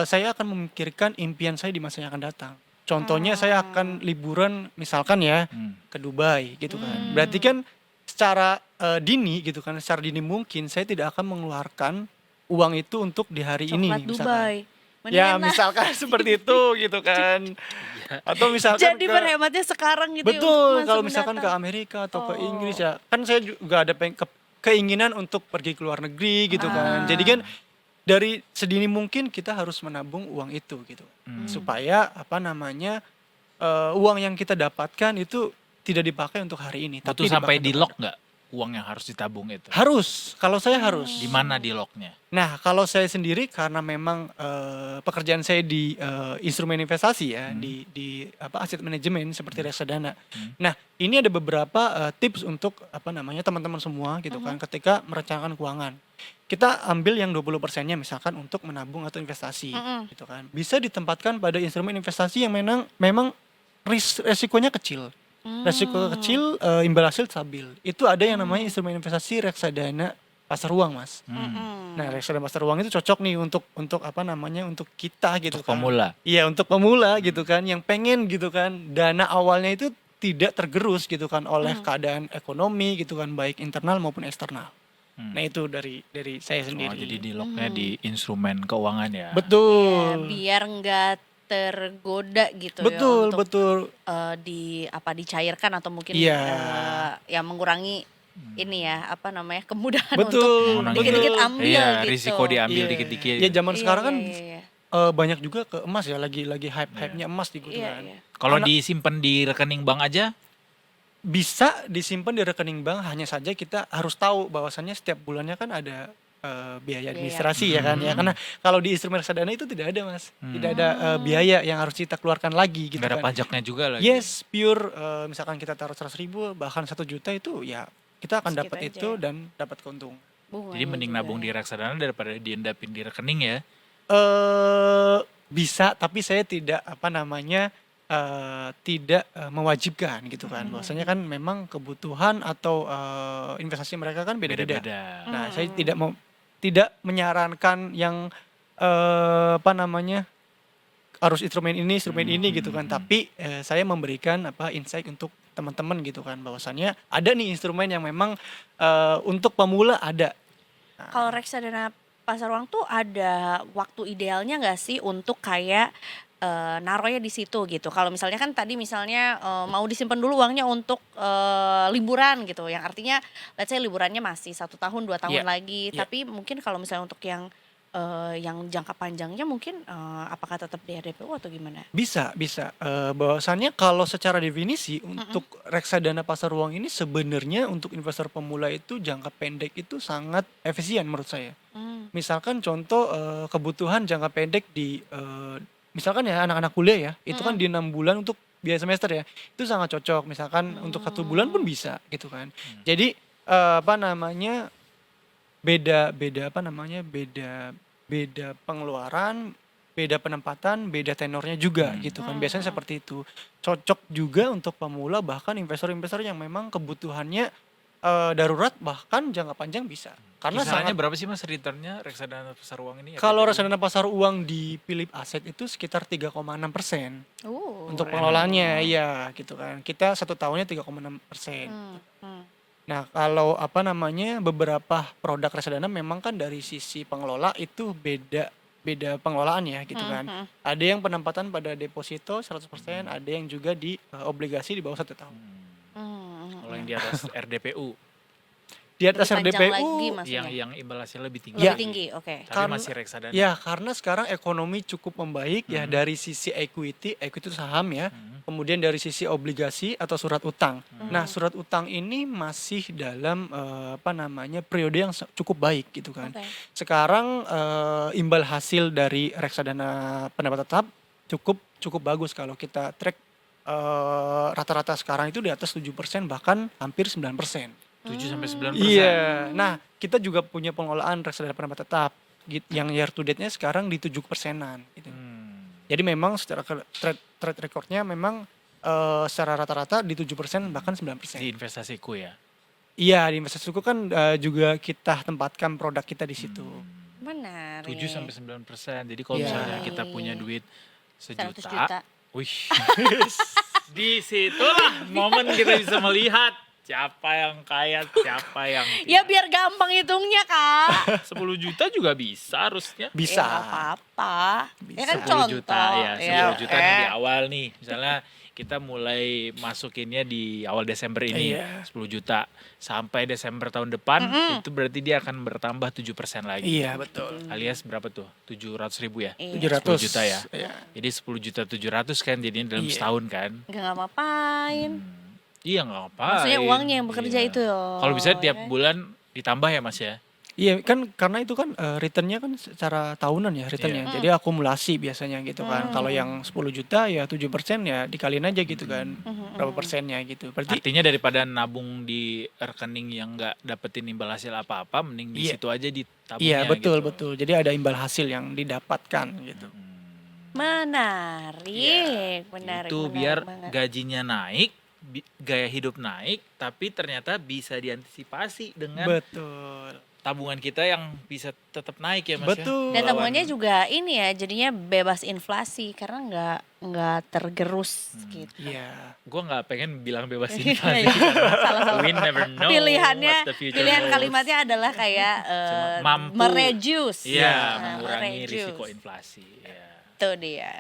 saya akan memikirkan impian saya di masa yang akan datang. Contohnya saya akan liburan misalkan ya, ke Dubai gitu kan. Berarti kan secara, dini gitu kan, secara dini mungkin saya tidak akan mengeluarkan uang itu untuk di hari ini Coklat nih misalkan. Dubai. Ya Mendingan misalkan seperti itu gitu kan. Atau misalkan jadi berhematnya sekarang gitu ya untuk betul, masa kalau misalkan ke mendatang. Amerika atau ke Inggris Oh. ya, kan saya juga ada keinginan untuk pergi ke luar negeri gitu kan. Jadi kan dari sedini mungkin kita harus menabung uang itu gitu. Supaya uang yang kita dapatkan itu tidak dipakai untuk hari ini, Butuh tapi sampai dipakai di untuk lock nggak uang yang harus ditabung itu? harus, kalau saya harus. Di mana di locknya? Nah, kalau saya sendiri karena memang, pekerjaan saya di, instrumen investasi ya, di aset manajemen seperti reksadana. Nah, ini ada beberapa, tips untuk teman-teman semua gitu kan ketika merencanakan keuangan. Kita ambil yang 20%-nya misalkan untuk menabung atau investasi gitu kan. Bisa ditempatkan pada instrumen investasi yang memang resikonya kecil. Resiko kecil, imbal hasil stabil. Itu ada yang namanya instrumen investasi reksadana pasar uang, Mas. Nah, reksadana pasar uang itu cocok nih untuk untuk kita gitu Untuk kan. pemula. Iya, untuk pemula gitu kan, yang pengen gitu kan, dana awalnya itu tidak tergerus gitu kan oleh keadaan ekonomi gitu kan, baik internal maupun eksternal. Nah, itu dari saya Oh, sendiri. jadi di locknya di instrumen keuangan ya? Ya, Betul. biar nggak tergoda gitu Betul, ya untuk betul. dicairkan atau mungkin Iya. ya mengurangi ini ya kemudahan Betul, untuk Mengurangi- dikit-dikit ambil Iya, gitu. risiko diambil Iya. dikit-dikit. Ya zaman Iya, sekarang kan iya, iya. banyak juga ke emas ya, lagi hype-nya emas gitu Iya, kan. iya. Kalau Anak- disimpan di rekening bank aja, Bisa disimpan di rekening bank, hanya saja kita harus tahu bahwasannya setiap bulannya kan ada biaya administrasi ya kan ya. Karena kalau di instrumen reksadana itu tidak ada, Mas. Tidak ada biaya yang harus kita keluarkan lagi gitu nggak ada kan. pajaknya juga lagi. Yes, pure misalkan kita taruh 100.000 bahkan 1 juta itu ya kita akan Sedikit dapat aja itu ya. dan dapat keuntungan. Bunganya Jadi mending juga nabung ya. di reksadana daripada diendapin di rekening ya. Bisa, tapi saya tidak tidak mewajibkan gitu kan. Bahwasanya kan memang kebutuhan atau investasi mereka kan beda-beda. Beda-beda. Nah, saya tidak menyarankan yang harus instrumen ini gitu kan. Tapi saya memberikan insight untuk teman-teman gitu kan, bahwasannya ada nih instrumen yang memang untuk pemula ada. Kalau reksadana pasar uang tuh ada waktu idealnya nggak sih untuk kayak naruhnya di situ gitu. Kalau misalnya kan tadi misalnya mau disimpan dulu uangnya untuk liburan gitu, yang artinya let's say liburannya masih 1 tahun 2 tahun Iya, lagi. iya. Tapi mungkin kalau misalnya untuk yang jangka panjangnya mungkin apakah tetap di RDPU atau gimana? Bisa. Bahwasannya kalau secara definisi untuk reksadana pasar uang ini sebenarnya untuk investor pemula itu jangka pendek itu sangat efisien menurut saya. Misalkan contoh kebutuhan jangka pendek di misalkan ya anak-anak kuliah ya, itu kan di 6 bulan untuk biaya semester ya, itu sangat cocok. Misalkan untuk 1 bulan pun bisa gitu kan. Jadi beda pengeluaran, beda penempatan, beda tenornya juga gitu kan. Biasanya seperti itu. Cocok juga untuk pemula, bahkan investor-investor yang memang kebutuhannya darurat, bahkan jangka panjang bisa. Karena Kisarannya sangat berapa sih Mas returnnya reksadana pasar uang ini? kalau RDPU? reksadana pasar uang di Philip Asset itu sekitar 3,6% untuk pengelolaannya, ya gitu kan. Kita 1 tahunnya 3,6%. Nah, kalau beberapa produk reksadana memang kan dari sisi pengelola itu beda pengelolaan ya gitu kan. Ada yang penempatan pada deposito 100%, ada yang juga di obligasi di bawah 1 tahun. Kalau yang di atas RDPU, Di atas Lebih panjang lagi RDPU maksudnya. yang imbal hasilnya lebih tinggi. Lebih Ya. tinggi, oke. Tapi Karena- masih reksadana. ya, karena sekarang ekonomi cukup membaik ya dari sisi equity itu saham ya. Kemudian dari sisi obligasi atau surat utang. Nah, surat utang ini masih dalam periode yang cukup baik gitu kan. Oke. Sekarang imbal hasil dari reksadana pendapat tetap cukup bagus kalau kita track rata-rata sekarang itu di atas 7%, bahkan hampir 9%. 7-9%. Iya. Nah, kita juga punya pengelolaan reksadana pendapat tetap yang year to date-nya sekarang di 7%-an gitu. Jadi memang secara trade recordnya memang secara rata-rata di 7% bahkan 9%. Di investasiku ya. Iya, di investasiku kan juga kita tempatkan produk kita di situ. Menarik. 7-9%. Jadi kalau Iya. misalnya kita punya duit 100 1 juta. juta. Wih. Di situlah momen kita bisa melihat siapa yang kaya, siapa yang Ya tidak. biar gampang hitungnya Kak. 10 juta juga bisa harusnya. Bisa. Ya nggak apa-apa. Ya kan 10 contoh. juta ya, 10 juta nih di eh. awal nih. Misalnya kita mulai masukinnya di awal Desember ini, Iya. 10 juta. Sampai Desember tahun depan, itu berarti dia akan bertambah 7% lagi. Iya, betul. Alias berapa tuh? 700.000 ya? Iya. 700 10 juta ya? Iya. Jadi 10 juta 700 kan jadinya dalam Iya. setahun kan? Nggak ngapain. Iya nggak apa. Maksudnya uangnya yang bekerja itu loh. Kalau bisa tiap ya kan? bulan ditambah ya Mas ya? Iya kan karena itu kan returnnya kan secara tahunan ya returnnya. Iya. Jadi akumulasi biasanya gitu kan. Kalau yang 10 juta ya 7% ya dikaliin aja gitu kan. Berapa persennya gitu. Berarti Artinya daripada nabung di rekening yang nggak dapetin imbal hasil apa-apa, mending di Iya. situ aja ditabungnya iya betul gitu. betul. Jadi ada imbal hasil yang didapatkan gitu. Menarik, menarik. Itu menarik biar banget. gajinya naik, gaya hidup naik, tapi ternyata bisa diantisipasi dengan Betul. tabungan kita yang bisa tetap naik ya Mas Betul. Dan ya. tabungannya juga ini ya, jadinya bebas inflasi karena nggak tergerus gitu. Iya. Gue nggak pengen bilang bebas Iya, inflasi. salah-salah. We never know Pilihannya, what the future pilihan holds. kalimatnya adalah kayak Mampu. mereduce. Iya, Nah, mengurangi mereduce. risiko inflasi. Ya. Itu dia.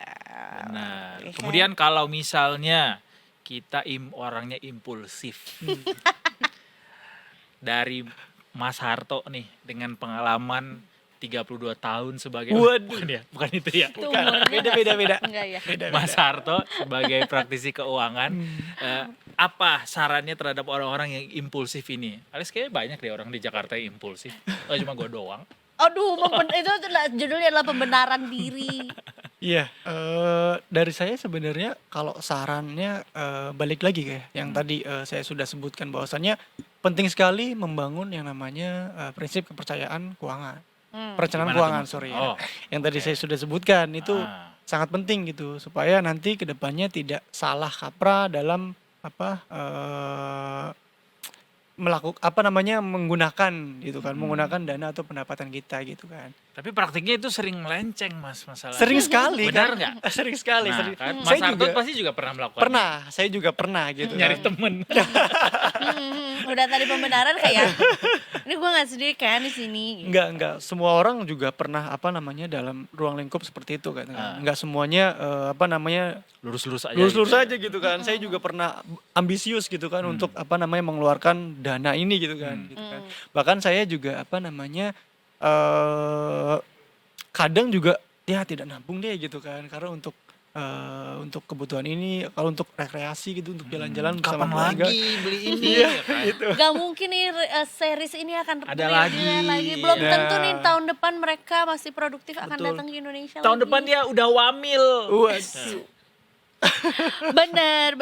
Benar. Oke. Kemudian kalau misalnya kita orangnya impulsif. Dari Mas Harto nih dengan pengalaman 32 tahun sebagai Waduh. bukan itu ya. Itu umurnya Beda. enggak ya. Mas Harto sebagai praktisi keuangan apa sarannya terhadap orang-orang yang impulsif ini? Alias kayaknya banyak deh orang di Jakarta yang impulsif. Oh, cuma gue doang. Aduh, itu judulnya adalah pembenaran diri. Iya, dari saya sebenarnya kalau sarannya balik lagi kayak yang tadi saya sudah sebutkan bahwasannya penting sekali membangun yang namanya prinsip kepercayaan keuangan. Perencanaan Gimana keuangan, tuh? sorry. Oh, Yang tadi saya sudah sebutkan itu Ah. sangat penting gitu supaya nanti kedepannya tidak salah kaprah dalam menggunakan gitu kan, menggunakan dana atau pendapatan kita gitu kan. Tapi praktiknya itu sering melenceng Mas masalah. Sering sekali Benar kan? nggak? Sering sekali. Nah, sering. kan? Mas Saya Harto juga pasti juga pernah melakukan. saya juga pernah gitu. Nyari kan. temen. Udah tadi pembenaran kayak ini gue nggak sendiri kan di sini. Enggak. Semua orang juga pernah dalam ruang lingkup seperti itu kan. Enggak semuanya Lurus-lurus aja. lurus-lurus gitu. aja gitu kan. Saya juga pernah ambisius gitu kan untuk mengeluarkan dana ini gitu kan. Gitu kan. Bahkan saya juga kadang juga ya tidak nabung deh gitu kan. Karena untuk kebutuhan ini, kalau untuk rekreasi gitu, untuk jalan-jalan bersama Kapan keluarga. lagi beli ini? Iya, ya kan? gitu. Gak mungkin nih series ini akan Ada berjalan lagi. Belum Nah. tentu nih tahun depan mereka masih produktif akan Betul. datang ke Indonesia Tahun lagi. depan dia udah wamil. Waduh. Bener.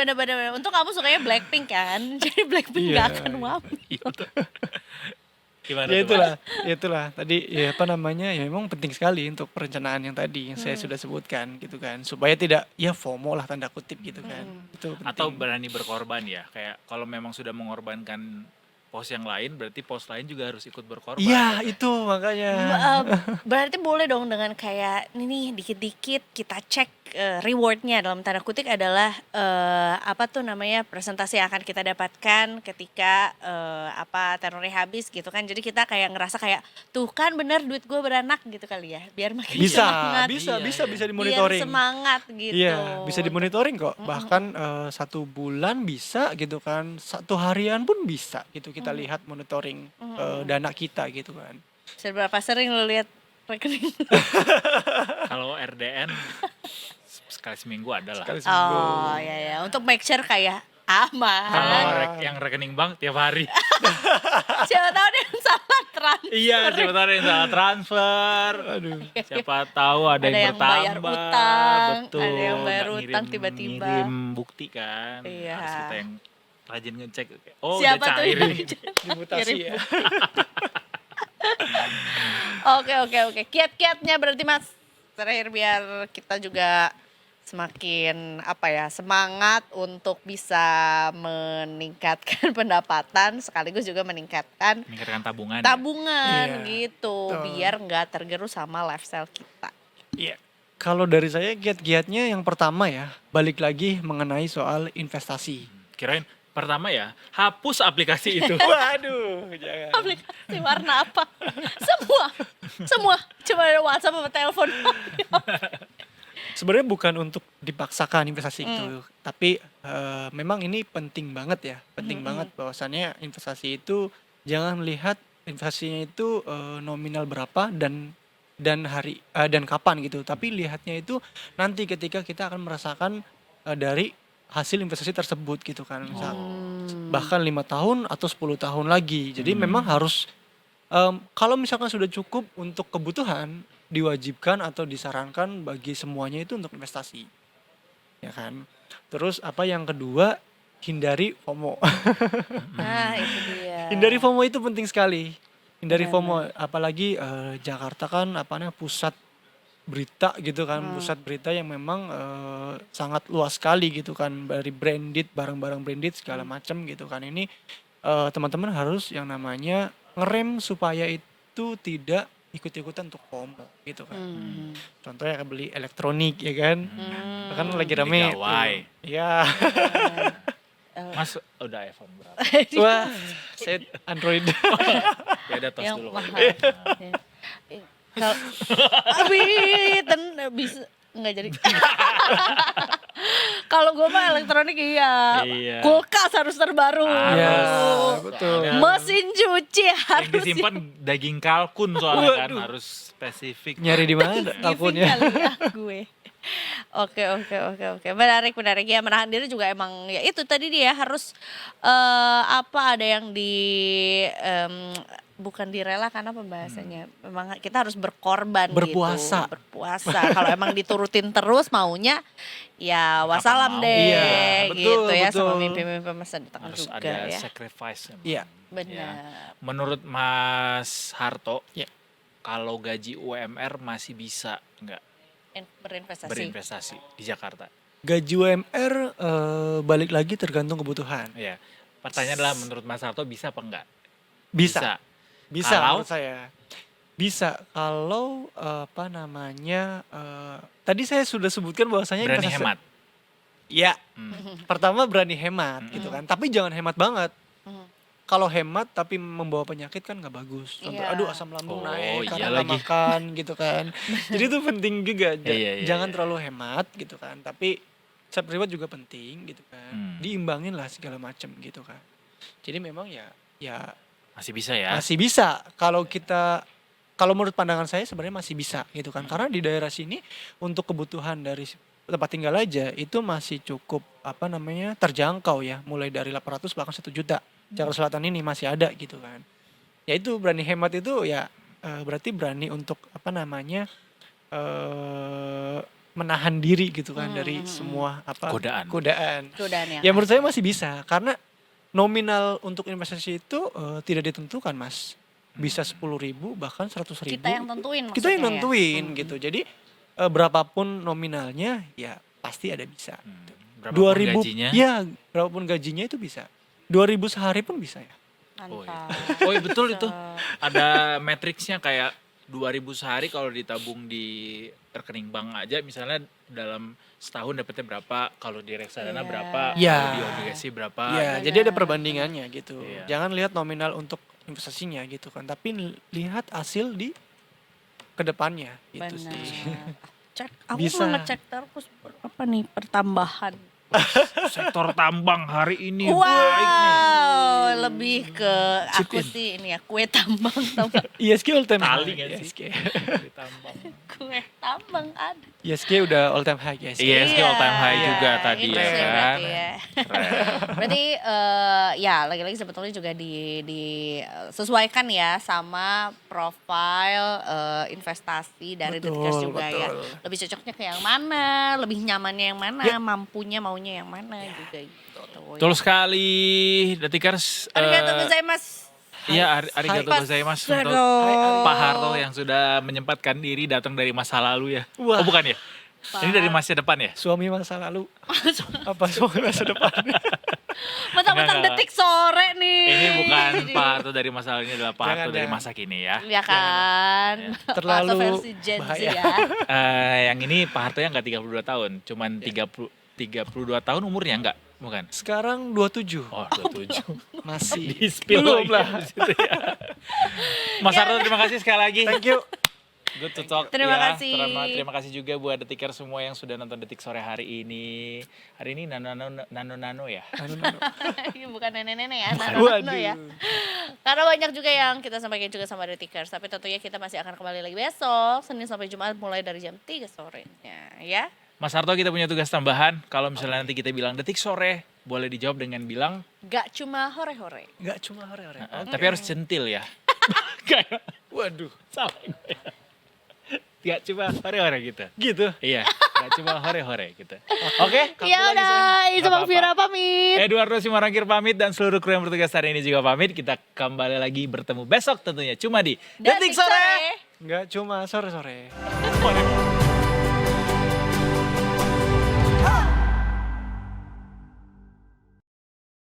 Untuk kamu sukanya Blackpink kan? Jadi Blackpink Iya. gak akan wamil. Gimana Ya tuh, Mas? itulah tadi ya memang penting sekali untuk perencanaan yang tadi yang saya sudah sebutkan gitu kan, supaya tidak ya FOMO lah tanda kutip gitu kan. Itu penting. Atau berani berkorban ya. Kayak kalau memang sudah mengorbankan pos yang lain, berarti pos lain juga harus ikut berkorban. Iya, itu makanya. Berarti boleh dong dengan kayak ini nih dikit-dikit kita cek rewardnya dalam tanda kutip adalah presentasi yang akan kita dapatkan ketika tenornya habis gitu kan. Jadi kita kayak ngerasa kayak tuh kan bener duit gue beranak gitu kali ya, biar makin semangat. Iya. bisa Biar dimonitoring. semangat gitu. Iya, bisa dimonitoring kok. Bahkan 1 bulan bisa gitu kan, 1 harian pun bisa gitu kita lihat monitoring dana kita gitu kan. Seberapa sering lo lihat rekening? Kalau RDN sekali seminggu ada lah. Sekali seminggu. Oh ya, untuk make sure kayak aman. Kalau yang rekening bank tiap hari. Siapa tahu dia yang salah transfer. Iya, siapa tahu ada yang salah transfer. Aduh. Siapa tahu ada yang bayar bertambah. utang, Betul. ada yang bayar nggak utang tiba-tiba. Ngirim bukti kan. Iya. Harus kita yang rajin ngecek. Oh, Siapa udah tuh cair yang nih. Dimutasi ya. Oke. Kiat-kiatnya berarti Mas terakhir biar kita juga semakin semangat untuk bisa meningkatkan pendapatan sekaligus juga meningkatkan Meningkatkan tabungan. tabungan Iya, gitu betul. biar nggak tergerus sama lifestyle kita. Iya. Kalau dari saya giat-giatnya yang pertama ya, balik lagi mengenai soal investasi. Kirain pertama ya, hapus aplikasi itu. Waduh, jangan. Aplikasi warna apa? Semua cuma ada WhatsApp sama telepon. Sebenarnya bukan untuk dipaksakan investasi itu, tapi memang ini penting banget ya, penting banget bahwasannya investasi itu jangan lihat investasinya itu nominal berapa dan hari dan kapan gitu, tapi lihatnya itu nanti ketika kita akan merasakan dari hasil investasi tersebut gitu kan, misal bahkan 5 tahun atau 10 tahun lagi. Jadi memang harus kalau misalkan sudah cukup untuk kebutuhan, diwajibkan atau disarankan bagi semuanya itu untuk investasi, ya kan. Terus apa yang kedua, hindari FOMO. Nah, itu dia. Hindari FOMO itu penting sekali. Hindari Benar, FOMO, apalagi Jakarta kan pusat berita gitu kan, pusat berita yang memang sangat luas sekali gitu kan, dari branded, barang-barang branded segala macam gitu kan. Ini teman-teman harus yang namanya ngerem supaya itu tidak ikut-ikutan untuk FOMO gitu kan. Contohnya kayak beli elektronik ya kan. Kan lagi Beli rame. gawai. Iya. Mas udah iPhone berapa? Wah, saya Android. Ya ada tos Yang dulu. mahal. Kalau bisa nggak jadi. Kalau gue mah elektronik iya. Iya. Kulkas harus terbaru. Iya, betul. Mesin cuci Yang harus disimpan daging kalkun soalnya kan harus spesifik. Nyari di mana giving akunnya? kali ya gue. Oke. Menarik. Ya menahan diri juga emang ya itu tadi dia harus ada yang bukan direlakan apa bahasanya. Memang kita harus berkorban Berpuasa. gitu. Berpuasa. Kalau emang diturutin terus maunya ya wassalam mau. deh Iya, gitu betul, ya sama betul. mimpi-mimpi masa depan Harus juga ada ya. sacrifice. Iya. Benar. Menurut Mas Harto, Ya. kalau gaji UMR masih bisa nggak Berinvestasi. berinvestasi di Jakarta? Gaji UMR balik lagi tergantung kebutuhan. Ya. Pertanyaan adalah menurut Mas Harto bisa apa enggak? Bisa Kalau? menurut saya. Bisa kalau tadi saya sudah sebutkan bahwasanya Berani investasi- hemat. Iya. Pertama berani hemat gitu kan. Tapi jangan hemat banget. Kalau hemat tapi membawa penyakit kan nggak bagus. Contoh, Iya. aduh asam lambung Oh, naik iya karena nggak lagi. makan gitu kan. Jadi itu penting juga. Iya, Jangan iya. terlalu hemat gitu kan. Tapi self reward juga penting gitu kan. Diimbangin lah segala macam gitu kan. Jadi memang ya Masih bisa ya? masih bisa kalau menurut pandangan saya sebenarnya masih bisa gitu kan. Karena di daerah sini untuk kebutuhan dari tempat tinggal aja itu masih cukup terjangkau ya, mulai dari 800 bahkan 1 juta. Jakarta Selatan ini masih ada gitu kan. Ya itu berani hemat itu ya berarti berani untuk menahan diri gitu kan dari semua Godaan. godaan. Godaan Ya menurut saya masih bisa karena nominal untuk investasi itu tidak ditentukan Mas. Bisa 10.000 bahkan 100.000. Kita yang tentuin maksudnya. Kita yang ya? nentuin gitu. Jadi berapapun nominalnya ya pasti ada bisa. Berapa gajinya? Ya, berapapun gajinya itu bisa. 2.000 sehari pun bisa ya. Mantap. Oh iya betul itu. Ada matriksnya kayak 2.000 sehari kalau ditabung di rekening bank aja misalnya dalam setahun dapetnya berapa, kalau di reksadana Iya. berapa, Iya. kalau di obligasi berapa. Ya, benar. jadi ada perbandingannya gitu. Iya. Jangan lihat nominal untuk investasinya gitu kan, tapi lihat hasil di kedepannya gitu Benar. sih. Cek, aku Bisa. mau ngecek terus pertambahan. Sektor tambang hari ini Wow, baik nih. lebih ke aku Chip in. sih ini ya kue tambang tau gak? ISG all time Tali high. nggak sih? ISG. Di tambang. Kue tambang ada. ISG udah all time high ISG. Iya. ISG all time high juga tadi itu ya sih kan. berarti ya. Berarti ya lagi-lagi sebetulnya juga disesuaikan ya sama profil investasi dari Betul, Detikers juga ya. betul. Lebih cocoknya ke yang mana, lebih nyamannya yang mana, Ya. mampunya maunya yang mana juga gitu. Betul sekali, Detikers. Arigatou gozaimasu. Iya, arigatou gozaimasu untuk Pak Harto yang sudah menyempatkan diri datang dari masa lalu ya. Wah. Oh bukan ya? Ini dari masa depan ya? Suami masa lalu. Apa suami masa depan? Mentang-mentang Enggak. detik sore nih. Ini bukan Pak Harto dari masa lalu, ini adalah Pak Jangan, Harto dari jangan. masa kini ya. Ya kan. Terlalu Pak Harto versi Gen Z bahaya. ya. Yang ini Pak Harto yang nggak 32 tahun, cuman 32 tahun umurnya enggak? Bukan. Sekarang 27. Oh, 27. Masih. Di-spill Belum lagi lah. di situ ya. Mas Harto terima kasih sekali lagi. Thank you. Good to talk. Terima ya. kasih. Terima kasih juga buat detiker semua yang sudah nonton Detik Sore hari ini. Hari ini nano ya. Bukan nenek-nenek ya, Waduh. nano ya. Karena banyak juga yang kita sampaikan juga sama Detikers, tapi tentunya kita masih akan kembali lagi besok, Senin sampai Jumat mulai dari jam 3 sorenya ya. Mas Harto, kita punya tugas tambahan. Kalau misalnya nanti kita bilang Detik Sore, boleh dijawab dengan bilang, Gak cuma hore-hore. Gak cuma hore-hore. tapi harus centil ya. Kayak, waduh, salah gue. Gak cuma hore-hore gitu. Gitu. Iya, gak cuma hore-hore gitu. Oke? Ya udah, itu Gak Bang apa-apa. Vira pamit. Eduardo Simarangkir pamit dan seluruh kru yang bertugas hari ini juga pamit. Kita kembali lagi bertemu besok tentunya cuma di Detik Sore. Gak cuma sore-sore. Sore.